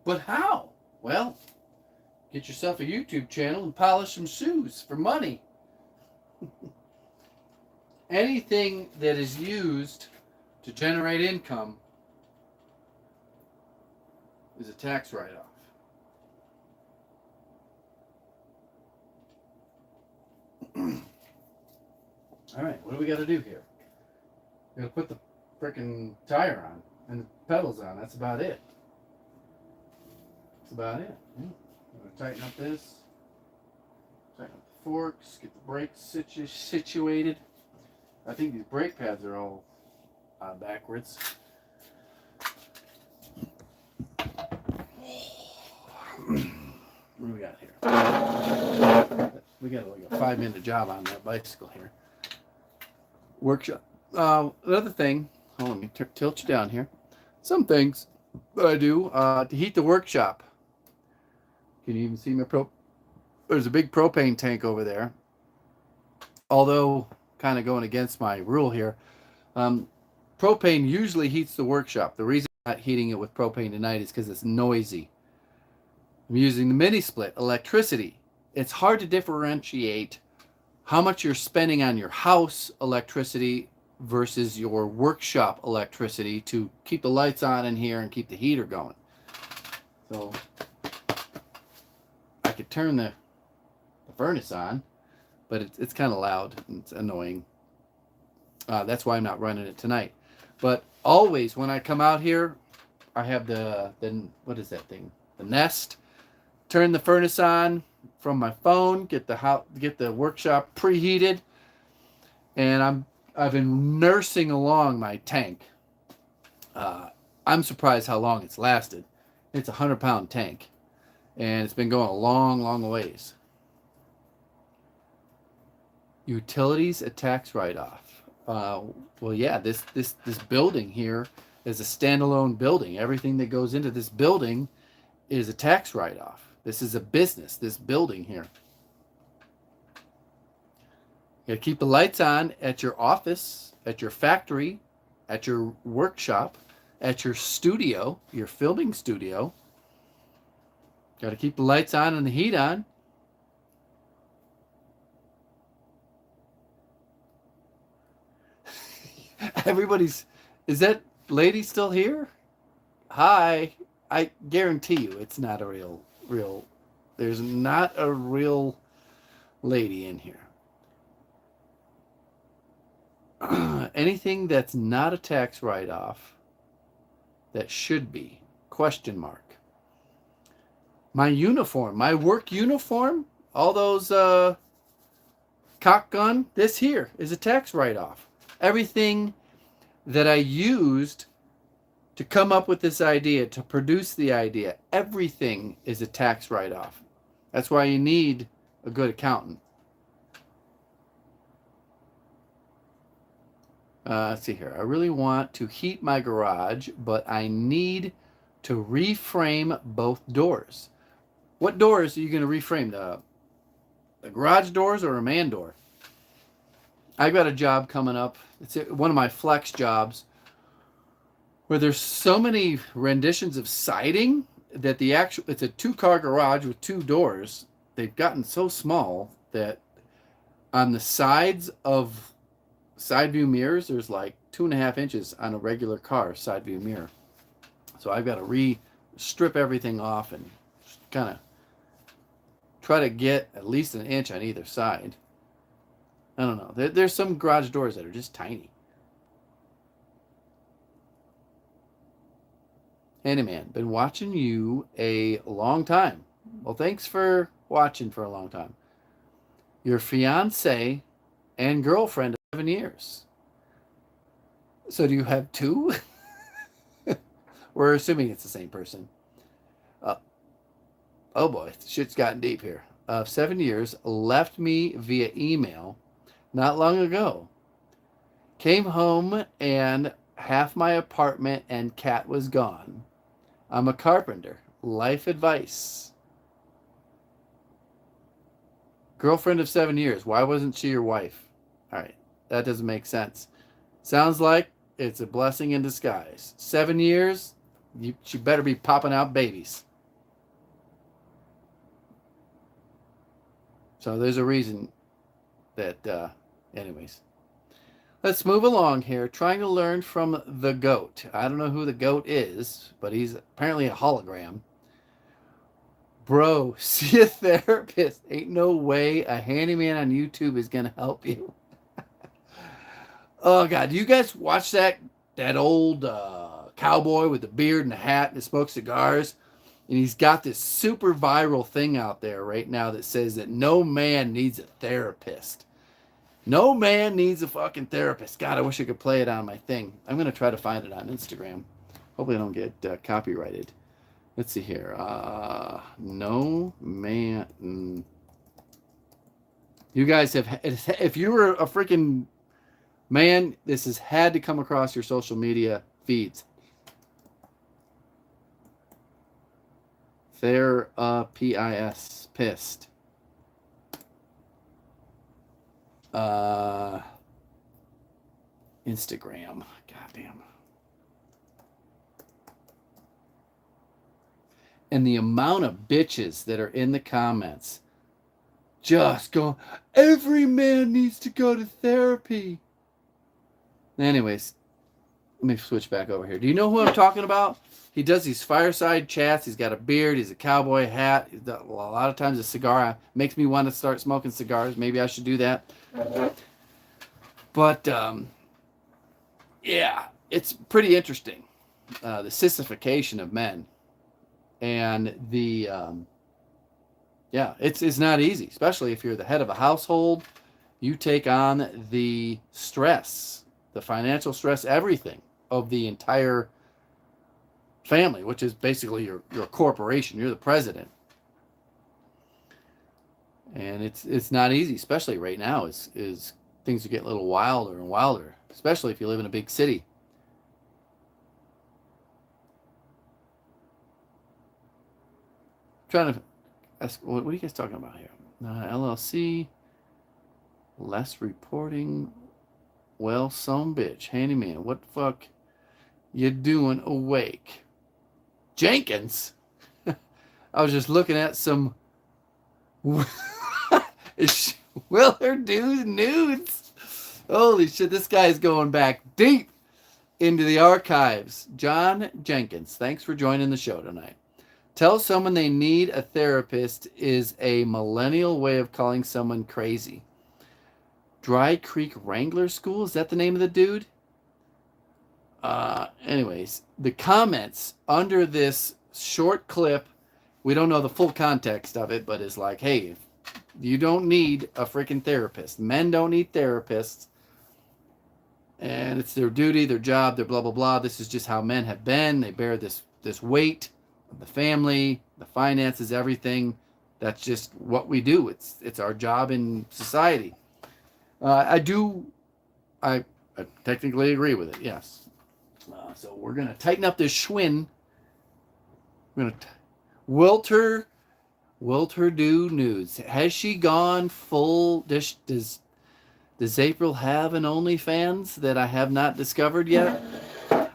But how? Well, get yourself a YouTube channel and polish some shoes for money. Anything that is used to generate income is a tax write-off. All right, what do we got to do here? We got to put the freaking tire on and the pedals on. That's about it. That's about it. I'm going to tighten up this. Tighten up the forks. Get the brakes situated. I think these brake pads are all backwards. What do we got here? We got like a 5-minute job on that bicycle here. Workshop. Another thing, hold on, let me tilt you down here. Some things that I do to heat the workshop. Can you even see my there's a big propane tank over there. Although, kind of going against my rule here, propane usually heats the workshop. The reason I'm not heating it with propane tonight is because it's noisy. I'm using the mini split, electricity. It's hard to differentiate how much you're spending on your house electricity versus your workshop electricity to keep the lights on in here and keep the heater going. So I could turn the furnace on, but it's kind of loud and it's annoying. That's why I'm not running it tonight. But always when I come out here, I have the what is that thing? The Nest. Turn the furnace on from my phone. Get the workshop preheated, and I've been nursing along my tank. I'm surprised how long it's lasted. It's a 100-pound tank, and it's been going a long, long ways. Utilities, a tax write-off. Well, yeah, this building here is a standalone building. Everything that goes into this building is a tax write-off. This is a business, this building here. You gotta keep the lights on at your office, at your factory, at your workshop, at your studio, your filming studio. Gotta keep the lights on and the heat on. Everybody's, is that lady still here? Hi. I guarantee you it's not a real, there's not a real lady in here. Anything that's not a tax write-off that should be, question mark. My uniform, my work uniform, all those cock gun, this here is a tax write-off. Everything that I used to come up with this idea, to produce the idea, everything is a tax write-off. That's why you need a good accountant. Let's see here. I really want to heat my garage, but I need to reframe both doors. What doors are you going to reframe? The garage doors or a man door? I've got a job coming up. It's one of my flex jobs where there's so many renditions of siding that it's a 2-car garage with 2 doors. They've gotten so small that on the sides of side view mirrors, there's like 2.5 inches on a regular car side view mirror. So I've got to strip everything off and kind of try to get at least 1 inch on either side. I don't know. There's some garage doors that are just tiny. Handyman, been watching you a long time. Well, thanks for watching for a long time. Your fiance and girlfriend of 7 years. So do you have 2? We're assuming it's the same person. Oh boy, shit's gotten deep here. 7 years, left me via email not long ago. Came home and half my apartment and cat was gone. I'm a carpenter. Life advice. Girlfriend of 7 years. Why wasn't she your wife? All right, that doesn't make sense. Sounds like it's a blessing in disguise. 7 years, she better be popping out babies. So there's a reason that, anyways. Let's move along here. Trying to learn from the GOAT. I don't know who the GOAT is, but he's apparently a hologram. Bro, see a therapist. Ain't no way a handyman on YouTube is going to help you. Oh, God. Do you guys watch that old cowboy with the beard and the hat and smokes cigars? And he's got this super viral thing out there right now that says that no man needs a therapist. No man needs a fucking therapist. God, I wish I could play it on my thing. I'm going to try to find it on Instagram. Hopefully I don't get copyrighted. Let's see here. No man. You guys have, if you were a freaking man, this has had to come across your social media feeds. P-I-S, pissed. Instagram. Goddamn. And the amount of bitches that are in the comments just going, every man needs to go to therapy. Anyways, let me switch back over here. Do you know who I'm talking about? He does these fireside chats. He's got a beard. He's a cowboy hat. He's got a lot of times a cigar. Makes me want to start smoking cigars. Maybe I should do that. But, yeah, it's pretty interesting. The sissification of men. And the, yeah, it's not easy, especially if you're the head of a household. You take on the stress, the financial stress, everything of the entire family, which is basically your corporation. You're the president. And it's not easy, especially right now, is things are getting a little wilder and wilder, especially if you live in a big city. Trying to ask, what are you guys talking about here? LLC, less reporting. Well, some bitch, handyman, what the fuck you doing awake? Jenkins? I was just looking at some Willard dude nudes. Holy shit, this guy's going back deep. into the archives. John Jenkins, thanks for joining the show tonight. Tell someone they need a therapist is a millennial way of calling someone crazy. Dry Creek Wrangler School? Is that the name of the dude? Anyways, the comments under this short clip, we don't know the full context of it, but it's like, hey, you don't need a freaking therapist. Men don't need therapists. And it's their duty, their job, their blah, blah, blah. This is just how men have been. They bear this weight of the family, the finances, everything. That's just what we do. It's our job in society. I technically agree with it, yes. So we're going to tighten up this Schwinn. We're going to... Wilter do news. Has she gone full... Does April have an OnlyFans that I have not discovered yet?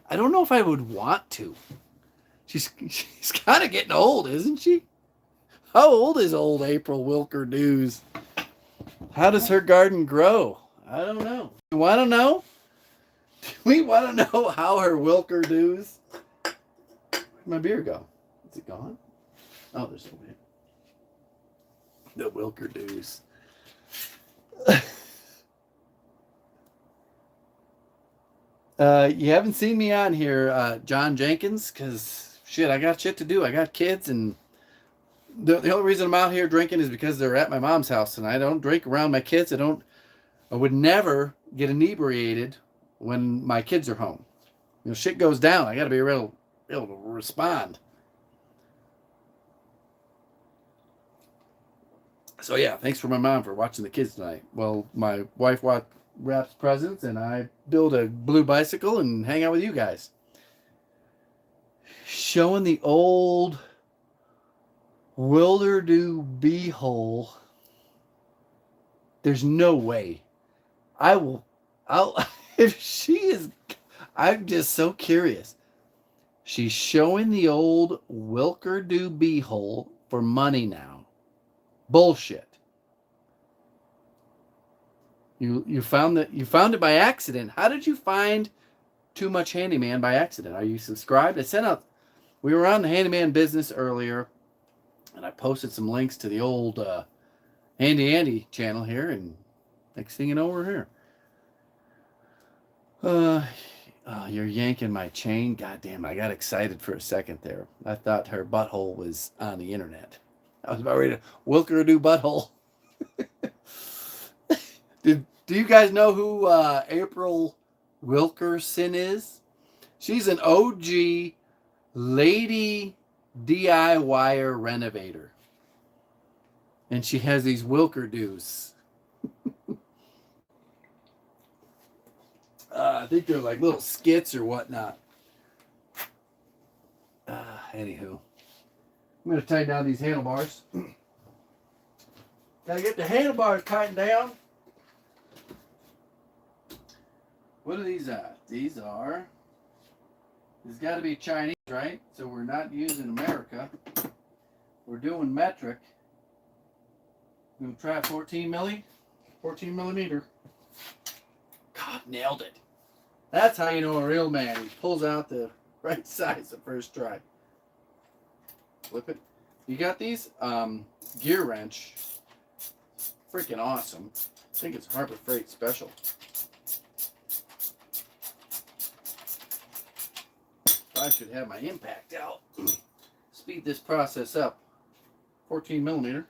I don't know if I would want to. She's kind of getting old, isn't she? How old is old April Wilker News? How does her garden grow? I don't know. You want to know? Do we want to know how her Wilker News? Where'd my beer go? Is it gone? Oh, there's no way. The Wilker News. You haven't seen me on here, John Jenkins, because shit, I got shit to do. I got kids, and the only reason I'm out here drinking is because they're at my mom's house, and I don't drink around my kids. I would never get inebriated when my kids are home. You know, shit goes down. I got to be able to respond. So yeah, thanks for my mom for watching the kids tonight. Well, my wife wraps presents, and I build a blue bicycle and hang out with you guys. Showing the old Wilder-do beehole. There's no way. I'll if she is, I'm just so curious. She's showing the old Wilker-do beehole for money now. Bullshit. You found it by accident. How did you find Too Much Handyman by accident? Are you subscribed? I sent out. We were on the handyman business earlier, and I posted some links to the old Handy Andy channel here, and next thing you know, we're here. You're yanking my chain. God damn, I got excited for a second there. I thought her butthole was on the internet. I was about ready to Wilker-do butthole. Do you guys know who April Wilkerson is? She's an OG lady DIYer renovator. And she has these Wilker-do's. I think they're like little skits or whatnot. Anywho. I'm going to tighten down these handlebars. Gotta get the handlebars tightened down. What are these at? These got to be Chinese, right? So we're not using America. We're doing metric. We're going to try 14 millimeter. God, nailed it. That's how you know a real man. He pulls out the right size the first try. Flip it. You got these? Gear wrench. Freaking awesome. I think it's Harbor Freight special. I should have my impact out. Speed this process up. 14 millimeter.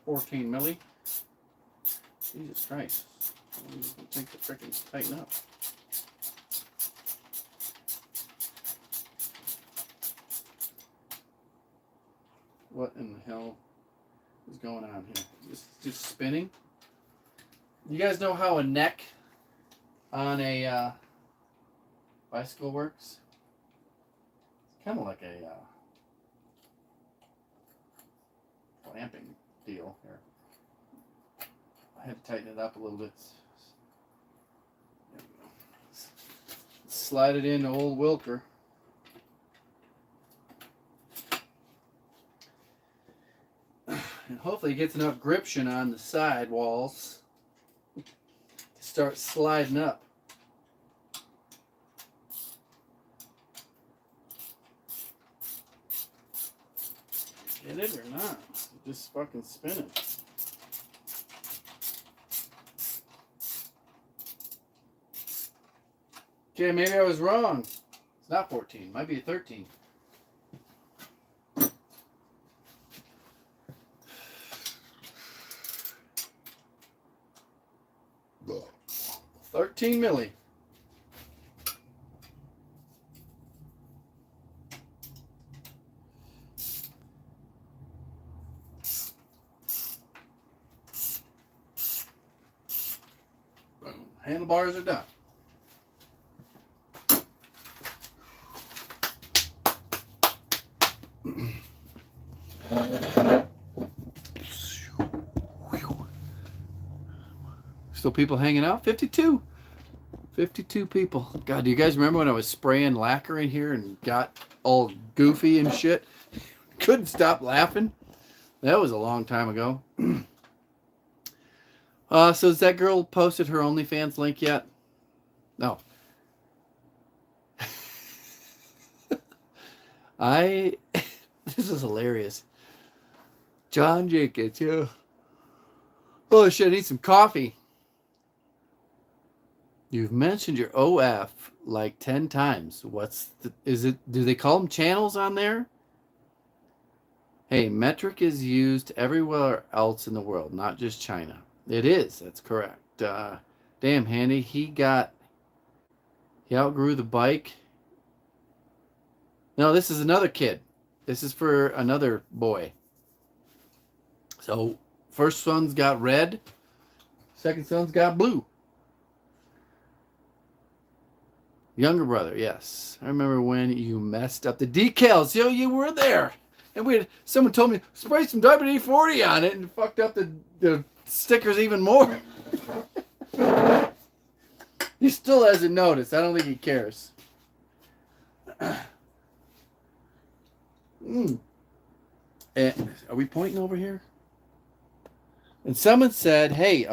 14 milli. Jesus Christ. I don't think the frickin' tighten up. What in the hell is going on here? Just spinning? You guys know how a neck on a bicycle works? It's kind of like a clamping deal here. I had to tighten it up a little bit. There we go. Slide it into old Wilker. And hopefully it gets enough gription on the side walls to start sliding up. Get it or not? Just fucking spinning. Okay, maybe I was wrong. It's not 14. Might be 13. Ugh. 13 milli. Boom. Handlebars are done. Still people hanging out? 52. 52 people. God, do you guys remember when I was spraying lacquer in here and got all goofy and shit? Couldn't stop laughing. That was a long time ago. So has that girl posted her OnlyFans link yet? No. This is hilarious. John Jenkins, yeah. Oh shit, I need some coffee. You've mentioned your OF like 10 times. Do they call them channels on there? Hey, metric is used everywhere else in the world, not just China. It is, that's correct. Damn, Handy, he outgrew the bike. No, this is another kid. This is for another boy. So, first son's got red. Second son's got blue. Younger brother, yes. I remember when you messed up the decals. Yo, you were there. And someone told me, spray some WD-40 on it and fucked up the stickers even more. He still hasn't noticed. I don't think he cares. And are we pointing over here? And someone said, hey,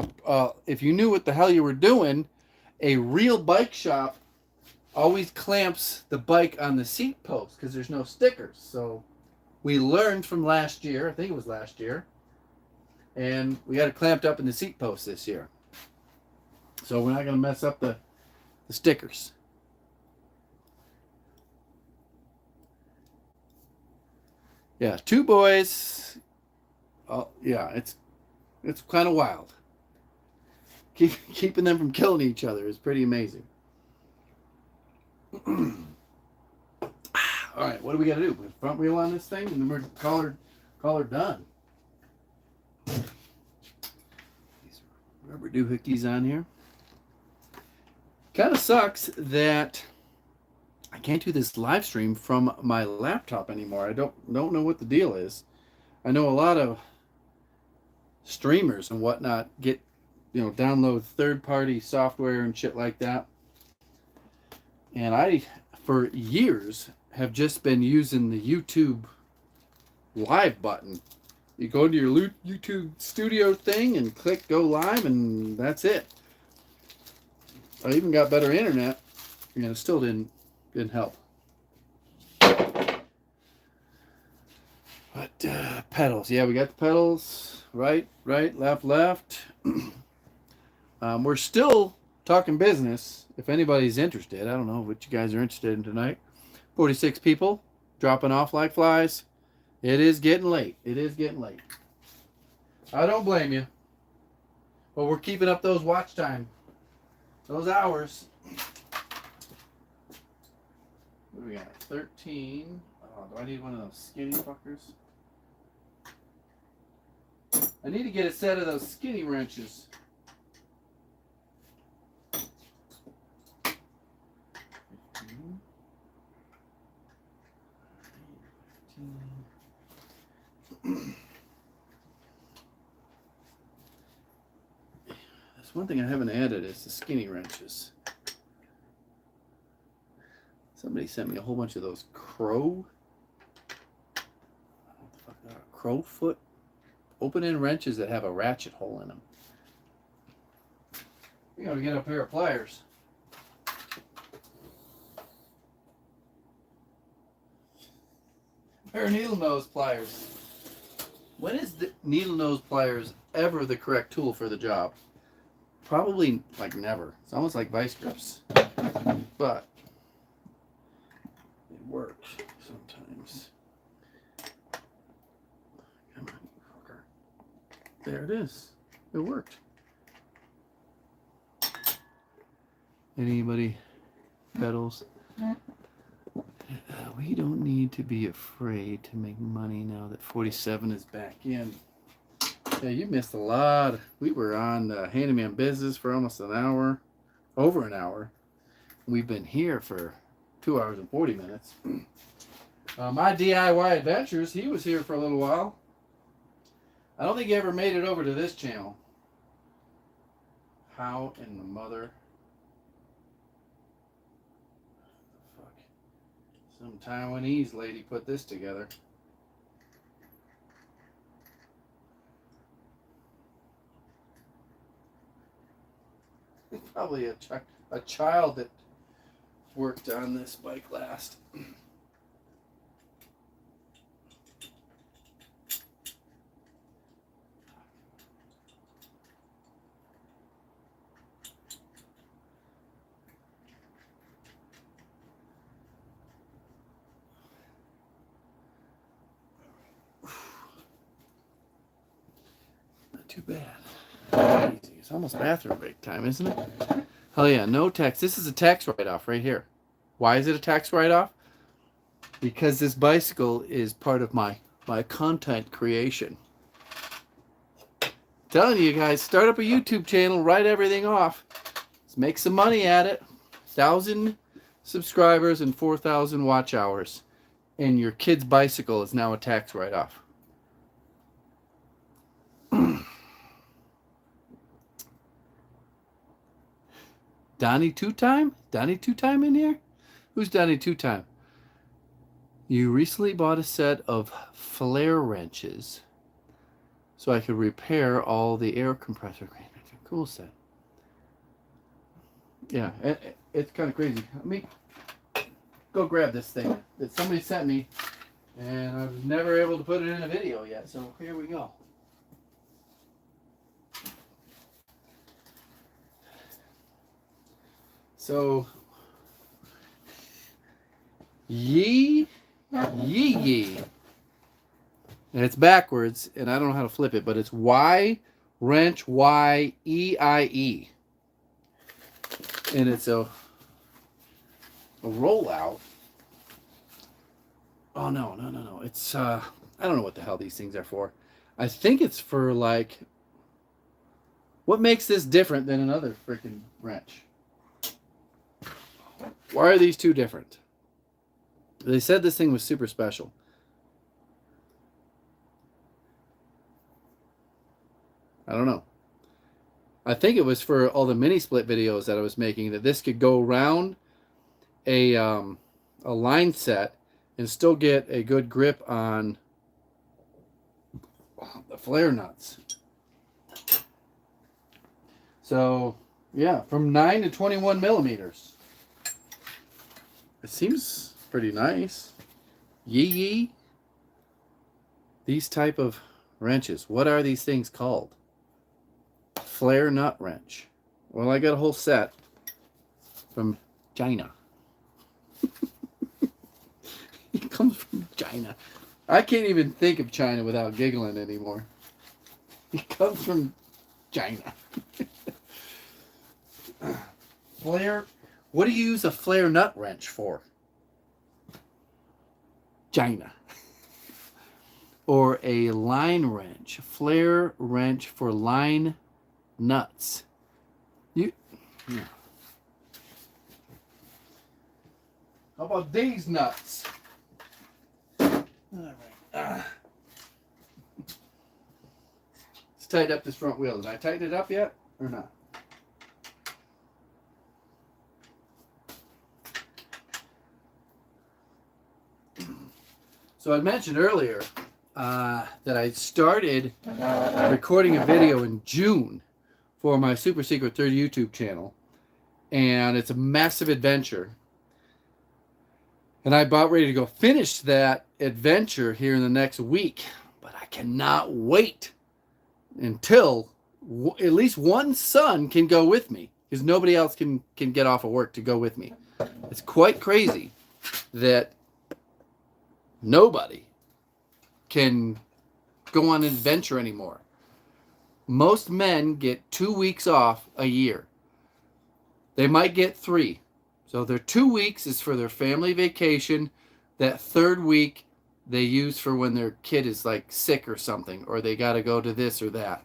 if you knew what the hell you were doing, a real bike shop always clamps the bike on the seat post because there's no stickers. So we learned from last year, I think it was last year, and we got it clamped up in the seat post this year. So we're not going to mess up the stickers. Yeah, two boys. Oh, yeah, it's kind of wild. Keeping them from killing each other is pretty amazing. All right, what do we got to do? Put front wheel on this thing, and then we're call her done. These rubber doohickeys on here. Kind of sucks that I can't do this live stream from my laptop anymore. I don't know what the deal is. I know a lot of streamers and whatnot get, download third-party software and shit like that. And I, for years, have just been using the YouTube live button. You go to your YouTube studio thing and click go live, and that's it. I even got better internet, and it still didn't help. But pedals, yeah, we got the pedals. Right, left. We're still talking business. If anybody's interested, I don't know what you guys are interested in tonight. 46 people dropping off like flies. It is getting late. I don't blame you. But we're keeping up those watch time. Those hours. What do we got? 13. Oh, do I need one of those skinny fuckers? I need to get a set of those skinny wrenches. 15. That's one thing I haven't added is the skinny wrenches. Somebody sent me a whole bunch of those crow foot open-end wrenches that have a ratchet hole in them. You gotta get a pair of pliers. A pair of needle nose pliers. When is the needle nose pliers ever the correct tool for the job? Probably like never. It's almost like vice grips. But it works sometimes. Come on, fucker. There it is. It worked. Anybody pedals? We don't need to be afraid to make money now that 47 is back in. Yeah, you missed a lot. We were on the handyman business for almost an hour, over an hour. We've been here for 2 hours and 40 minutes. My DIY adventures, he was here for a little while. I don't think he ever made it over to this channel. How in the mother... fuck. Some Taiwanese lady put this together. Probably a child that worked on this bike last. Not too bad. Easy. It's almost bathroom break time, isn't it? Hell yeah, no tax. This is a tax write-off right here. Why is it a tax write-off? Because this bicycle is part of my content creation. Telling you guys, start up a YouTube channel, write everything off. Let's make some money at it. 1,000 subscribers and 4,000 watch hours. And your kid's bicycle is now a tax write-off. Donnie Two-Time? Donnie Two-Time in here? Who's Donnie Two-Time? You recently bought a set of flare wrenches so I could repair all the air compressor. Cool set. Yeah, it's kind of crazy. Let me go grab this thing that somebody sent me, and I was never able to put it in a video yet, so here we go. So, yee. And it's backwards, and I don't know how to flip it, but it's Y, wrench, Y-E-I-E. And it's a rollout. Oh, no. It's, I don't know what the hell these things are for. I think it's for, like, what makes this different than another freaking wrench? Why are these two different? They said this thing was super special. I don't know. I think it was for all the mini split videos that I was making, that this could go around a line set and still get a good grip on the flare nuts. So, yeah, from 9 to 21 millimeters. It seems pretty nice. Yee. These type of wrenches. What are these things called? Flare nut wrench. Well, I got a whole set from China. It comes from China. I can't even think of China without giggling anymore. It comes from China. Flare. What do you use a flare nut wrench for? China. Or a line wrench. Flare wrench for line nuts. Yeah. How about these nuts? All right. Let's tighten up this front wheel. Did I tighten it up yet or not? So I mentioned earlier that I started recording a video in June for my super secret third YouTube channel, and it's a massive adventure. And I'm about ready to go finish that adventure here in the next week. But I cannot wait until at least one son can go with me, because nobody else can get off of work to go with me. It's quite crazy that nobody can go on an adventure anymore. Most men get 2 weeks off a year. They might get 3. So their 2 weeks is for their family vacation. That third week they use for when their kid is like sick or something, or they got to go to this or that.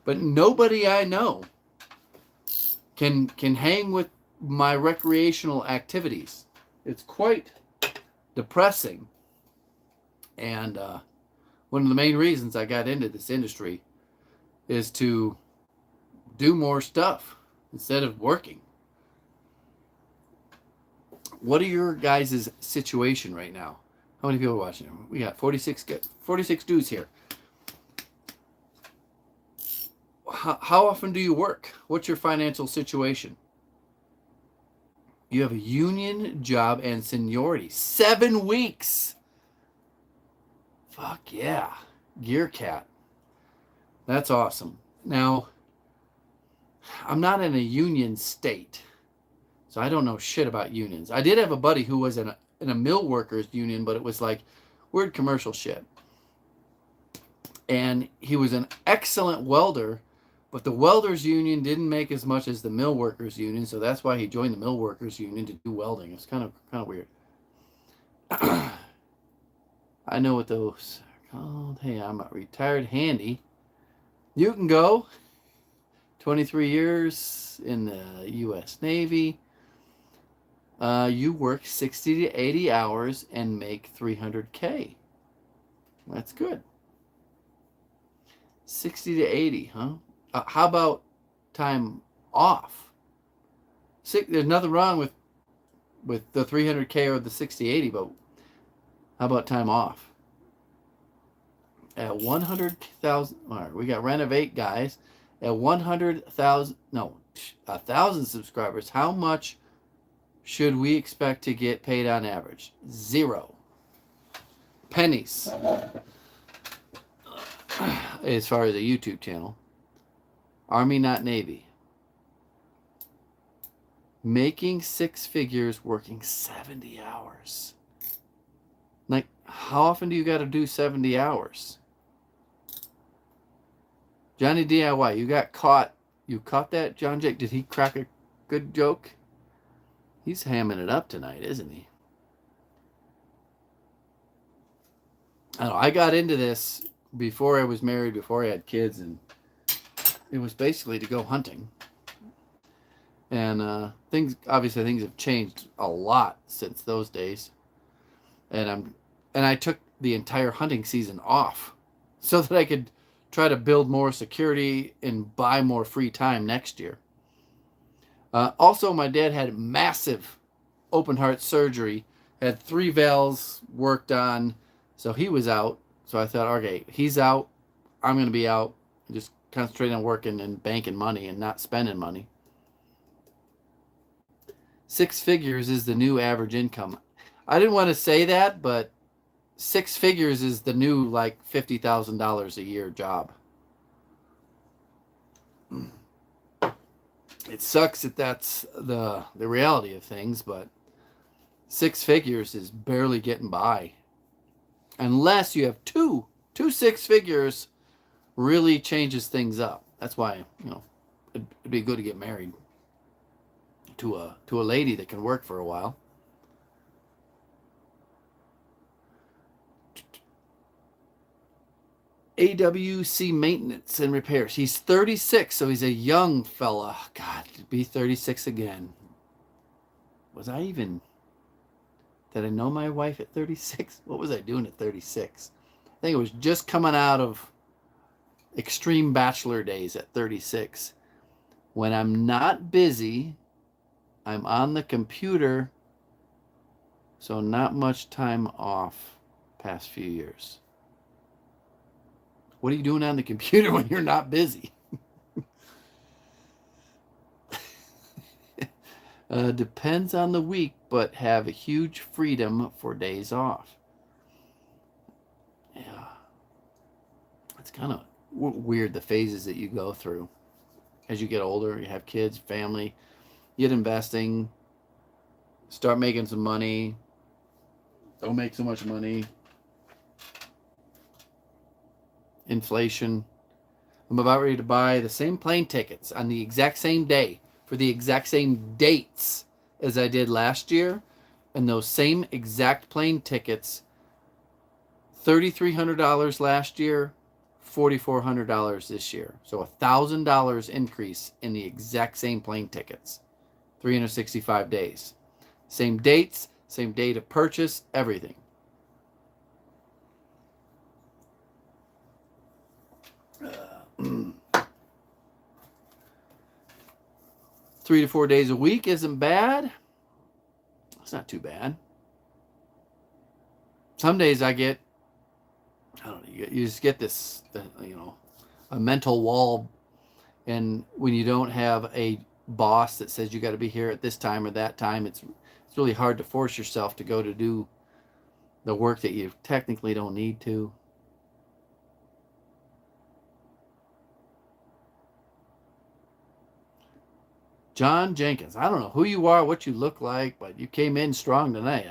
But nobody I know can hang with my recreational activities. It's quite depressing. And one of the main reasons I got into this industry is to do more stuff instead of working. What are your guys' situation right now? How many people are watching? We got 46 dudes here. How often do you work? What's your financial situation? You have a union job and seniority. 7 weeks. Fuck yeah. Gear Cat. That's awesome. Now, I'm not in a union state, so I don't know shit about unions. I did have a buddy who was in a mill workers union, but it was like weird commercial shit. And he was an excellent welder, but the welders union didn't make as much as the mill workers union, so that's why he joined the mill workers union to do welding. It's kind of weird. I know what those are called. Hey, I'm a retired handy. You can go. 23 years in the U.S. Navy. You work 60 to 80 hours and make $300K. That's good. 60 to 80, huh? How about time off? There's nothing wrong with the 300K or the 60-80, but how about time off? At 100,000, all right, we got Renovate guys. At 100,000, no, 1,000 subscribers, how much should we expect to get paid on average? 0 pennies. As far as a YouTube channel. Army, not Navy. Making 6 figures, working 70 hours. Like, how often do you got to do 70 hours? Johnny DIY, you got caught. You caught that, John Jake? Did he crack a good joke? He's hamming it up tonight, isn't he? I don't know, I got into this before I was married, before I had kids, and it was basically to go hunting. And things have changed a lot since those days. And I took the entire hunting season off so that I could try to build more security and buy more free time next year. Also, my dad had massive open heart surgery, had 3 valves worked on, so he was out. So I thought, okay, he's out, I'm going to be out, and just concentrate on working and banking money and not spending money. 6 figures is the new average income. I didn't want to say that, but 6 figures is the new, like, $50,000 a year job. It sucks that that's the reality of things, but 6 figures is barely getting by. Unless you have two 6 figures, really changes things up. That's why, it'd be good to get married to a lady that can work for a while. AWC maintenance and repairs. He's 36, so he's a young fella. God, to be 36 again. Did I know my wife at 36? What was I doing at 36? I think it was just coming out of extreme bachelor days at 36. When I'm not busy, I'm on the computer, so not much time off past few years. What are you doing on the computer when you're not busy? Depends on the week, but have a huge freedom for days off. Yeah. kind of weird, the phases that you go through as you get older. You have kids, family, you get investing, start making some money, don't make so much money, inflation. I'm about ready to buy the same plane tickets on the exact same day for the exact same dates as I did last year, and those same exact plane tickets, $3,300 last year, $4,400 this year. So $1,000 increase in the exact same plane tickets, 365 days. Same dates, same date of purchase, everything. Uh, 3 to 4 days a week isn't bad. It's not too bad. Some days I get, I don't know, you just get this, a mental wall. And when you don't have a boss that says you got to be here at this time or that time, it's really hard to force yourself to go to do the work that you technically don't need to. John Jenkins, I don't know who you are, what you look like, but you came in strong tonight.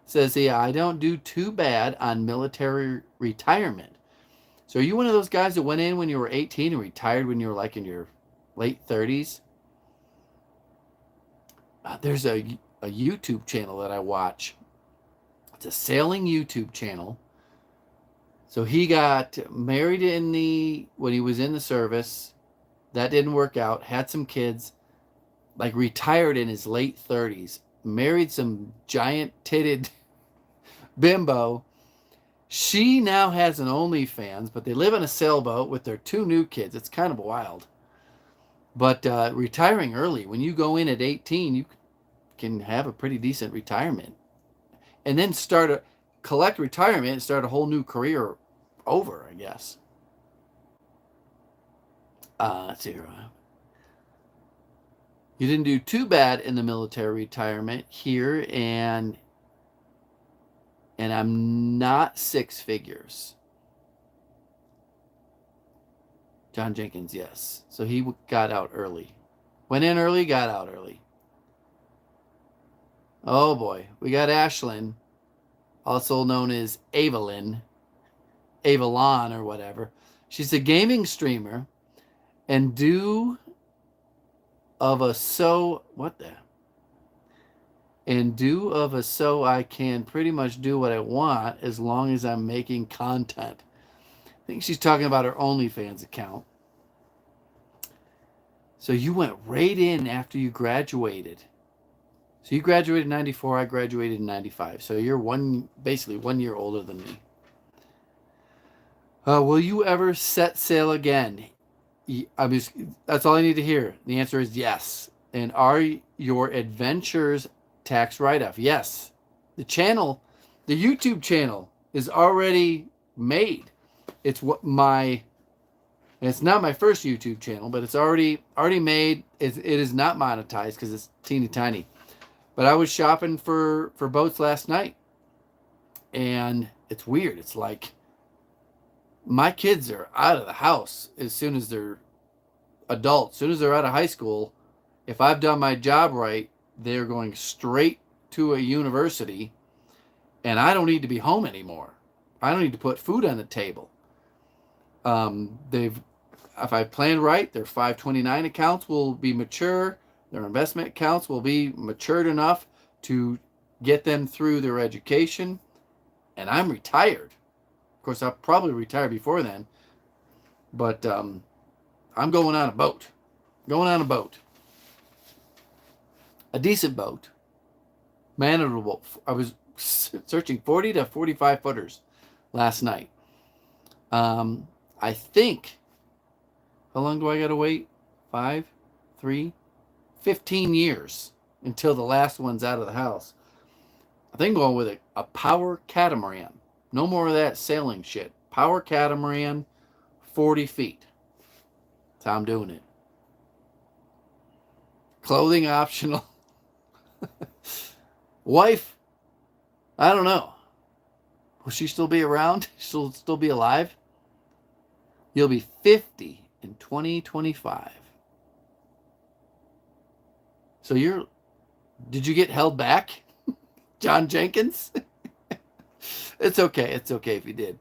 Says here, I don't do too bad on military retirement. So are you one of those guys that went in when you were 18 and retired when you were like in your late 30s? There's a YouTube channel that I watch. It's a sailing YouTube channel. So he got married when he was in the service. That didn't work out. Had some kids. Like retired in his late 30s. Married some giant-titted bimbo. She now has an OnlyFans, but they live on a sailboat with their 2 new kids. It's kind of wild. But retiring early, when you go in at 18, you can have a pretty decent retirement. And then collect retirement and start a whole new career over, I guess. Let's see here. You didn't do too bad in the military retirement here, and I'm not 6 figures. John Jenkins, yes. So he got out early. Went in early, got out early. Oh boy. We got Ashlyn, also known as Avalon or whatever. She's a gaming streamer and I can pretty much do what I want as long as I'm making content. I think she's talking about her OnlyFans account. So you went right in after you graduated. So you graduated in 94, I graduated in 95. So you're basically 1 year older than me. Will you ever set sail again? That's all I need to hear. The answer is yes. And are your adventures tax write-off? Yes. The YouTube channel is already made. It's not my first YouTube channel, but it's already made. It is not monetized because it's teeny tiny. But I was shopping for boats last night, and it's weird. It's like my kids are out of the house as soon as they're adults. As soon as they're out of high school, if I've done my job right, they're going straight to a university, and I don't need to be home anymore. I don't need to put food on the table. If I plan right, their 529 accounts will be mature. Their investment accounts will be matured enough to get them through their education. And I'm retired. Of course, I'll probably retire before then. But I'm going on a boat. A decent boat. Manageable. I was searching 40 to 45 footers last night. I think, how long do I got to wait? 15 years until the last one's out of the house. I think I'm going with a power catamaran. No more of that sailing shit. Power catamaran, 40 feet. That's how I'm doing it. Clothing optional. Wife, I don't know. Will she still be around? She'll still be alive? You'll be 50 in 2025. So did you get held back, John Jenkins? It's okay. It's okay if you did.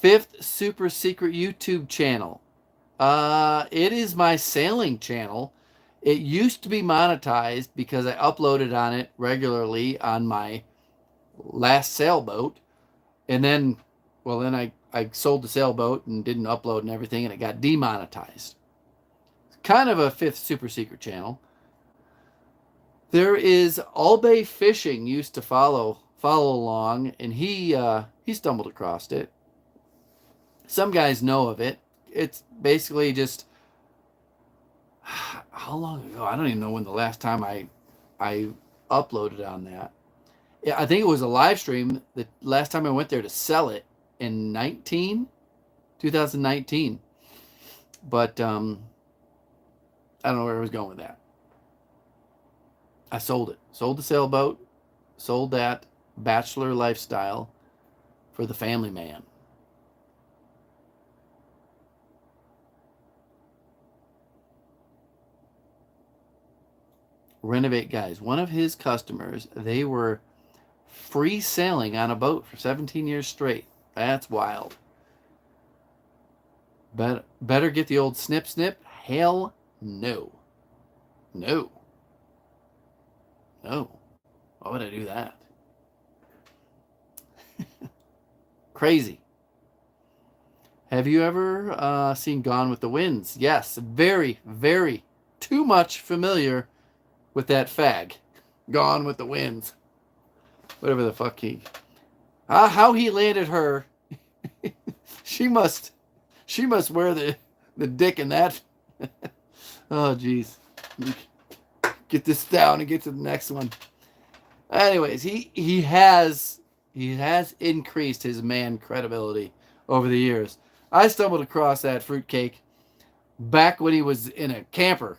5th super secret YouTube channel. It is my sailing channel. It used to be monetized because I uploaded on it regularly on my last sailboat. And then, I sold the sailboat and didn't upload and everything, and it got demonetized. It's kind of a 5th super secret channel. There is All Bay Fishing used to follow along, and he stumbled across it. Some guys know of it. It's basically just, how long ago? I don't even know when the last time I uploaded on that. Yeah, I think it was a live stream the last time I went there to sell it in 2019. But I don't know where I was going with that. I sold it. Sold the sailboat. Sold that bachelor lifestyle for the family man. Renovate Guys. One of his customers, they were free sailing on a boat for 17 years straight. That's wild. Better get the old snip snip? Hell no. No. No. Why would I do that? Crazy. Have you ever seen Gone with the Winds? Yes. Very, very, too much familiar with that fag. Gone with the Winds. Whatever the fuck how he landed her. she must wear the dick in that. Oh jeez. Get this down and get to the next one. Anyways, he has increased his man credibility over the years. I stumbled across that fruitcake back when he was in a camper.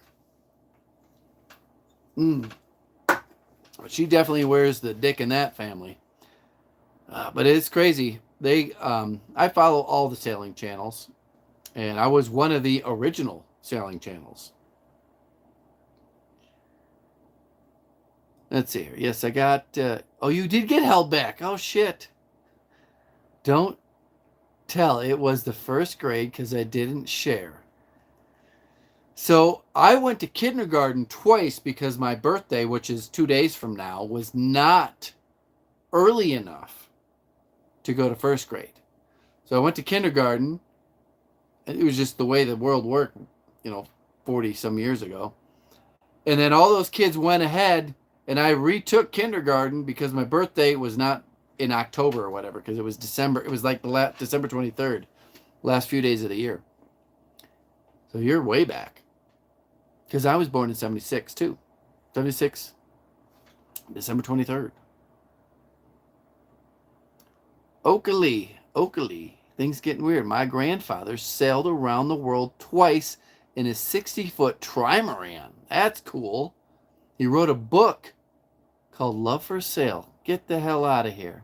She definitely wears the dick in that family. But it's crazy. I follow all the sailing channels, and I was one of the original sailing channels. Let's see here. Yes, I got... oh, you did get held back. Oh, shit. Don't tell. It was the first grade because I didn't share. So I went to kindergarten twice because my birthday, which is 2 days from now, was not early enough to go to first grade. So I went to kindergarten. It was just the way the world worked, 40 some years ago. And then all those kids went ahead, and I retook kindergarten because my birthday was not in October or whatever, because it was December. It was like December 23rd, last few days of the year. So you're way back. Because I was born in 76 too. 76, December 23rd. Oakley. Things getting weird. My grandfather sailed around the world twice in a 60-foot trimaran. That's cool. He wrote a book called Love for Sail. Get the hell out of here.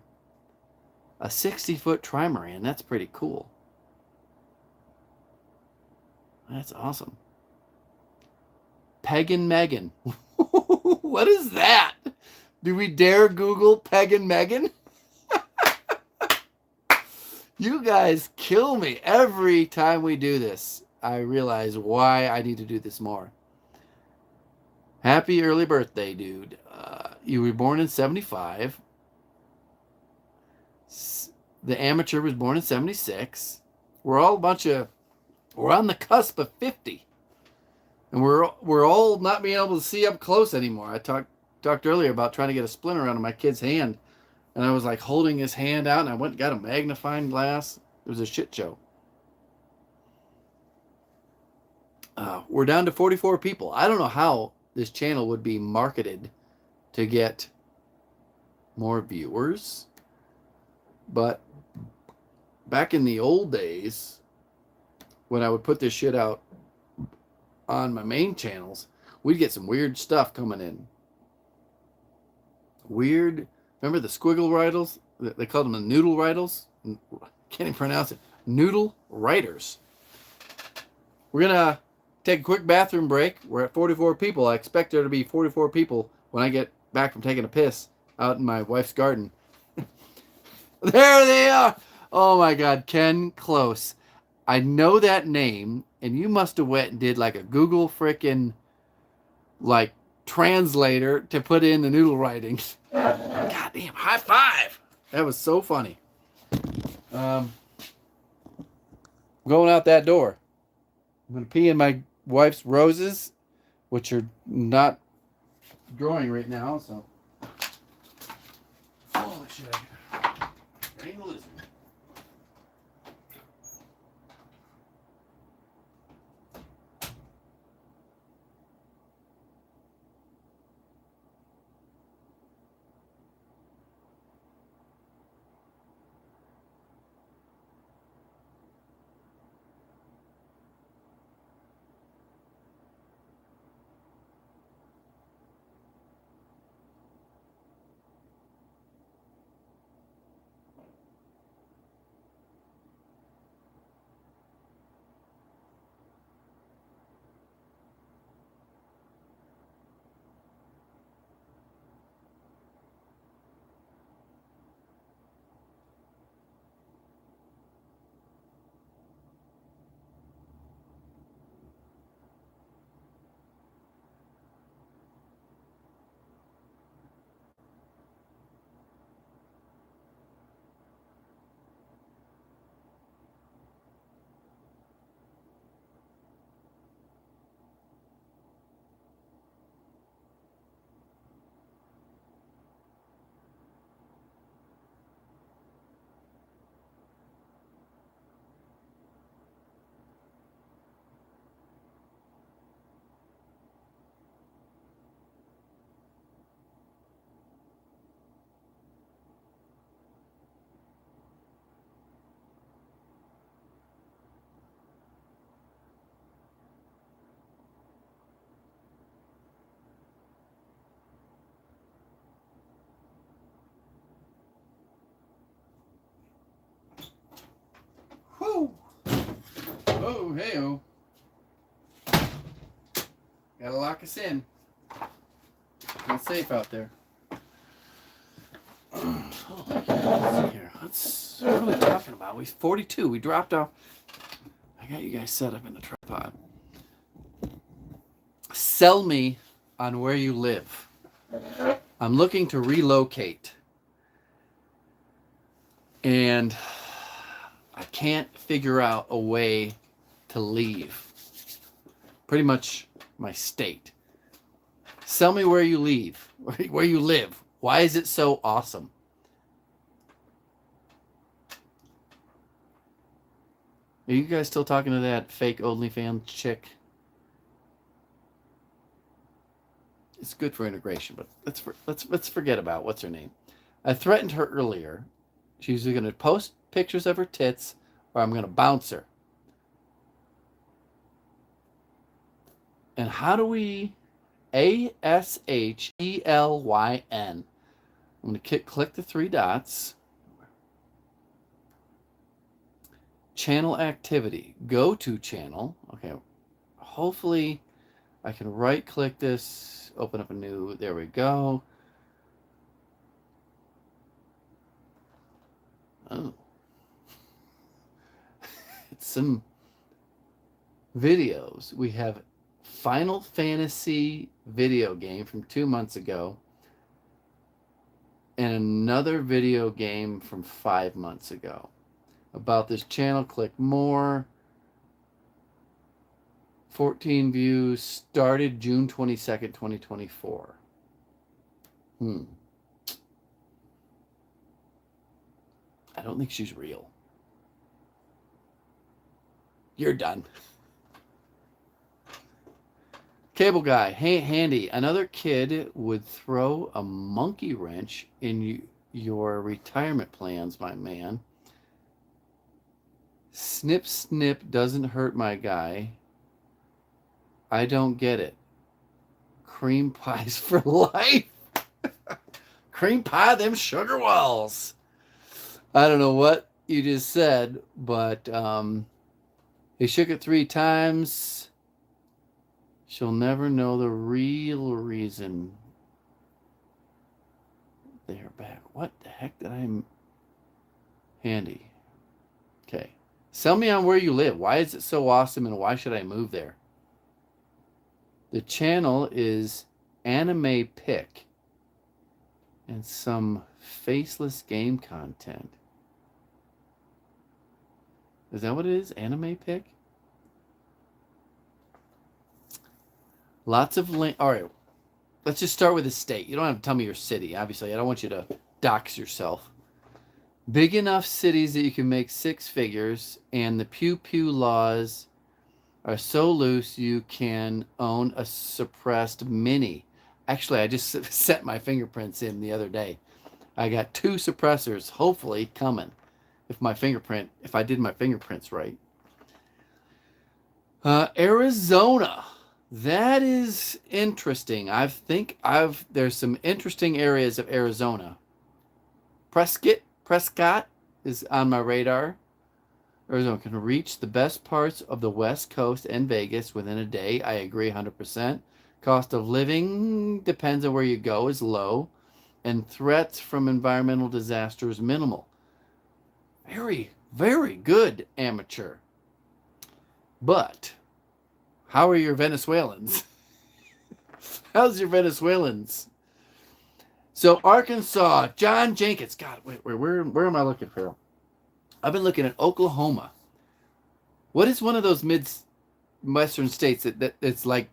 A 60-foot trimaran. That's pretty cool. That's awesome. Peg and Megan. What is that? Do we dare Google Peg and Megan? You guys kill me every time we do this. I realize why I need to do this more. Happy early birthday, dude. You were born in 75. The amateur was born in 76. We're on the cusp of 50. And we're all not being able to see up close anymore. I talked earlier about trying to get a splinter out of my kid's hand. And I was like holding his hand out, and I went and got a magnifying glass. It was a shit show. We're down to 44 people. I don't know how this channel would be marketed to get more viewers. But back in the old days, when I would put this shit out on my main channels, we'd get some weird stuff coming in. Weird. Remember the squiggle rifles? They called them the noodle rifles. Can't even pronounce it. noodle writers. We're going to take a quick bathroom break. We're at 44 people. I expect there to be 44 people when I get back from taking a piss out in my wife's garden. There they are. Oh my God, Ken Close. I know that name, and you must have went and did like a Google frickin' like translator to put in the noodle writings. Goddamn, high five. That was so funny. Going out that door. I'm going to pee in my wife's roses, which are not growing right now, so. Holy shit. Rain the lizard. Whew. Oh, hey-oh. Gotta lock us in. Not safe out there. Oh, let's see here. What are we talking about? We 42. We dropped off. I got you guys set up in the tripod. Sell me on where you live. I'm looking to relocate. And I can't figure out a way to leave. Pretty much my state. Sell me where you where you live. Why is it so awesome? Are you guys still talking to that fake OnlyFans chick? It's good for integration, but let's forget about what's her name. I threatened her earlier. She's going to post pictures of her tits, or I'm going to bounce her. And how do we ASHELYN? I'm going to click the three dots. Channel activity. Go to channel. Okay. Hopefully I can right click this, open up a new, there we go. Oh. It's some videos. We have Final Fantasy video game from 2 months ago and another video game from 5 months ago. About this channel, click more. 14 views, started June 22nd, 2024. I don't think she's real. You're done. Cable guy, hey, handy. Another kid would throw a monkey wrench in your retirement plans, my man. Snip, snip doesn't hurt my guy. I don't get it. Cream pies for life. Cream pie them sugar walls. I don't know what you just said, but he shook it 3 times. She'll never know the real reason they're back. What the heck did I handy? Okay. Sell me on where you live. Why is it so awesome and why should I move there? The channel is Anime Pick and some faceless game content. Is that what it is? Anime Pick? Lots of link. All right. Let's just start with the state. You don't have to tell me your city. Obviously, I don't want you to dox yourself. Big enough cities that you can make 6 figures, and the pew pew laws are so loose you can own a suppressed mini. Actually, I just sent my fingerprints in the other day. I got 2 suppressors, hopefully coming, if I did my fingerprints right. Arizona. That is interesting. There's some interesting areas of Arizona. Prescott is on my radar. Arizona can reach the best parts of the West Coast and Vegas within a day. I agree 100%. Cost of living depends on where you go is low, and threats from environmental disasters minimal. Very, very good, amateur. But how are your Venezuelans? How's your Venezuelans? So Arkansas, John Jenkins. God, where am I looking for? I've been looking at Oklahoma. What is one of those Midwestern states that's like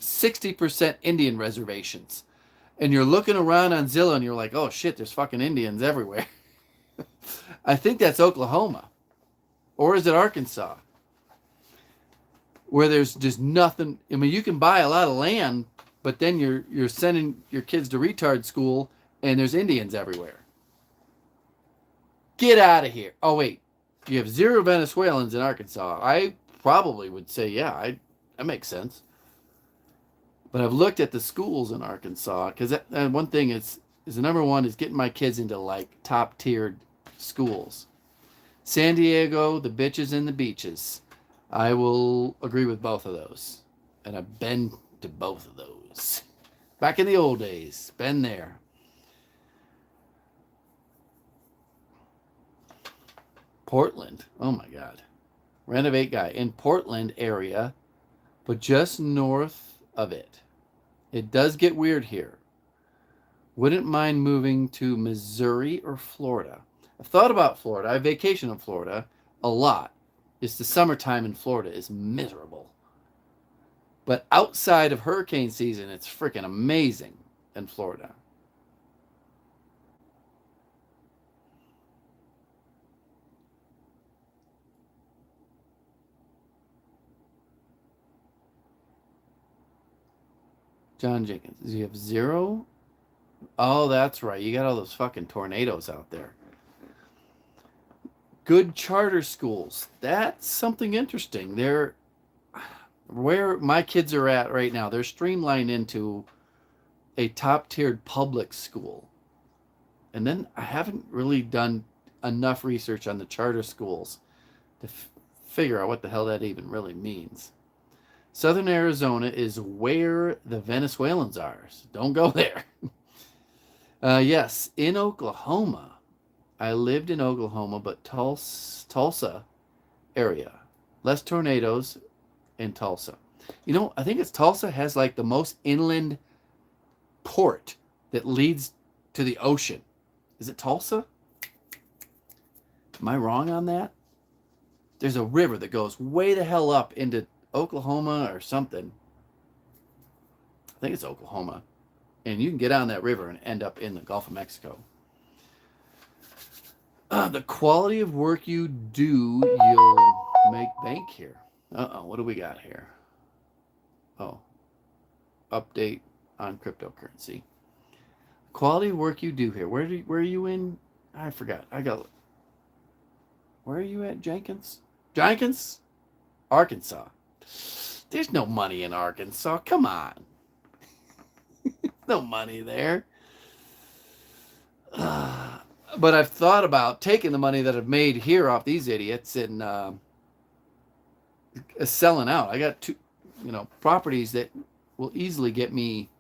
60% Indian reservations? And you're looking around on Zillow and you're like, oh shit, there's fucking Indians everywhere. I think that's Oklahoma. Or is it Arkansas? Where there's just nothing. I mean, you can buy a lot of land, but then you're sending your kids to retard school and there's Indians everywhere. Get out of here. Oh, wait. You have 0 Venezuelans in Arkansas. I probably would say, yeah, that makes sense. But I've looked at the schools in Arkansas because one thing is the number one is getting my kids into like top tiered schools. San Diego, the bitches and the beaches. I will agree with both of those. And I've been to both of those. Back in the old days. Been there. Portland. Oh my God. Renovate guy. In Portland area, but just north of it. It does get weird here. Wouldn't mind moving to Missouri or Florida. I've thought about Florida. I vacation in Florida a lot. Just the summertime in Florida is miserable. But outside of hurricane season, it's freaking amazing in Florida. John Jenkins, you have 0? Oh, that's right. You got all those fucking tornadoes out there. Good charter schools. That's something interesting. They're where my kids are at right now. They're streamlined into a top-tiered public school. And then I haven't really done enough research on the charter schools to figure out what the hell that even really means. Southern Arizona is where the Venezuelans are. So don't go there. Yes, in Oklahoma. I lived in Oklahoma, but Tulsa area. Less tornadoes in Tulsa. You know, I think it's Tulsa has like the most inland port that leads to the ocean. Is it Tulsa? Am I wrong on that? There's a river that goes way the hell up into Oklahoma or something. I think it's Oklahoma. And you can get on that river and end up in the Gulf of Mexico. The quality of work you do, you'll make bank here. Uh-oh, what do we got here? Oh, update on cryptocurrency. Quality of work you do here. Where are you in? I forgot. Where are you at, Jenkins? Jenkins? Arkansas. There's no money in Arkansas. Come on. No money there. But I've thought about taking the money that I've made here off these idiots and selling out. I got two, properties that will easily get me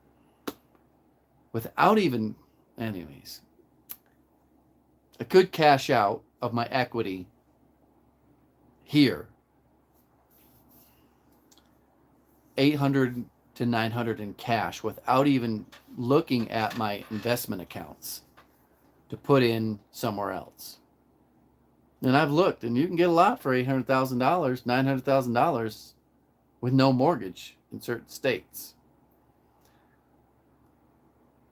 without even, anyways. I could cash out of my equity here, 800 to 900 in cash without even looking at my investment accounts to put in somewhere else. And I've looked, and you can get a lot for $800,000, $900,000 with no mortgage in certain states.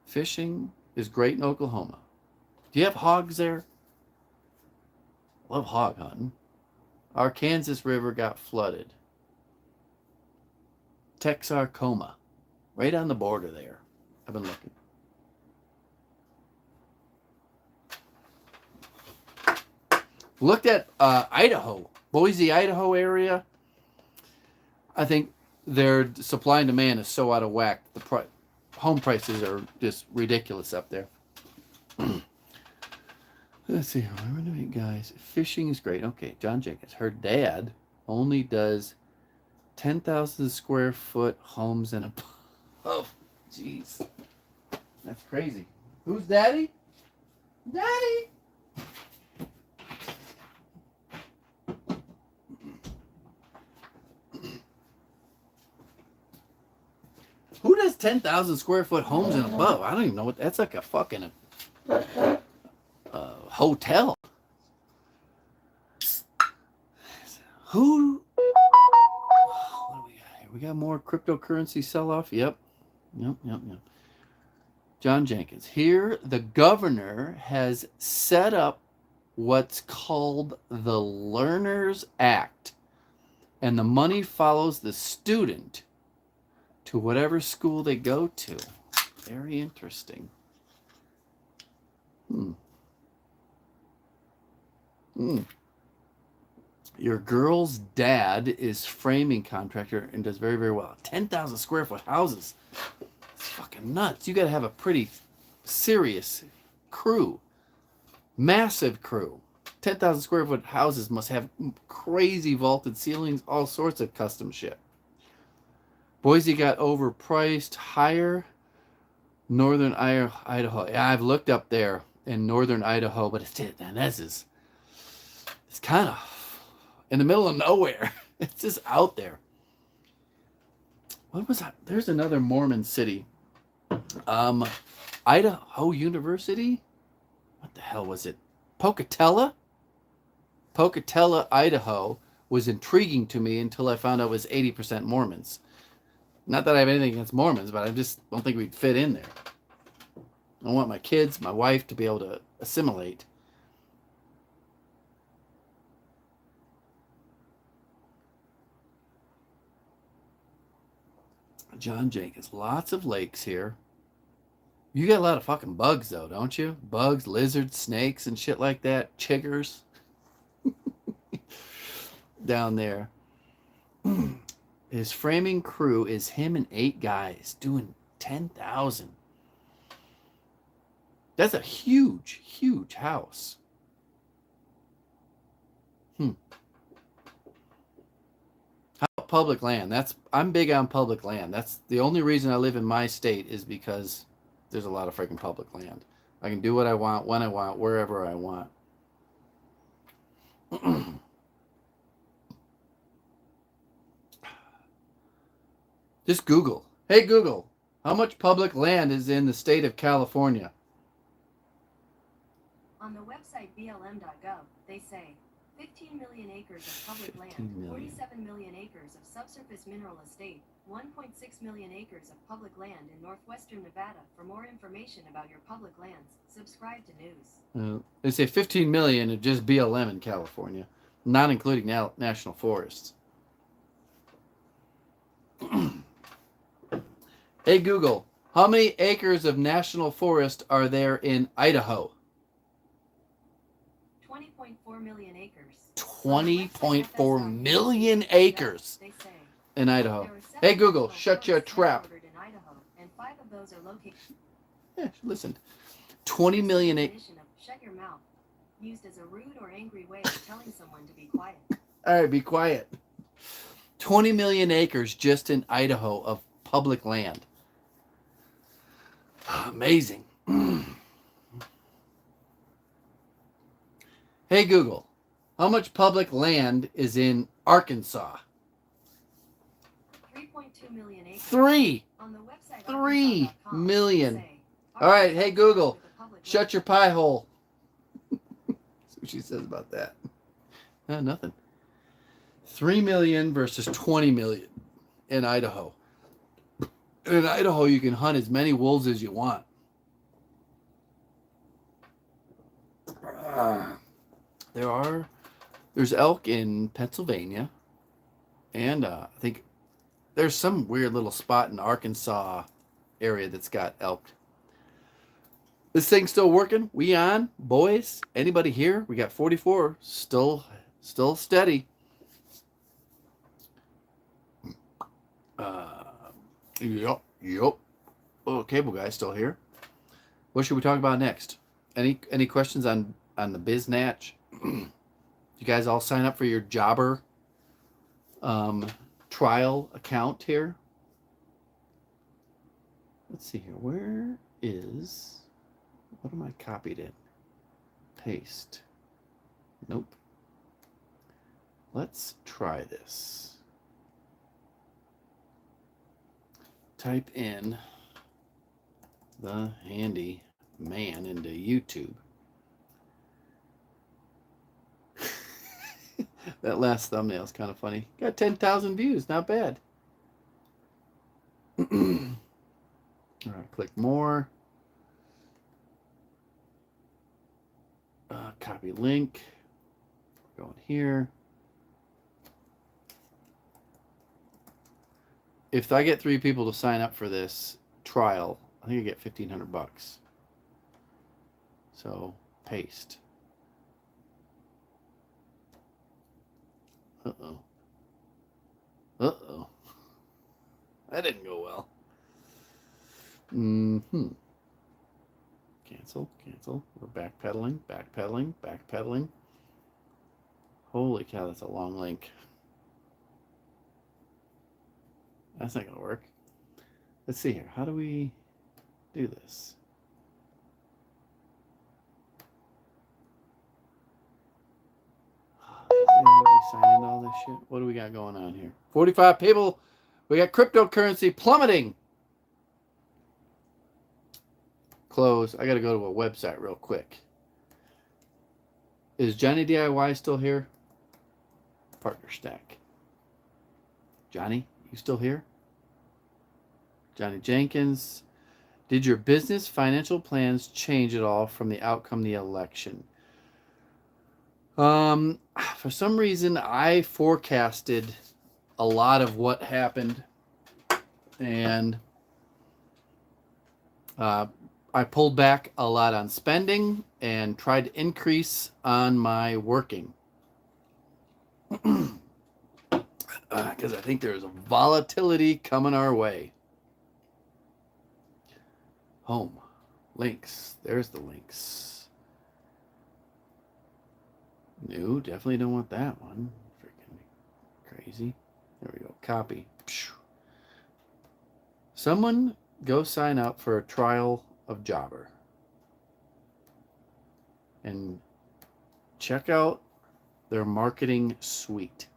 Fishing is great in Oklahoma. Do you have hogs there? Love hog hunting. Our Kansas River got flooded. Texarkoma, right on the border there. I've been looking. Looked at Idaho, Boise, Idaho area. I think their supply and demand is so out of whack. The home prices are just ridiculous up there. Let's see. Guys, fishing is great. Okay, John Jenkins. Her dad only does 10,000 square foot homes and above. Oh, jeez. That's crazy. Who's daddy? Daddy! Who does 10,000 square foot homes and above? I don't even know what that's like. A fucking hotel. Who? What do we got here? We got more cryptocurrency sell-off. Yep. John Jenkins. Here, the governor has set up what's called the Learners Act, and the money follows the student to whatever school they go to. Very interesting. Your girl's dad is framing contractor and does very, very well. 10,000 square foot houses. It's fucking nuts. You got to have a pretty serious crew. Massive crew. 10,000 square foot houses must have crazy vaulted ceilings, all sorts of custom shit. Boise got overpriced. Higher. Northern Idaho. Yeah, I've looked up there in northern Idaho, but it's kind of in the middle of nowhere. It's just out there. What was that? There's another Mormon city. Idaho University? What the hell was it? Pocatello, Idaho was intriguing to me until I found out it was 80% Mormons. Not that I have anything against Mormons, but I just don't think we'd fit in there. I want my kids, my wife to be able to assimilate. John Jenkins. Lots of lakes here. You got a lot of fucking bugs, though, don't you? Bugs, lizards, snakes, and shit like that. Chiggers. Down there. His framing crew is him and 8 guys doing 10,000. That's a huge, huge house. How about public land? I'm big on public land. That's the only reason I live in my state is because there's a lot of freaking public land. I can do what I want, when I want, wherever I want. Just Google. Hey, Google, how much public land is in the state of California?
On the website blm.gov, they say 15 million acres of public land, 47 million acres of subsurface mineral estate, 1.6 million acres of public land in northwestern Nevada. For more information about your public lands, subscribe to news.
They say 15 million of just BLM in California, not including national forests. Hey Google, how many acres of national forest are there in Idaho?
20.4 million acres.
20.4 million acres in Idaho. Hey Google, shut your trap.
And 5 of those are located.
Yeah, listen. 20 million acres.
Shut your mouth. Used as a rude or angry way of telling someone to be quiet.
All right, be quiet. 20 million acres just in Idaho of public land. Amazing. Hey Google, how much public land is in Arkansas?
3.2 million acres.
Three.
On the website
3
arkansas.com,
million.
say,
All right, hey Google,
with the public
shut your pie hole. See what she says about that. Nothing. 3 million versus 20 million in Idaho. In Idaho, you can hunt as many wolves as you want. There's elk in Pennsylvania, and I think there's some weird little spot in Arkansas area that's got elk. This thing's still working. We on, boys? Anybody here? We got 44. Still steady. Yep. Oh, cable guy's still here. What should we talk about next? Any questions on the biznatch? You guys all sign up for your jobber trial account here. Let's see here. Where is... What am I copied in? Paste. Nope. Let's try this. Type in the handy man into YouTube. That last thumbnail is kind of funny. Got 10,000 views. Not bad. All right, click more. Copy link. Going here. If I get 3 people to sign up for this trial, I think I get $1,500. So paste. Uh-oh. That didn't go well. Cancel. We're backpedaling. Holy cow, that's a long link. That's not going to work. Let's see here. How do we do this? Sign into all this shit. What do we got going on here? 45 people. We got cryptocurrency plummeting. Close. I got to go to a website real quick. Is Johnny DIY still here? Partner stack. Johnny, you still here? Johnny Jenkins. Did your business financial plans change at all from the outcome of the election? For some reason, I forecasted a lot of what happened, and I pulled back a lot on spending and tried to increase on my working. Because I think there's a volatility coming our way. Home. Links. There's the links. No, definitely don't want that one. Freaking crazy. There we go. Copy. Someone go sign up for a trial of Jobber. And check out their marketing suite.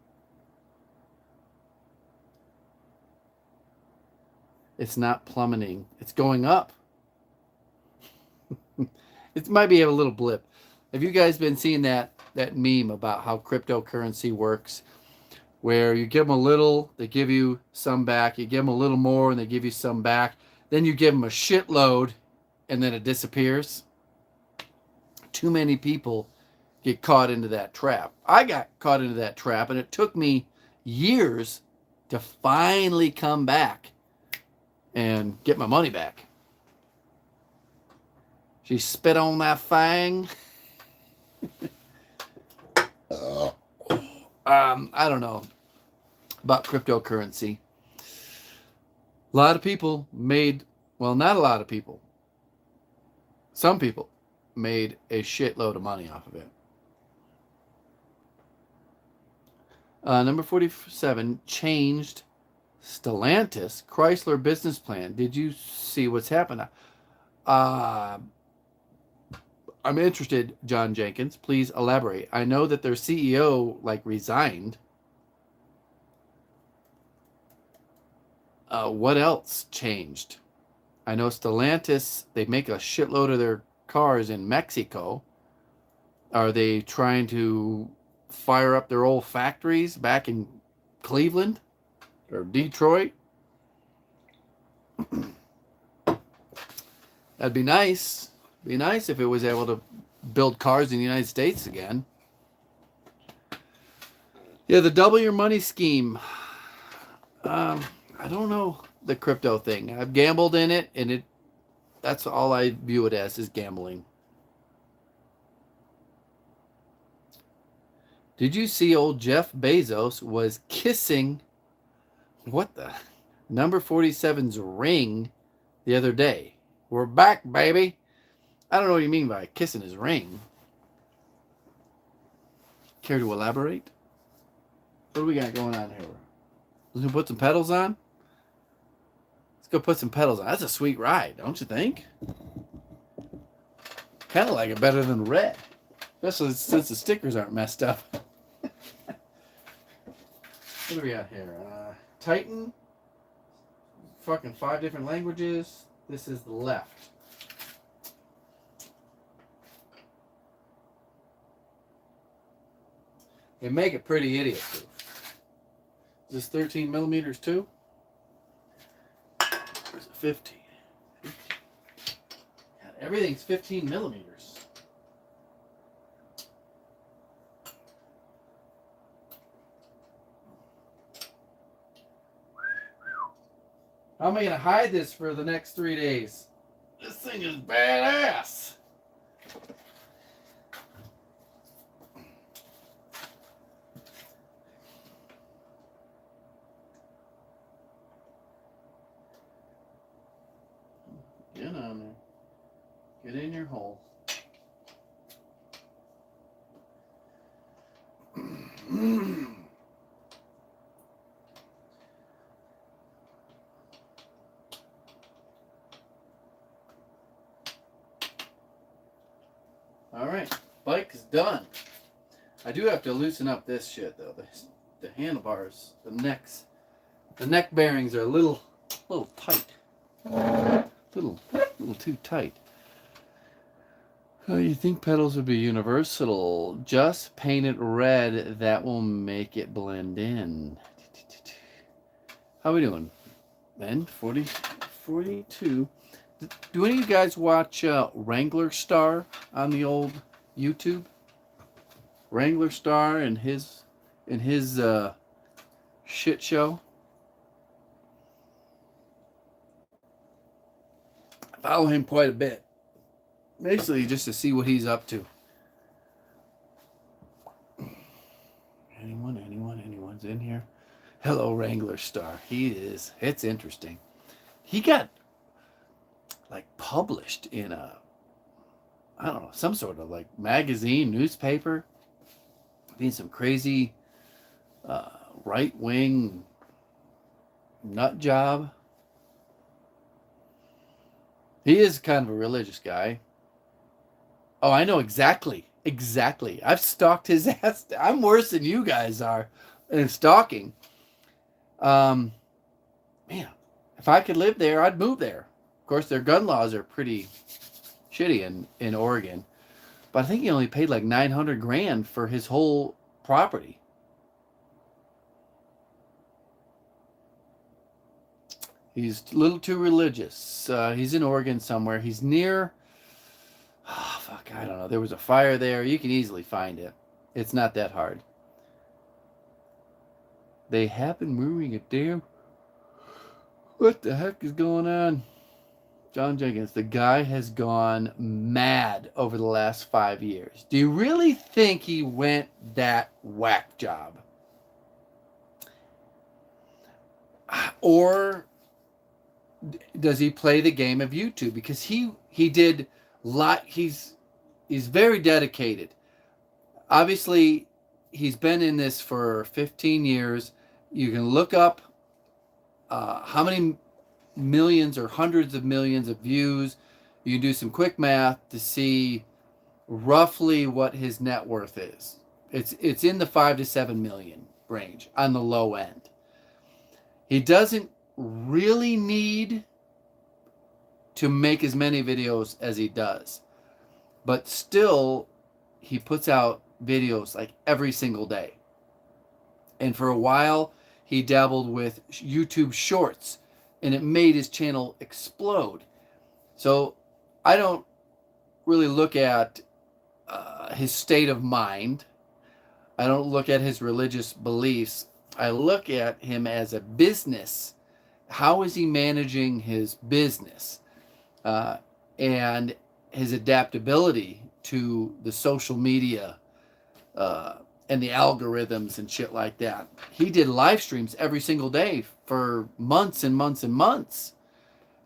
It's not plummeting. It's going up. It might be a little blip. Have you guys been seeing that meme about how cryptocurrency works? Where you give them a little, they give you some back. You give them a little more, and they give you some back. Then you give them a shitload, and then it disappears. Too many people get caught into that trap. I got caught into that trap, and it took me years to finally come back and get my money back. She spit on that fang. I don't know about cryptocurrency. A lot of people made, well, not a lot of people. Some people made a shitload of money off of it. Number 47, changed Stellantis Chrysler business plan. Did you see what's happened? I'm interested, John Jenkins. Please elaborate. I know that their CEO resigned. What else changed? I know Stellantis, they make a shitload of their cars in Mexico. Are they trying to fire up their old factories back in Cleveland or Detroit? That'd be nice. Be nice if it was able to build cars in the United States again. Yeah, the double your money scheme. I don't know the crypto thing. I've gambled in it, and that's all I view it as, is gambling. Did you see old Jeff Bezos was kissing number 47's ring the other day? We're back, baby. I don't know what you mean by kissing his ring. Care to elaborate? What do we got going on here? Let's put some pedals on. Let's go put some pedals on. That's a sweet ride, don't you think? Kind of like it better than red. Especially since the stickers aren't messed up. What do we got here? Titan. Fucking 5 different languages. This is the left. They make it pretty idiot proof. Is this 13 millimeters too? Or is it 15? God, everything's 15 millimeters. How am I going to hide this for the next 3 days? This thing is badass. Get on there. Get in your hole. All right, bike is done. I do have to loosen up this shit though. The handlebars, the neck bearings are a little tight. Little too tight. Oh, you think pedals would be universal? Just paint it red. That will make it blend in. How we doing? Ben, 42. Do any of you guys watch Wrangler Star on the old YouTube? Wrangler Star and his shit show. I follow him quite a bit. Basically just to see what he's up to. Anyone's in here? Hello, Wrangler Star. It's interesting. He got published in some sort of magazine, newspaper. Being some crazy right-wing nut job. He is kind of a religious guy. Oh, I know exactly. I've stalked his ass. I'm worse than you guys are in stalking. Man, if I could live there, I'd move there. Of course, their gun laws are pretty shitty in Oregon. But I think he only paid $900,000 for his whole property. He's a little too religious. He's in Oregon somewhere. He's near... Oh, fuck, I don't know. There was a fire there. You can easily find it. It's not that hard. They have been moving it down. What the heck is going on? John Jenkins, the guy has gone mad over the last 5 years. Do you really think he went that whack job? Or does he play the game of YouTube? Because he did he's he's very dedicated. Obviously, he's been in this for 15 years. You can look up how many millions or hundreds of millions of views. You can do some quick math to see roughly what his net worth is. It's in the 5 to 7 million range on the low end. He doesn't really need to make as many videos as he does, but still he puts out videos like every single day. And for a while he dabbled with YouTube shorts, and it made his channel explode. So I don't really look at his state of mind. I don't look at his religious beliefs. I look at him as a business. How is he managing his business? And his adaptability to the social media and the algorithms and shit like that. He did live streams every single day for months and months and months.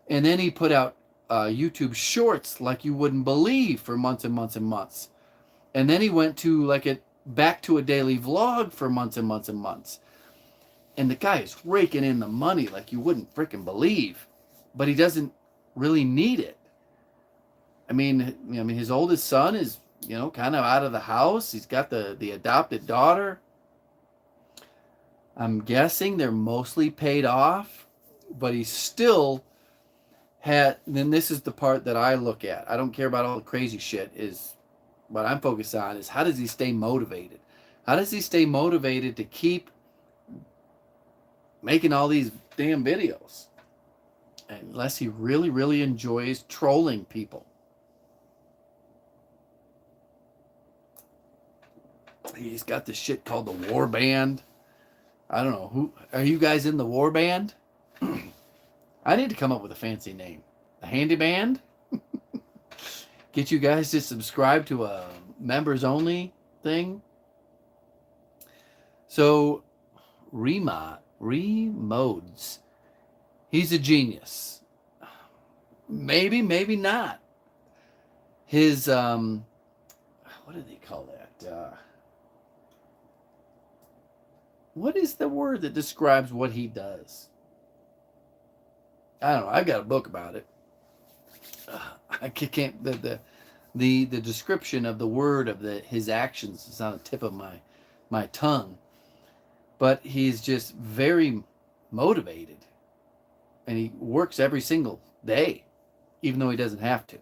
And then he put out YouTube shorts like you wouldn't believe for months and months and months. And then he went to back to a daily vlog for months and months and months. And the guy is raking in the money like you wouldn't freaking believe. But he doesn't really need it. I mean, his oldest son is, kind of out of the house. He's got the adopted daughter. I'm guessing they're mostly paid off, but he still then this is the part that I look at. I don't care about all the crazy shit. Is what I'm focused on is how does he stay motivated? How does he stay motivated to keep making all these damn videos? Unless he really, really enjoys trolling people. He's got this shit called the War Band. I don't know. Who are you guys in the War Band? I need to come up with a fancy name. The Handy Band? Get you guys to subscribe to a members only thing. So Remodes. He's a genius. Maybe, maybe not. His what do they call that? What is the word that describes what he does? I don't know. I've got a book about it. I can't. The description of the word of his actions is on the tip of my tongue. But he's just very motivated, and he works every single day, even though he doesn't have to.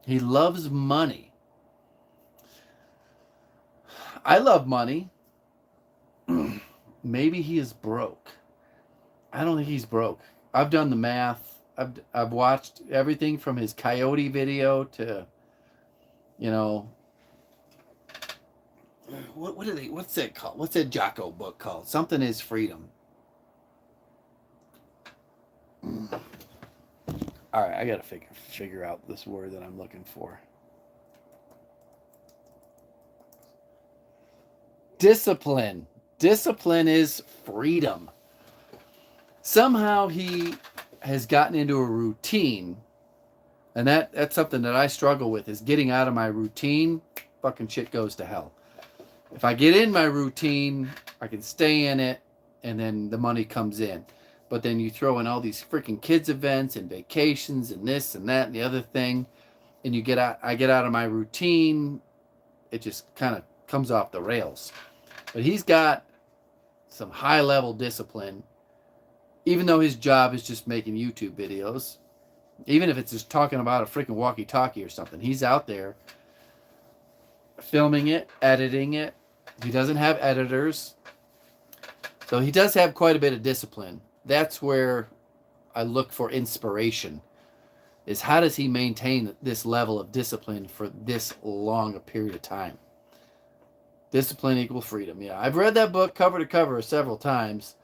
He loves money. I love money. Maybe he is broke. I don't think he's broke. I've done the math. I've watched everything from his coyote video to, what's that called? What's that Jocko book called? Something is Freedom. All right, I got to figure out this word that I'm looking for. Discipline. Discipline is freedom. Somehow he has gotten into a routine, and that's something that I struggle with, is getting out of my routine. Fucking shit goes to hell. If I get in my routine, I can stay in it, and then the money comes in. But then you throw in all these freaking kids events and vacations and this and that and the other thing, and I get out of my routine. It just kind of comes off the rails. But he's got some high level discipline, even though his job is just making YouTube videos. Even if it's just talking about a freaking walkie-talkie or something, he's out there filming it, editing it. He doesn't have editors, so he does have quite a bit of discipline. That's where I look for inspiration, is how does he maintain this level of discipline for this long a period of time? Discipline equals freedom. Yeah, I've read that book cover to cover several times,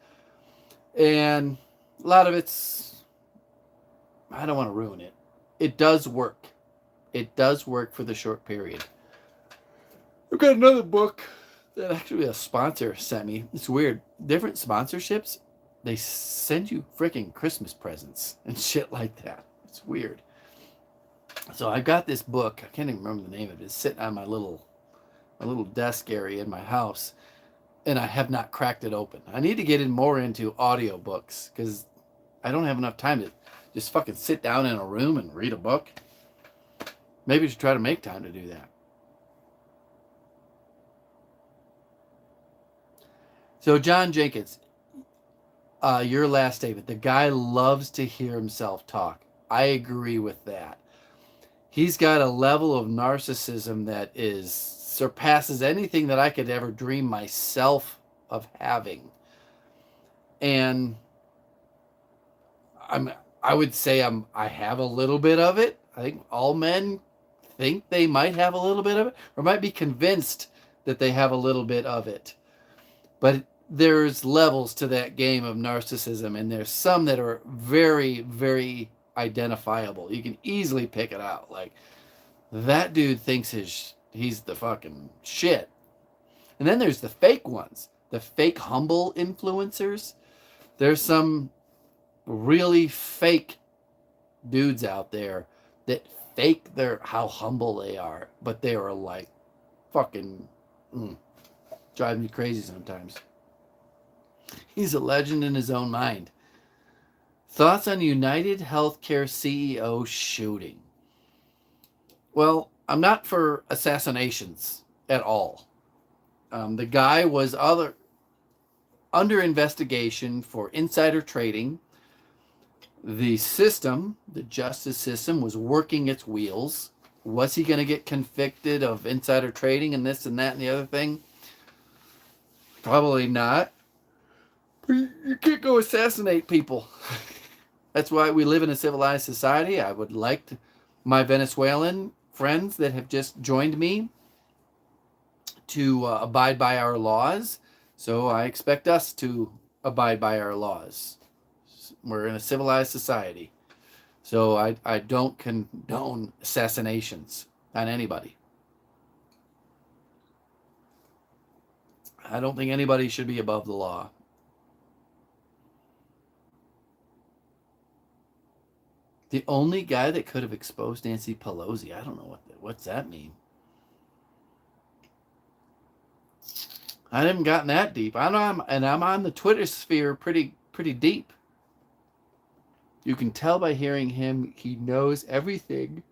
and a lot of it's, I don't want to ruin it. It does work. It does work for the short period. I've got another book that actually a sponsor sent me. It's weird. Different sponsorships, they send you freaking Christmas presents and shit like that. It's weird. So I got this book. I can't even remember the name of it. It's sitting on my little desk area in my house, and I have not cracked it open. I need to get in more into audiobooks because I don't have enough time to just fucking sit down in a room and read a book. Maybe I should try to make time to do that. So John Jenkins, your last statement. The guy loves to hear himself talk. I agree with that. He's got a level of narcissism that surpasses anything that I could ever dream myself of having. And I would say I have a little bit of it. I think all men think they might have a little bit of it, or might be convinced that they have a little bit of it. But there's levels to that game of narcissism, and there's some that are very, very identifiable. You can easily pick it out. Like, that dude thinks he's the fucking shit. And then there's the fake ones, the fake humble influencers. There's some really fake dudes out there that fake how humble they are, but they are like fucking drive me crazy sometimes. He's a legend in his own mind. Thoughts on United Healthcare CEO shooting? Well, I'm not for assassinations at all. The guy was under investigation for insider trading. The justice system, was working its wheels. Was he going to get convicted of insider trading and this and that and the other thing? Probably not. But you can't go assassinate people. That's why we live in a civilized society. I would like my Venezuelan friends that have just joined me to abide by our laws. So I expect us to abide by our laws. We're in a civilized society. So I don't condone assassinations on anybody. I don't think anybody should be above the law. The only guy that could have exposed Nancy Pelosi. I don't know what's that mean. I haven't gotten that deep. I'm on the Twitter sphere pretty deep. You can tell by hearing him, he knows everything.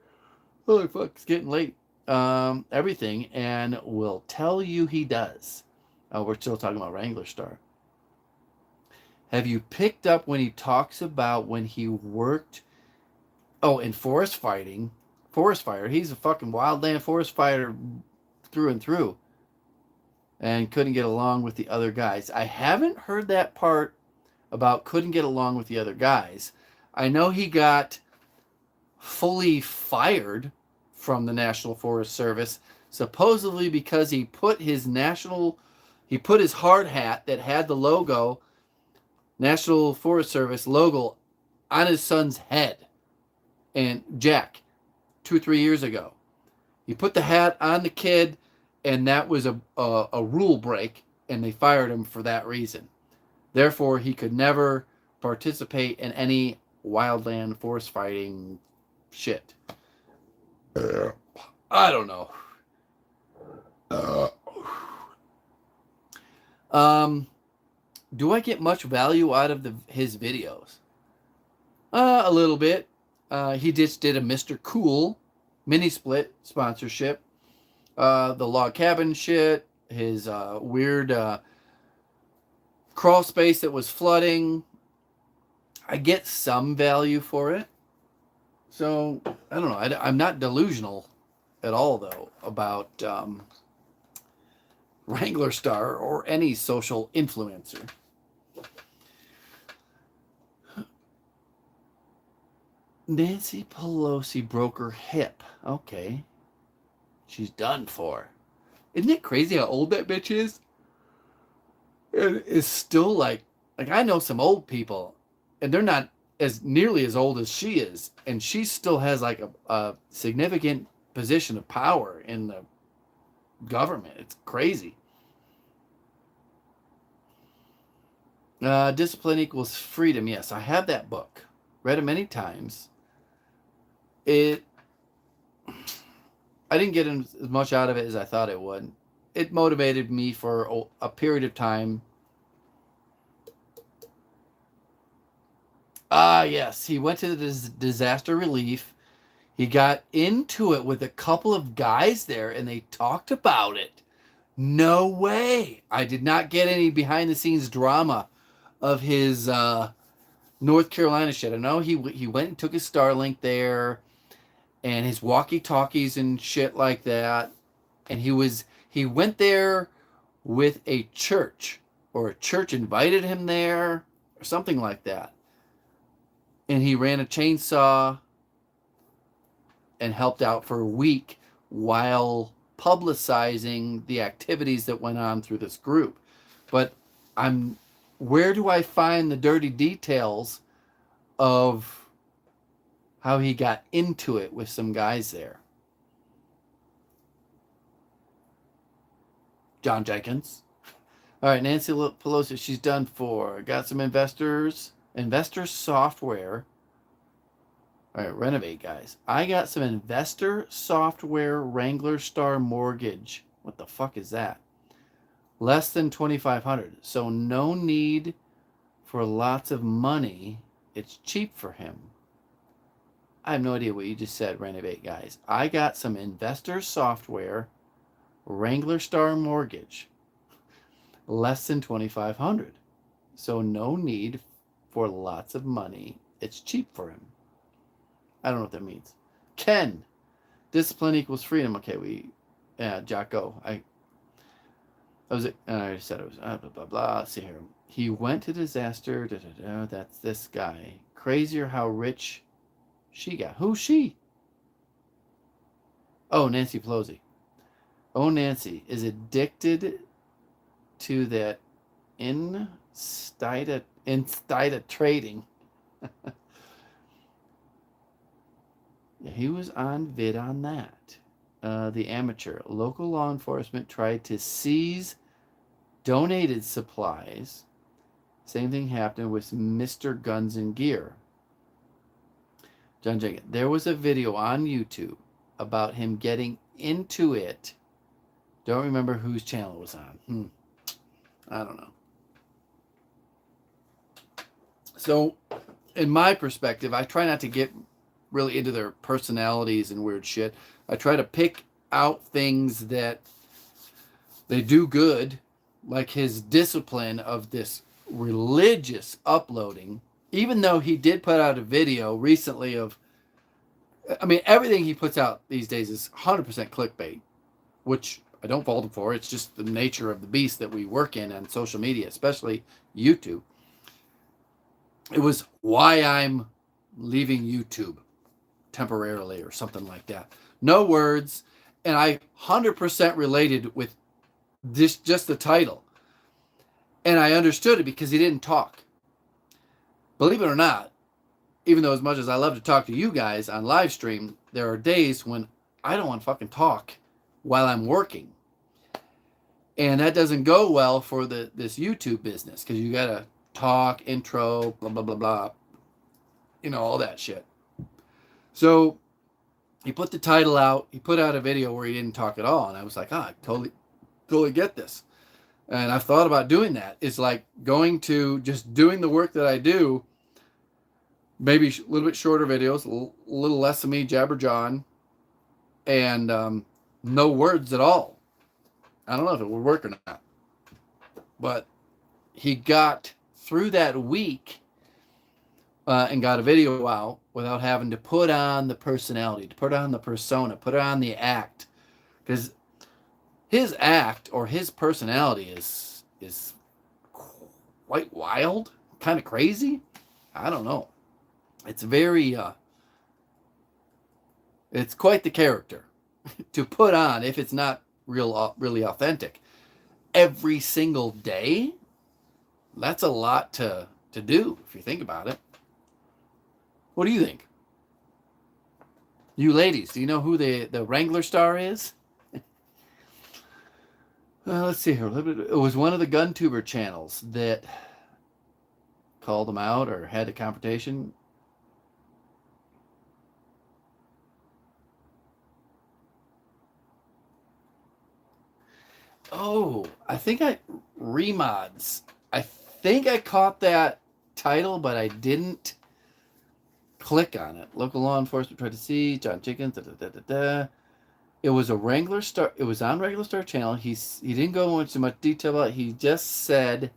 Oh fuck, it's getting late. Everything, and will tell you he does. Oh, we're still talking about Wrangler Star. Have you picked up when he talks about when he worked? Oh, in forest fire. He's a fucking wildland forest fighter through and through, and couldn't get along with the other guys. I haven't heard that part about couldn't get along with the other guys. I know he got fully fired from the National Forest Service, supposedly because he put his hard hat that had the logo, National Forest Service logo, on his son's head. And Jack, 2 or 3 years ago, he put the hat on the kid, and that was a rule break, and they fired him for that reason. Therefore, he could never participate in any wildland forest fighting shit. I don't know. Do I get much value out of his videos? A little bit. He just did a Mr. Cool mini split sponsorship. The log cabin shit. His weird crawl space that was flooding. I get some value for it. So, I don't know. I'm not delusional at all, though, about Wrangler Star or any social influencer. Nancy Pelosi broke her hip. Okay. She's done for. Isn't it crazy how old that bitch is? It is still like I know some old people, and they're not as nearly as old as she is, and she still has like a significant position of power in the government. It's crazy. Discipline Equals Freedom. Yes, I have that book. Read it many times. It I didn't get as much out of it as I thought it would. It motivated me for a period of time. Yes, he went to the disaster relief. He got into it with a couple of guys there, and they talked about it. No way. I did not get any behind the scenes drama of his North Carolina shit. I know he went and took his Starlink there, and his walkie talkies and shit like that. And he went there with a church, or a church invited him there, or something like that. And he ran a chainsaw and helped out for a week while publicizing the activities that went on through this group. But where do I find the dirty details of how he got into it with some guys there? John Jenkins. All right, Nancy Pelosi, she's done for. Got some investor software. All right, renovate, guys. I got some investor software Wrangler Star Mortgage. What the fuck is that? Less than 2,500. So no need for lots of money. It's cheap for him. I have no idea what you just said, renovate, guys. I got some investor software Wrangler Star Mortgage. Less than 2,500. So no need for lots of money. It's cheap for him. I don't know what that means. Ken, discipline equals freedom. Okay, Jocko. I already said it was blah blah blah. Let's see here. He went to disaster. That's this guy. Crazier how rich she got. Who's she? Oh, Nancy Pelosi. Oh, Nancy is addicted to that insider trading. Yeah, he was on vid on that. The amateur. Local law enforcement tried to seize donated supplies. Same thing happened with Mr. Guns and Gear. John Jenkins. There was a video on YouTube about him getting into it. Don't remember whose channel it was on. I don't know. So, in my perspective, I try not to get really into their personalities and weird shit. I try to pick out things that they do good, like his discipline of this religious uploading. Even though he did put out a video recently of, I mean, everything he puts out these days is 100% clickbait, which I don't fault him for. It's just the nature of the beast that we work in on social media, especially YouTube. It was why I'm leaving YouTube temporarily or something like that. No words. And I 100% related with this, just the title. And I understood it because he didn't talk. Believe it or not, even though as much as I love to talk to you guys on live stream, there are days when I don't want to fucking talk while I'm working. And that doesn't go well for this YouTube business because you got to talk, intro, blah, blah, blah, blah. You know, all that shit. So he put the title out. He put out a video where he didn't talk at all. And I was like, I totally get this. And I've thought about doing that. It's like going to just doing the work that I do, maybe a little bit shorter videos, a little less of me jabber John, and no words at all. I don't know if it would work or not. But he got through that week and got a video out without having to put on the personality, to put on the persona, put on the act. Because his act or his personality is quite wild, kind of crazy. I don't know. It's very, it's quite the character to put on if it's not really authentic. Every single day, that's a lot to do if you think about it. What do you think? You ladies, do you know who the Wrangler Star is? Let's see here. It was one of the GunTuber channels that called him out or had a confrontation. Oh, I think remods. I think I caught that title, but I didn't click on it. Local law enforcement tried to see John Jenkins. Da, da, da, da, da. It was a Wrangler Star. It was on Regular Star Channel. He didn't go into much detail about it. He just said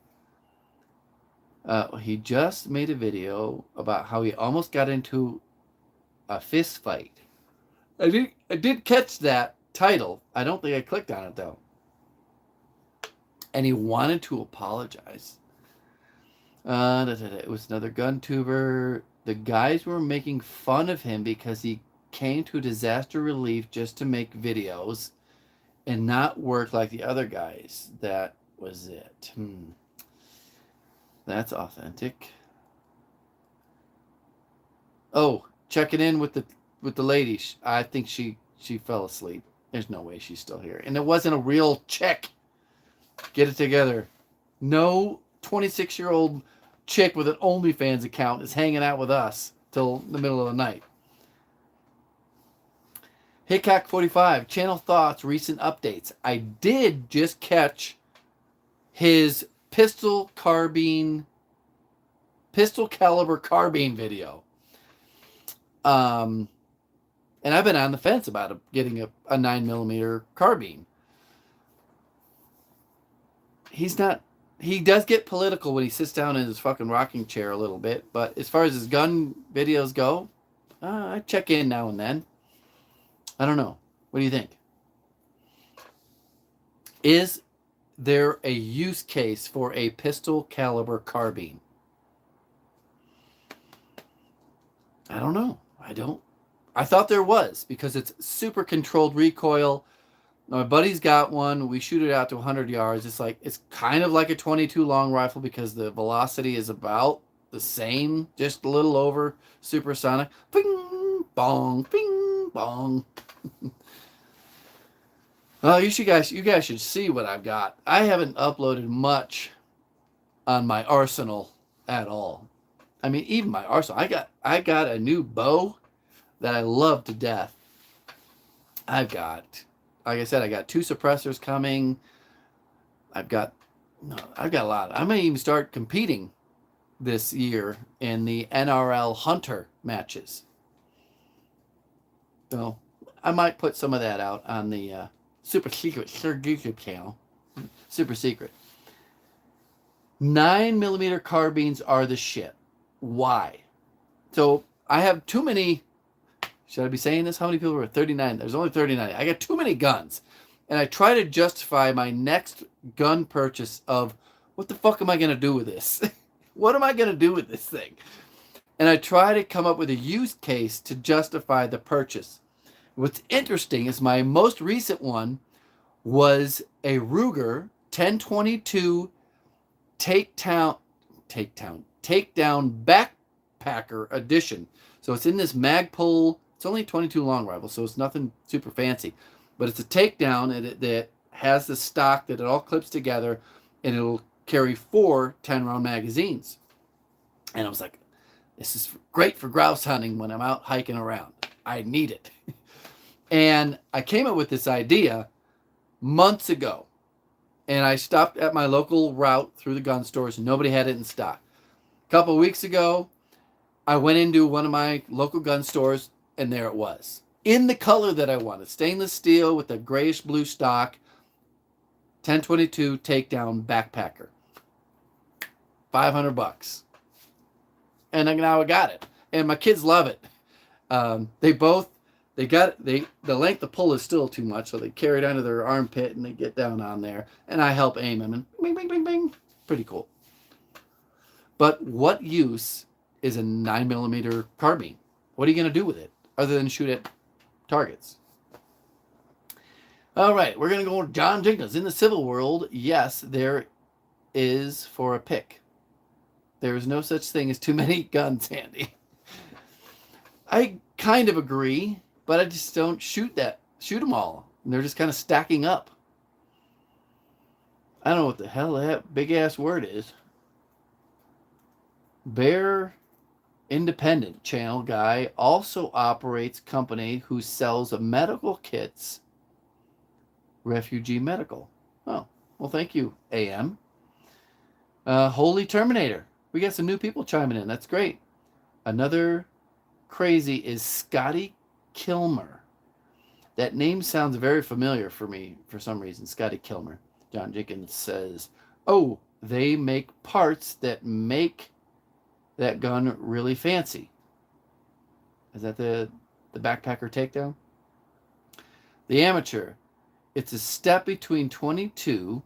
he just made a video about how he almost got into a fist fight. I did catch that title. I don't think I clicked on it though. And he wanted to apologize. It was another gun tuber. The guys were making fun of him because he came to disaster relief just to make videos and not work like the other guys. That was it. That's authentic. Oh, checking in with the lady. I think she fell asleep. There's no way she's still here. And it wasn't a real check. Get it together. No 26-year-old chick with an OnlyFans account is hanging out with us till the middle of the night. Hickok 45, channel thoughts, recent updates. I did just catch his pistol caliber carbine video. And I've been on the fence about getting a 9mm carbine. He does get political when he sits down in his fucking rocking chair a little bit, but as far as his gun videos go, I check in now and then. I don't know. What do you think? Is there a use case for a pistol caliber carbine? I don't know. I thought there was because it's super controlled recoil. My buddy's got one. We shoot it out to 100 yards. It's kind of like a 22 long rifle because the velocity is about the same, just a little over supersonic. Bing, bong, bing, bong. Well, you guys should see what I've got. I haven't uploaded much on my arsenal at all. I mean, even my arsenal. I got a new bow that I love to death. Like I said, I got 2 suppressors coming. I've got a lot. I may even start competing this year in the NRL Hunter matches. So I might put some of that out on the super secret YouTube channel. Super secret. 9mm carbines are the shit. Why? So I have too many. Should I be saying this? How many people were 39? There's only 39. I got too many guns. And I try to justify my next gun purchase of what the fuck am I going to do with this? What am I going to do with this thing? And I try to come up with a use case to justify the purchase. What's interesting is my most recent one was a Ruger 1022 takedown backpacker edition. So it's in this Magpul. It's only 22 long rifle, so it's nothing super fancy. But it's a takedown that has the stock that it all clips together, and it'll carry 4 10-round magazines. And I was like, this is great for grouse hunting when I'm out hiking around. I need it. And I came up with this idea months ago. And I stopped at my local route through the gun stores, and nobody had it in stock. A couple of weeks ago, I went into one of my local gun stores, and there it was. In the color that I wanted. Stainless steel with a grayish blue stock. 1022 takedown backpacker. $500. And now I got it. And my kids love it. The length of pull is still too much, so they carry it under their armpit and they get down on there. And I help aim them, and bing, bing, bing, bing. Pretty cool. But what use is a 9mm carbine? What are you going to do with it other than shoot at targets? All right, we're going to go to John Jenkins. In the civil world, yes, there is for a pick. There is no such thing as too many guns handy. I kind of agree, but I just don't shoot them all. And they're just kind of stacking up. I don't know what the hell that big ass word is. Bear Independent channel guy also operates company who sells medical kits. Refugee Medical. Oh. Well, thank you, AM. Holy Terminator. We got some new people chiming in. That's great. Another crazy is Scotty Kilmer. That name sounds very familiar for me for some reason. Scotty Kilmer. John Jenkins says, oh, they make parts that make that gun really fancy. Is that the backpacker takedown? The Amateur. It's a step between 22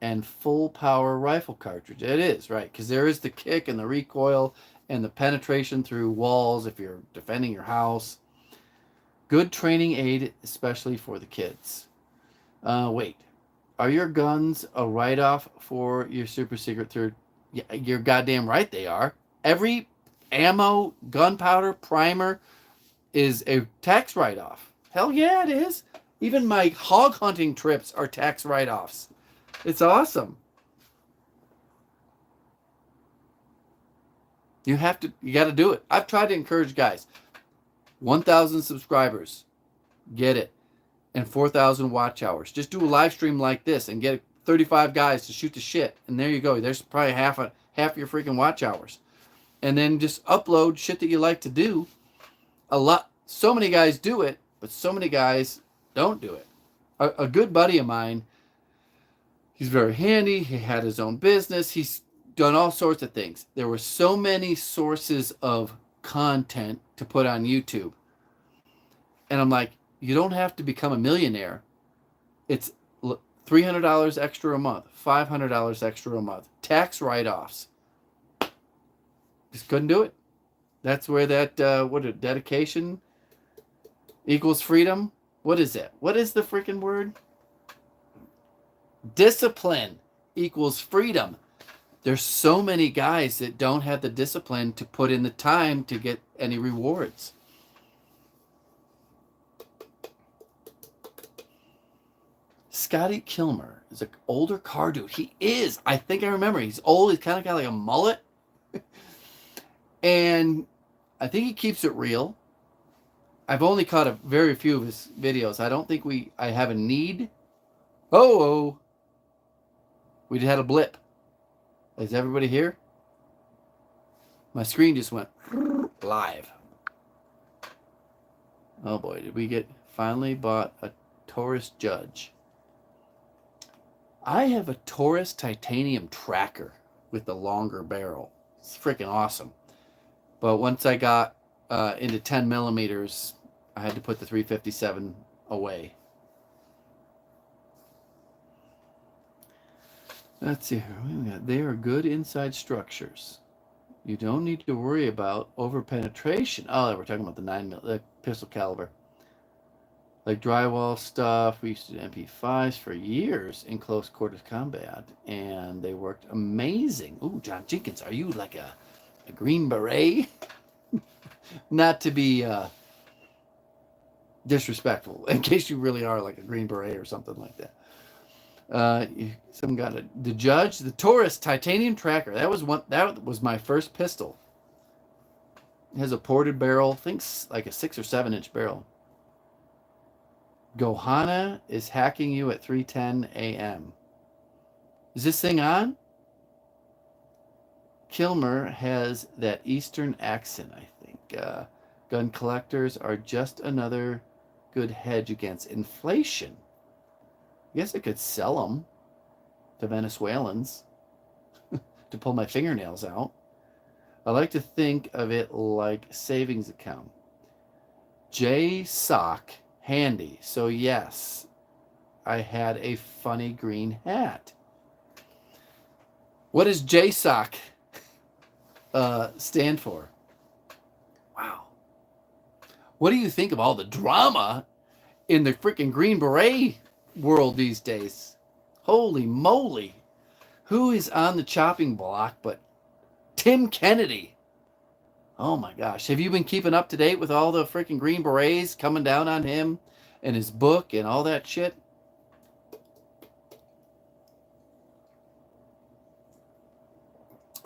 and full power rifle cartridge. It is, right? Because there is the kick and the recoil and the penetration through walls if you're defending your house. Good training aid, especially for the kids. Wait. Are your guns a write-off for your super secret third? Yeah, you're goddamn right they are. Every ammo, gunpowder, primer is a tax write-off. Hell yeah, it is. Even my hog hunting trips are tax write-offs. It's awesome. You got to do it. I've tried to encourage guys. 1,000 subscribers. Get it. And 4,000 watch hours. Just do a live stream like this and get 35 guys to shoot the shit. And there you go. There's probably half your freaking watch hours. And then just upload shit that you like to do. So many guys do it, but so many guys don't do it. A good buddy of mine, he's very handy. He had his own business. He's done all sorts of things. There were so many sources of content to put on YouTube. And I'm like, you don't have to become a millionaire. It's $300 extra a month, $500 extra a month, tax write-offs. Just couldn't do it. That's where that dedication equals freedom. What is it? What is the freaking word? Discipline equals freedom. There's so many guys that don't have the discipline to put in the time to get any rewards. Scotty Kilmer is an older car dude. He is. I think I remember. He's old. He's kind of got like a mullet. And I think he keeps it real. I've only caught a very few of his videos. I don't think I have a need. Oh. We had a blip. Is everybody here? My screen just went live. Oh boy, did we finally bought a Taurus Judge. I have a Taurus titanium tracker with the longer barrel. It's freaking awesome. But once I got into 10 millimeters, I had to put the 357 away. Let's see here. They are good inside structures. You don't need to worry about over penetration. Oh, we're talking about the pistol caliber. Like drywall stuff. We used to do MP5s for years in close quarters combat, and they worked amazing. Ooh, John Jenkins, are you like a Green Beret? Not to be disrespectful, in case you really are like a Green Beret or something like that. Some got the Judge, the Taurus titanium tracker. That was my first pistol. It has a ported barrel. I think like a 6 or 7 inch barrel. Gohana is hacking you at 3:10 a.m. Is this thing on? Kilmer has that Eastern accent, I think. Gun collectors are just another good hedge against inflation. I guess I could sell them to Venezuelans to pull my fingernails out. I like to think of it like savings account. J-Sock handy. So yes, I had a funny green hat. What does J-Sock stand for? Wow. What do you think of all the drama in the freaking Green Beret world these days? Holy moly. Who is on the chopping block but Tim Kennedy? Oh my gosh. Have you been keeping up to date with all the freaking Green Berets coming down on him and his book and all that shit?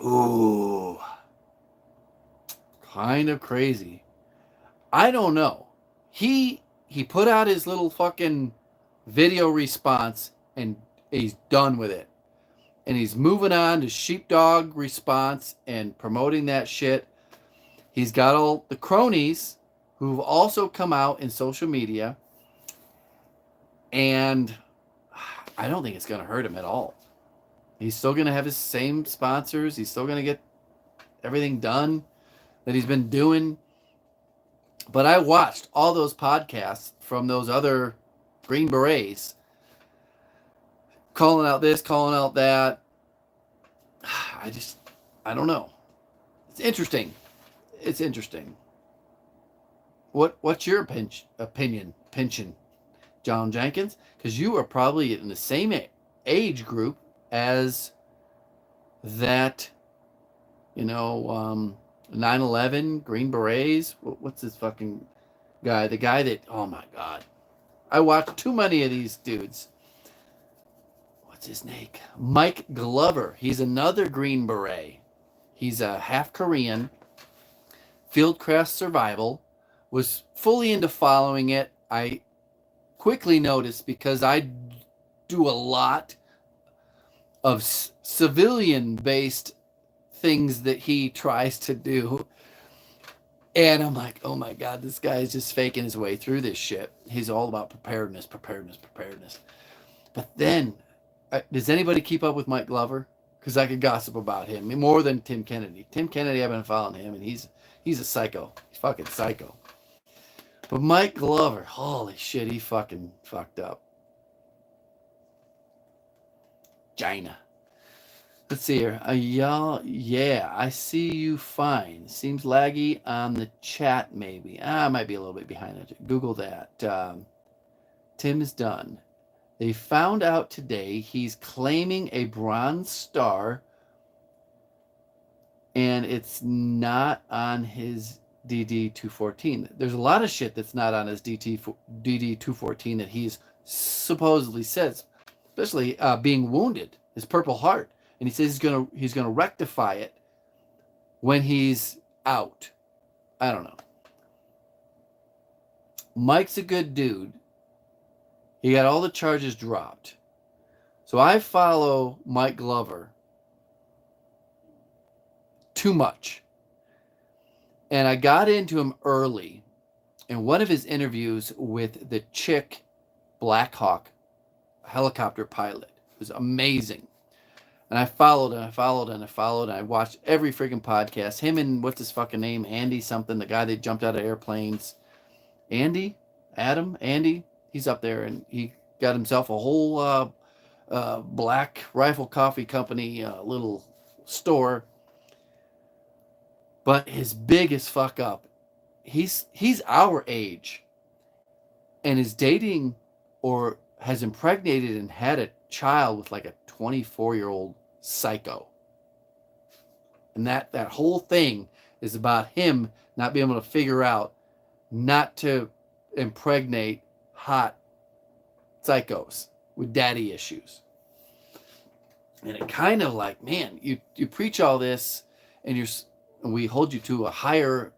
Ooh. Kind of crazy. I don't know. He put out his little fucking video response and He's done with it. And he's moving on to sheepdog response and promoting that shit. He's got all the cronies who've also come out in social media. And I don't think it's going to hurt him at all. He's still going to have his same sponsors. He's still going to get everything done that he's been doing. But I watched all those podcasts from those other Green Berets calling out this, calling out that. I don't know. It's interesting. It's interesting. What's your opinion, pension, John Jenkins? Because you are probably in the same age group as that, 9/11 Green Berets. What's this fucking guy? The guy that, oh my God. I watched too many of these dudes. What's his name? Mike Glover. He's another Green Beret. He's a half Korean. Fieldcraft Survival. Was fully into following it. I quickly noticed, because I do a lot of civilian-based things that he tries to do. And I'm like, oh my God, this guy is just faking his way through this shit. He's all about preparedness. But then, does anybody keep up with Mike Glover? Because I could gossip about him more than Tim Kennedy. Tim Kennedy, I've been following him, and he's a psycho. He's fucking psycho. But Mike Glover, holy shit, he fucking fucked up. China. Let's see here. Y'all, yeah, I see you fine. Seems laggy on the chat, maybe. I might be a little bit behind it. Google that. Tim is done. They found out today he's claiming a bronze star, and it's not on his DD-214. There's a lot of shit that's not on his DD-214 that he's supposedly says, especially being wounded, his Purple Heart. And he says he's gonna rectify it when he's out. I don't know. Mike's a good dude. He got all the charges dropped. So I follow Mike Glover too much. And I got into him early in one of his interviews with the chick Black Hawk helicopter pilot. It was amazing. And I followed and I watched every freaking podcast. Him and what's his fucking name? Andy something, the guy that jumped out of airplanes. Andy? He's up there, and he got himself a whole Black Rifle Coffee Company little store. But his biggest fuck up, he's our age, and is dating or has impregnated and had a child with like a 24-year-old psycho. And that whole thing is about him not being able to figure out not to impregnate hot psychos with daddy issues. And it kind of like, man, you preach all this, and we hold you to a higher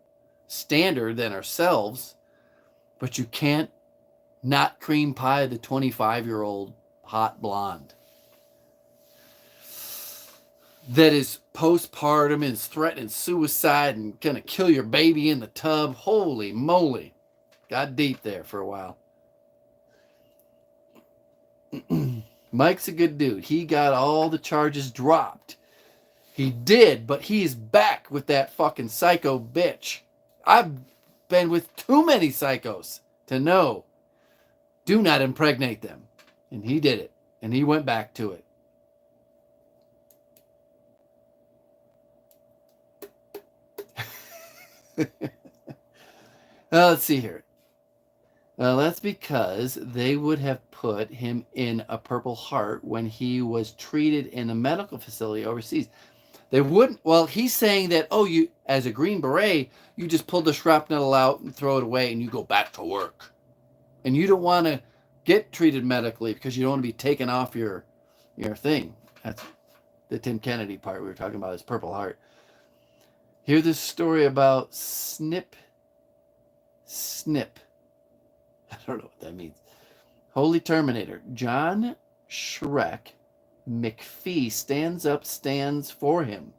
standard than ourselves, but you can't not cream pie the 25-year-old hot blonde that is postpartum and is threatening suicide and gonna kill your baby in the tub. Holy moly. Got deep there for a while. Mike's a good dude. He got all the charges dropped. He did, but he's back with that fucking psycho bitch. I've been with too many psychos to know. Do not impregnate them. And he did it. And he went back to it. Let's see here. That's because they would have put him in a Purple Heart when he was treated in a medical facility overseas. They wouldn't. Well, he's saying that, you, as a Green Beret, you just pull the shrapnel out and throw it away and you go back to work. And you don't want to get treated medically because you don't want to be taken off your thing. That's the Tim Kennedy part we were talking about, his Purple Heart. Hear this story about Snip. I don't know what that means. Holy Terminator. John Shrek McPhee stands for him.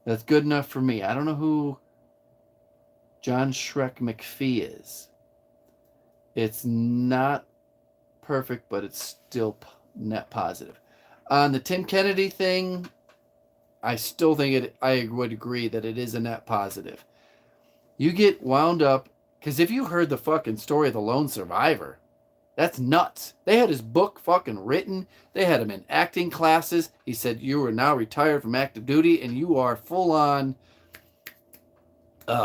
That's good enough for me. I don't know who John Shrek McPhee is. It's not perfect, but it's still net positive. On the Tim Kennedy thing, I still think I would agree that it is a net positive. You get wound up, because if you heard the fucking story of the lone survivor, that's nuts. They had his book fucking written. They had him in acting classes. He said, you are now retired from active duty and you are full on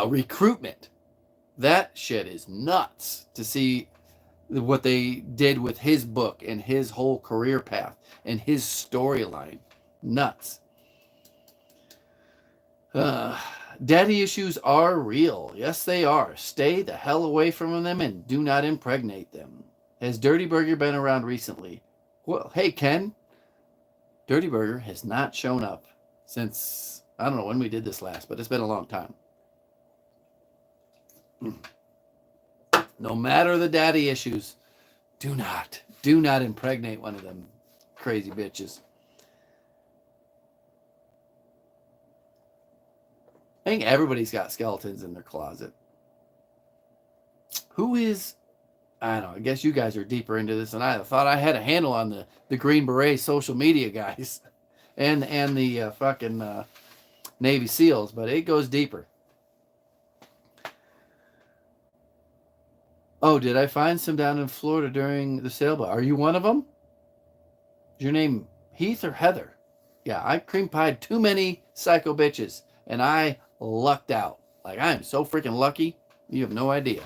recruitment. That shit is nuts to see what they did with his book and his whole career path and his storyline. Nuts. Daddy issues are real. Yes, they are. Stay the hell away from them and do not impregnate them. Has Dirty Burger been around recently? Well, hey, Ken. Dirty Burger has not shown up since, I don't know when we did this last, but it's been a long time. No matter the daddy issues, do not impregnate one of them crazy bitches. I think everybody's got skeletons in their closet. Who is, I don't know, I guess you guys are deeper into this than I thought. I had a handle on the Green Beret social media guys and the fucking Navy SEALs, but it goes deeper. Oh, did I find some down in Florida during the sailboat? Are you one of them? Is your name Heath or Heather? Yeah, I cream pied too many psycho bitches, and I lucked out. Like, I am so freaking lucky, you have no idea.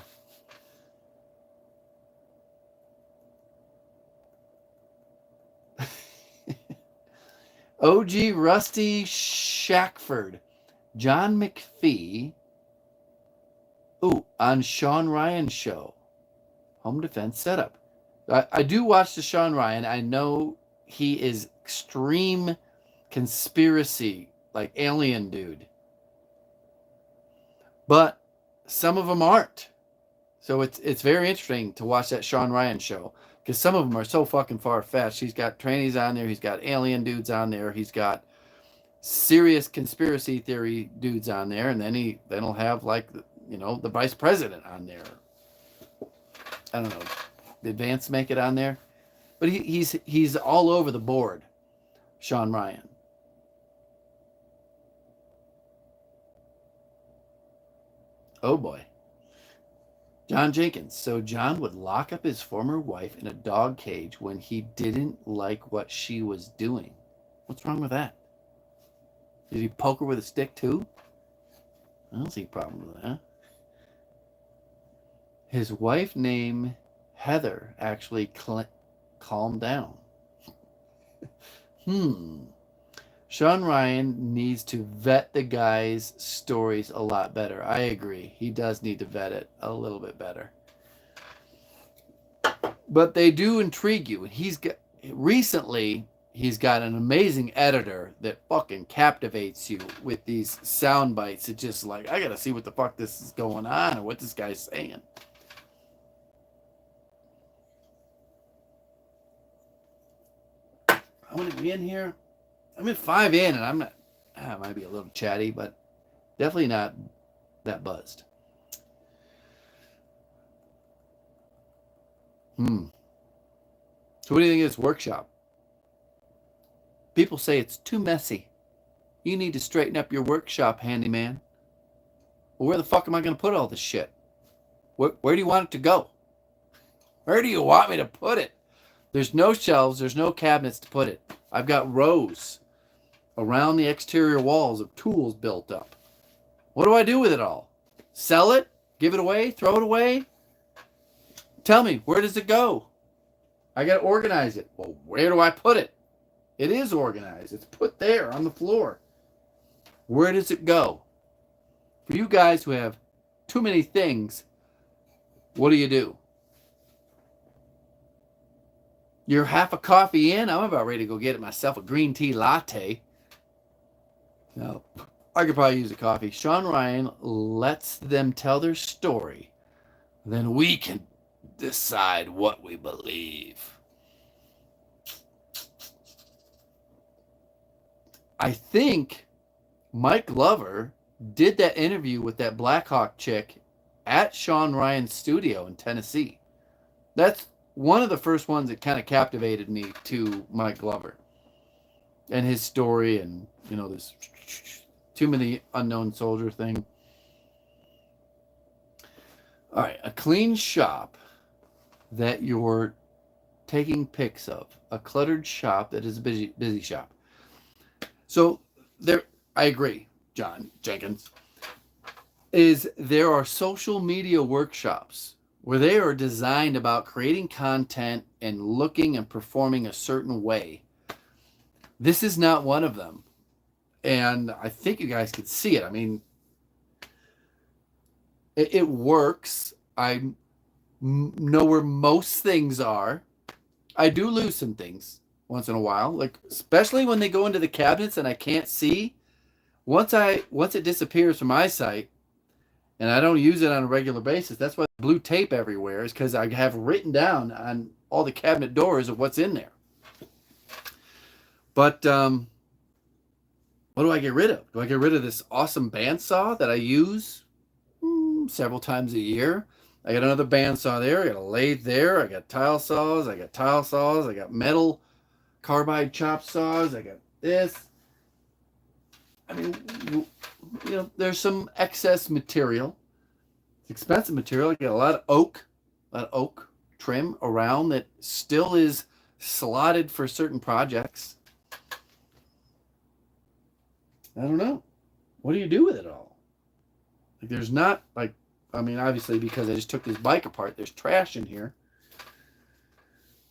OG Rusty Shackford. John McPhee. Ooh, on Sean Ryan's show. Home defense setup. I do watch the Sean Ryan. I know he is extreme conspiracy, like alien dude. But some of them aren't. So it's very interesting to watch that Sean Ryan show. Because some of them are so fucking far-fetched. He's got trannies on there. He's got alien dudes on there. He's got serious conspiracy theory dudes on there. And then he'll have, like, the vice president on there. I don't know. Did Vance make it on there? But he's all over the board, Sean Ryan. Oh, boy. John Jenkins. So John would lock up his former wife in a dog cage when he didn't like what she was doing. What's wrong with that? Did he poke her with a stick too? I don't see a problem with that. His wife named Heather actually calmed down. Sean Ryan needs to vet the guy's stories a lot better. I agree. He does need to vet it a little bit better. But they do intrigue you. Recently, he's got an amazing editor that fucking captivates you with these sound bites. It's just like, I gotta see what the fuck this is going on or what this guy's saying. I'm gonna be in here. I'm at 5 in, and I'm not. I might be a little chatty, but definitely not that buzzed. So what do you think of this workshop? People say it's too messy. You need to straighten up your workshop, handyman. Well, where the fuck am I going to put all this shit? Where do you want it to go? Where do you want me to put it? There's no shelves. There's no cabinets to put it. I've got rows around the exterior walls of tools built up. What do I do with it all? Sell it? Give it away? Throw it away? Tell me, where does it go? I got to organize it. Well, where do I put it? It is organized. It's put there on the floor. Where does it go? For you guys who have too many things, what do? You're half a coffee in. I'm about ready to go get myself a green tea latte. No, I could probably use a coffee. Sean Ryan lets them tell their story. Then we can decide what we believe. I think Mike Glover did that interview with that Blackhawk chick at Sean Ryan's studio in Tennessee. That's one of the first ones that kind of captivated me to Mike Glover and his story, and this Too Many Unknown Soldier thing. All right, a clean shop that you're taking pics of, a cluttered shop that is a busy shop. So I agree, John Jenkins, there are social media workshops where they are designed about creating content and looking and performing a certain way. This is not one of them. And I think you guys could see it. I mean, it works. I know where most things are. I do lose some things once in a while, like especially when they go into the cabinets and I can't see. Once it disappears from my sight, and I don't use it on a regular basis. That's why blue tape everywhere is because I have written down on all the cabinet doors of what's in there. But what do I get rid of? Do I get rid of this awesome bandsaw that I use several times a year? I got another bandsaw there. I got a lathe there. I got tile saws. I got metal carbide chop saws. I got this. I mean, there's some excess material. It's expensive material. I got a lot of oak trim around that still is slotted for certain projects. I don't know. What do you do with it all? Like, there's not obviously because I just took this bike apart, there's trash in here.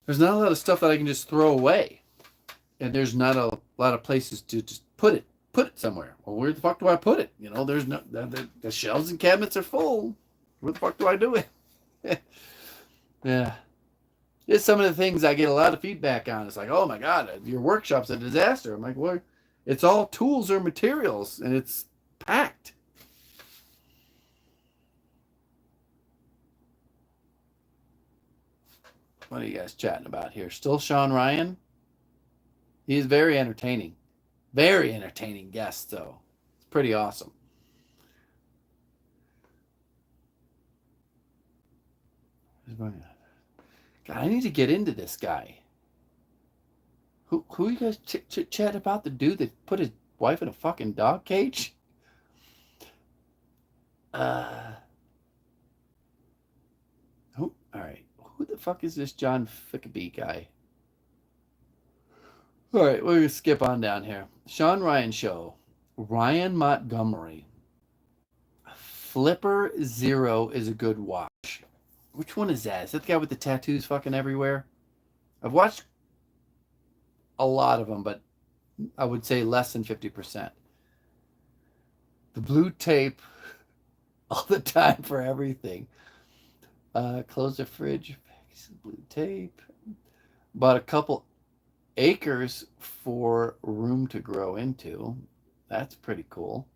There's not a lot of stuff that I can just throw away. And there's not a lot of places to just put it somewhere. Well, where the fuck do I put it? There's no, the shelves and cabinets are full. Where the fuck do I do it? Yeah. It's some of the things I get a lot of feedback on. It's like, oh my God, your workshop's a disaster. I'm like, well, it's all tools or materials and it's packed. What are you guys chatting about here? Still Sean Ryan? He's very entertaining. Very entertaining guest, though. It's pretty awesome. God, I need to get into this guy. Who you guys chat about? The dude that put his wife in a fucking dog cage? All right. Who the fuck is this John Fickaby guy? All right, we're going to skip on down here. Sean Ryan Show. Ryan Montgomery. Flipper Zero is a good watch. Which one is that? Is that the guy with the tattoos fucking everywhere? I've watched a lot of them, but I would say less than 50%. The blue tape all the time for everything. Close the fridge. Blue tape. Bought a couple acres for room to grow into. That's pretty cool.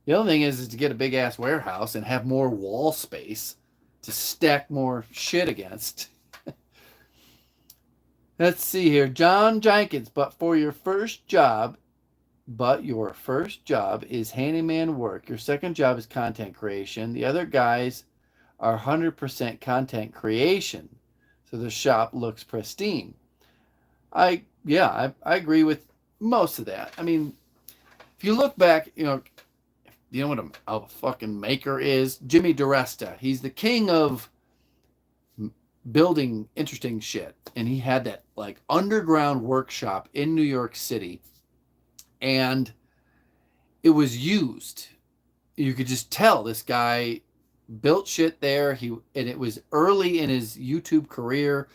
The other thing is to get a big ass warehouse and have more wall space to stack more shit against. Let's see here. John Jenkins, but your first job is handyman work. Your second job is content creation. The other guys are 100% content creation. So the shop looks pristine. I agree with most of that. I mean, if you look back, you know what a fucking maker is? Jimmy DiResta. He's the king of building interesting shit. And he had that like underground workshop in New York City. And it was used. You could just tell this guy built shit there. And it was early in his YouTube career.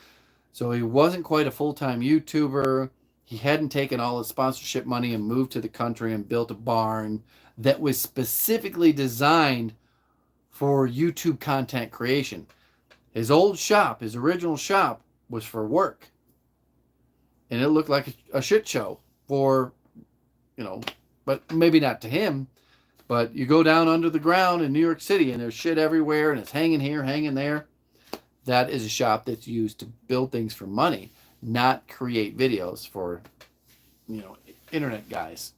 So he wasn't quite a full-time YouTuber. He hadn't taken all his sponsorship money and moved to the country and built a barn that was specifically designed for YouTube content creation. His original shop, was for work. And it looked like a shit show for, but maybe not to him. But you go down under the ground in New York City and there's shit everywhere and it's hanging here, hanging there. That is a shop that's used to build things for money, not create videos for, internet guys.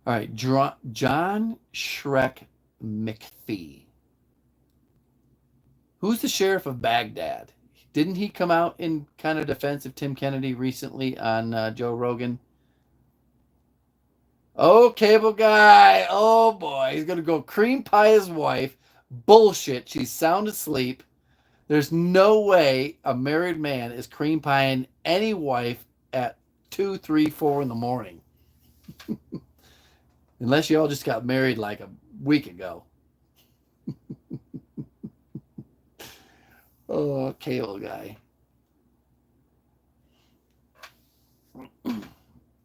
All right, John Shrek McPhee. Who's the sheriff of Baghdad? Didn't he come out in kind of defense of Tim Kennedy recently on Joe Rogan? Oh, cable guy. Oh, boy. He's going to go cream pie his wife. Bullshit. She's sound asleep. There's no way a married man is cream pieing any wife at 2, 3, 4 in the morning. Unless you all just got married like a week ago. Oh, cable guy.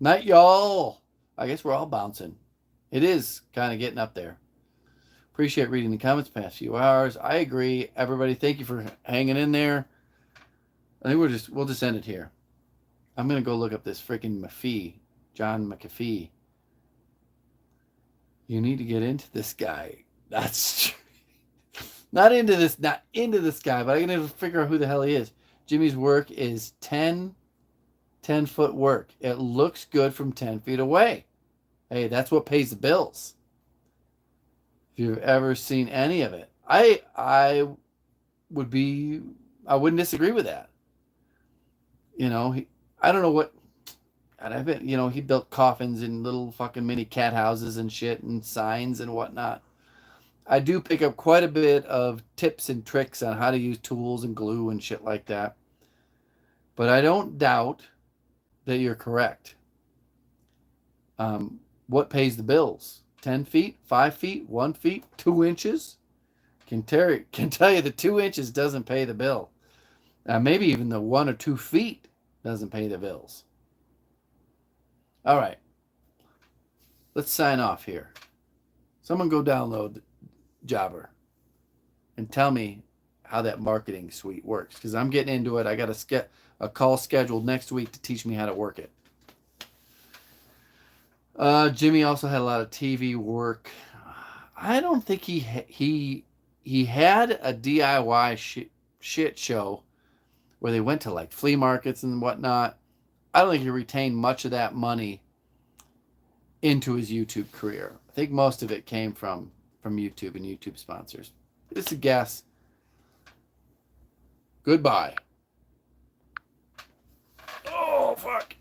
Night, y'all. I guess we're all bouncing. It is kind of getting up there. Appreciate reading the comments past few hours. I agree. Everybody, thank you for hanging in there. I think we'll just end it here. I'm gonna go look up this freaking McPhee, John McAfee. You need to get into this guy. That's not into this guy, but I gotta figure out who the hell he is. Jimmy's work is 10-foot work. It looks good from 10 feet away. Hey, that's what pays the bills. If you've ever seen any of it, I wouldn't disagree with that. You know, I don't know what, and I've been, he built coffins in little fucking mini cat houses and shit and signs and whatnot. I do pick up quite a bit of tips and tricks on how to use tools and glue and shit like that. But I don't doubt that you're correct. What pays the bills? 10 feet, 5 feet, 1 feet, 2 inches? Can tell you the 2 inches doesn't pay the bill. Maybe even the 1 or 2 feet doesn't pay the bills. All right. Let's sign off here. Someone go download Jobber and tell me how that marketing suite works, because I'm getting into it. I got a call scheduled next week to teach me how to work it. Jimmy also had a lot of TV work. I don't think he had a DIY shit show where they went to like flea markets and whatnot. I don't think he retained much of that money into his YouTube career. I think most of it came from YouTube and YouTube sponsors. It's a guess. Goodbye. Oh, fuck.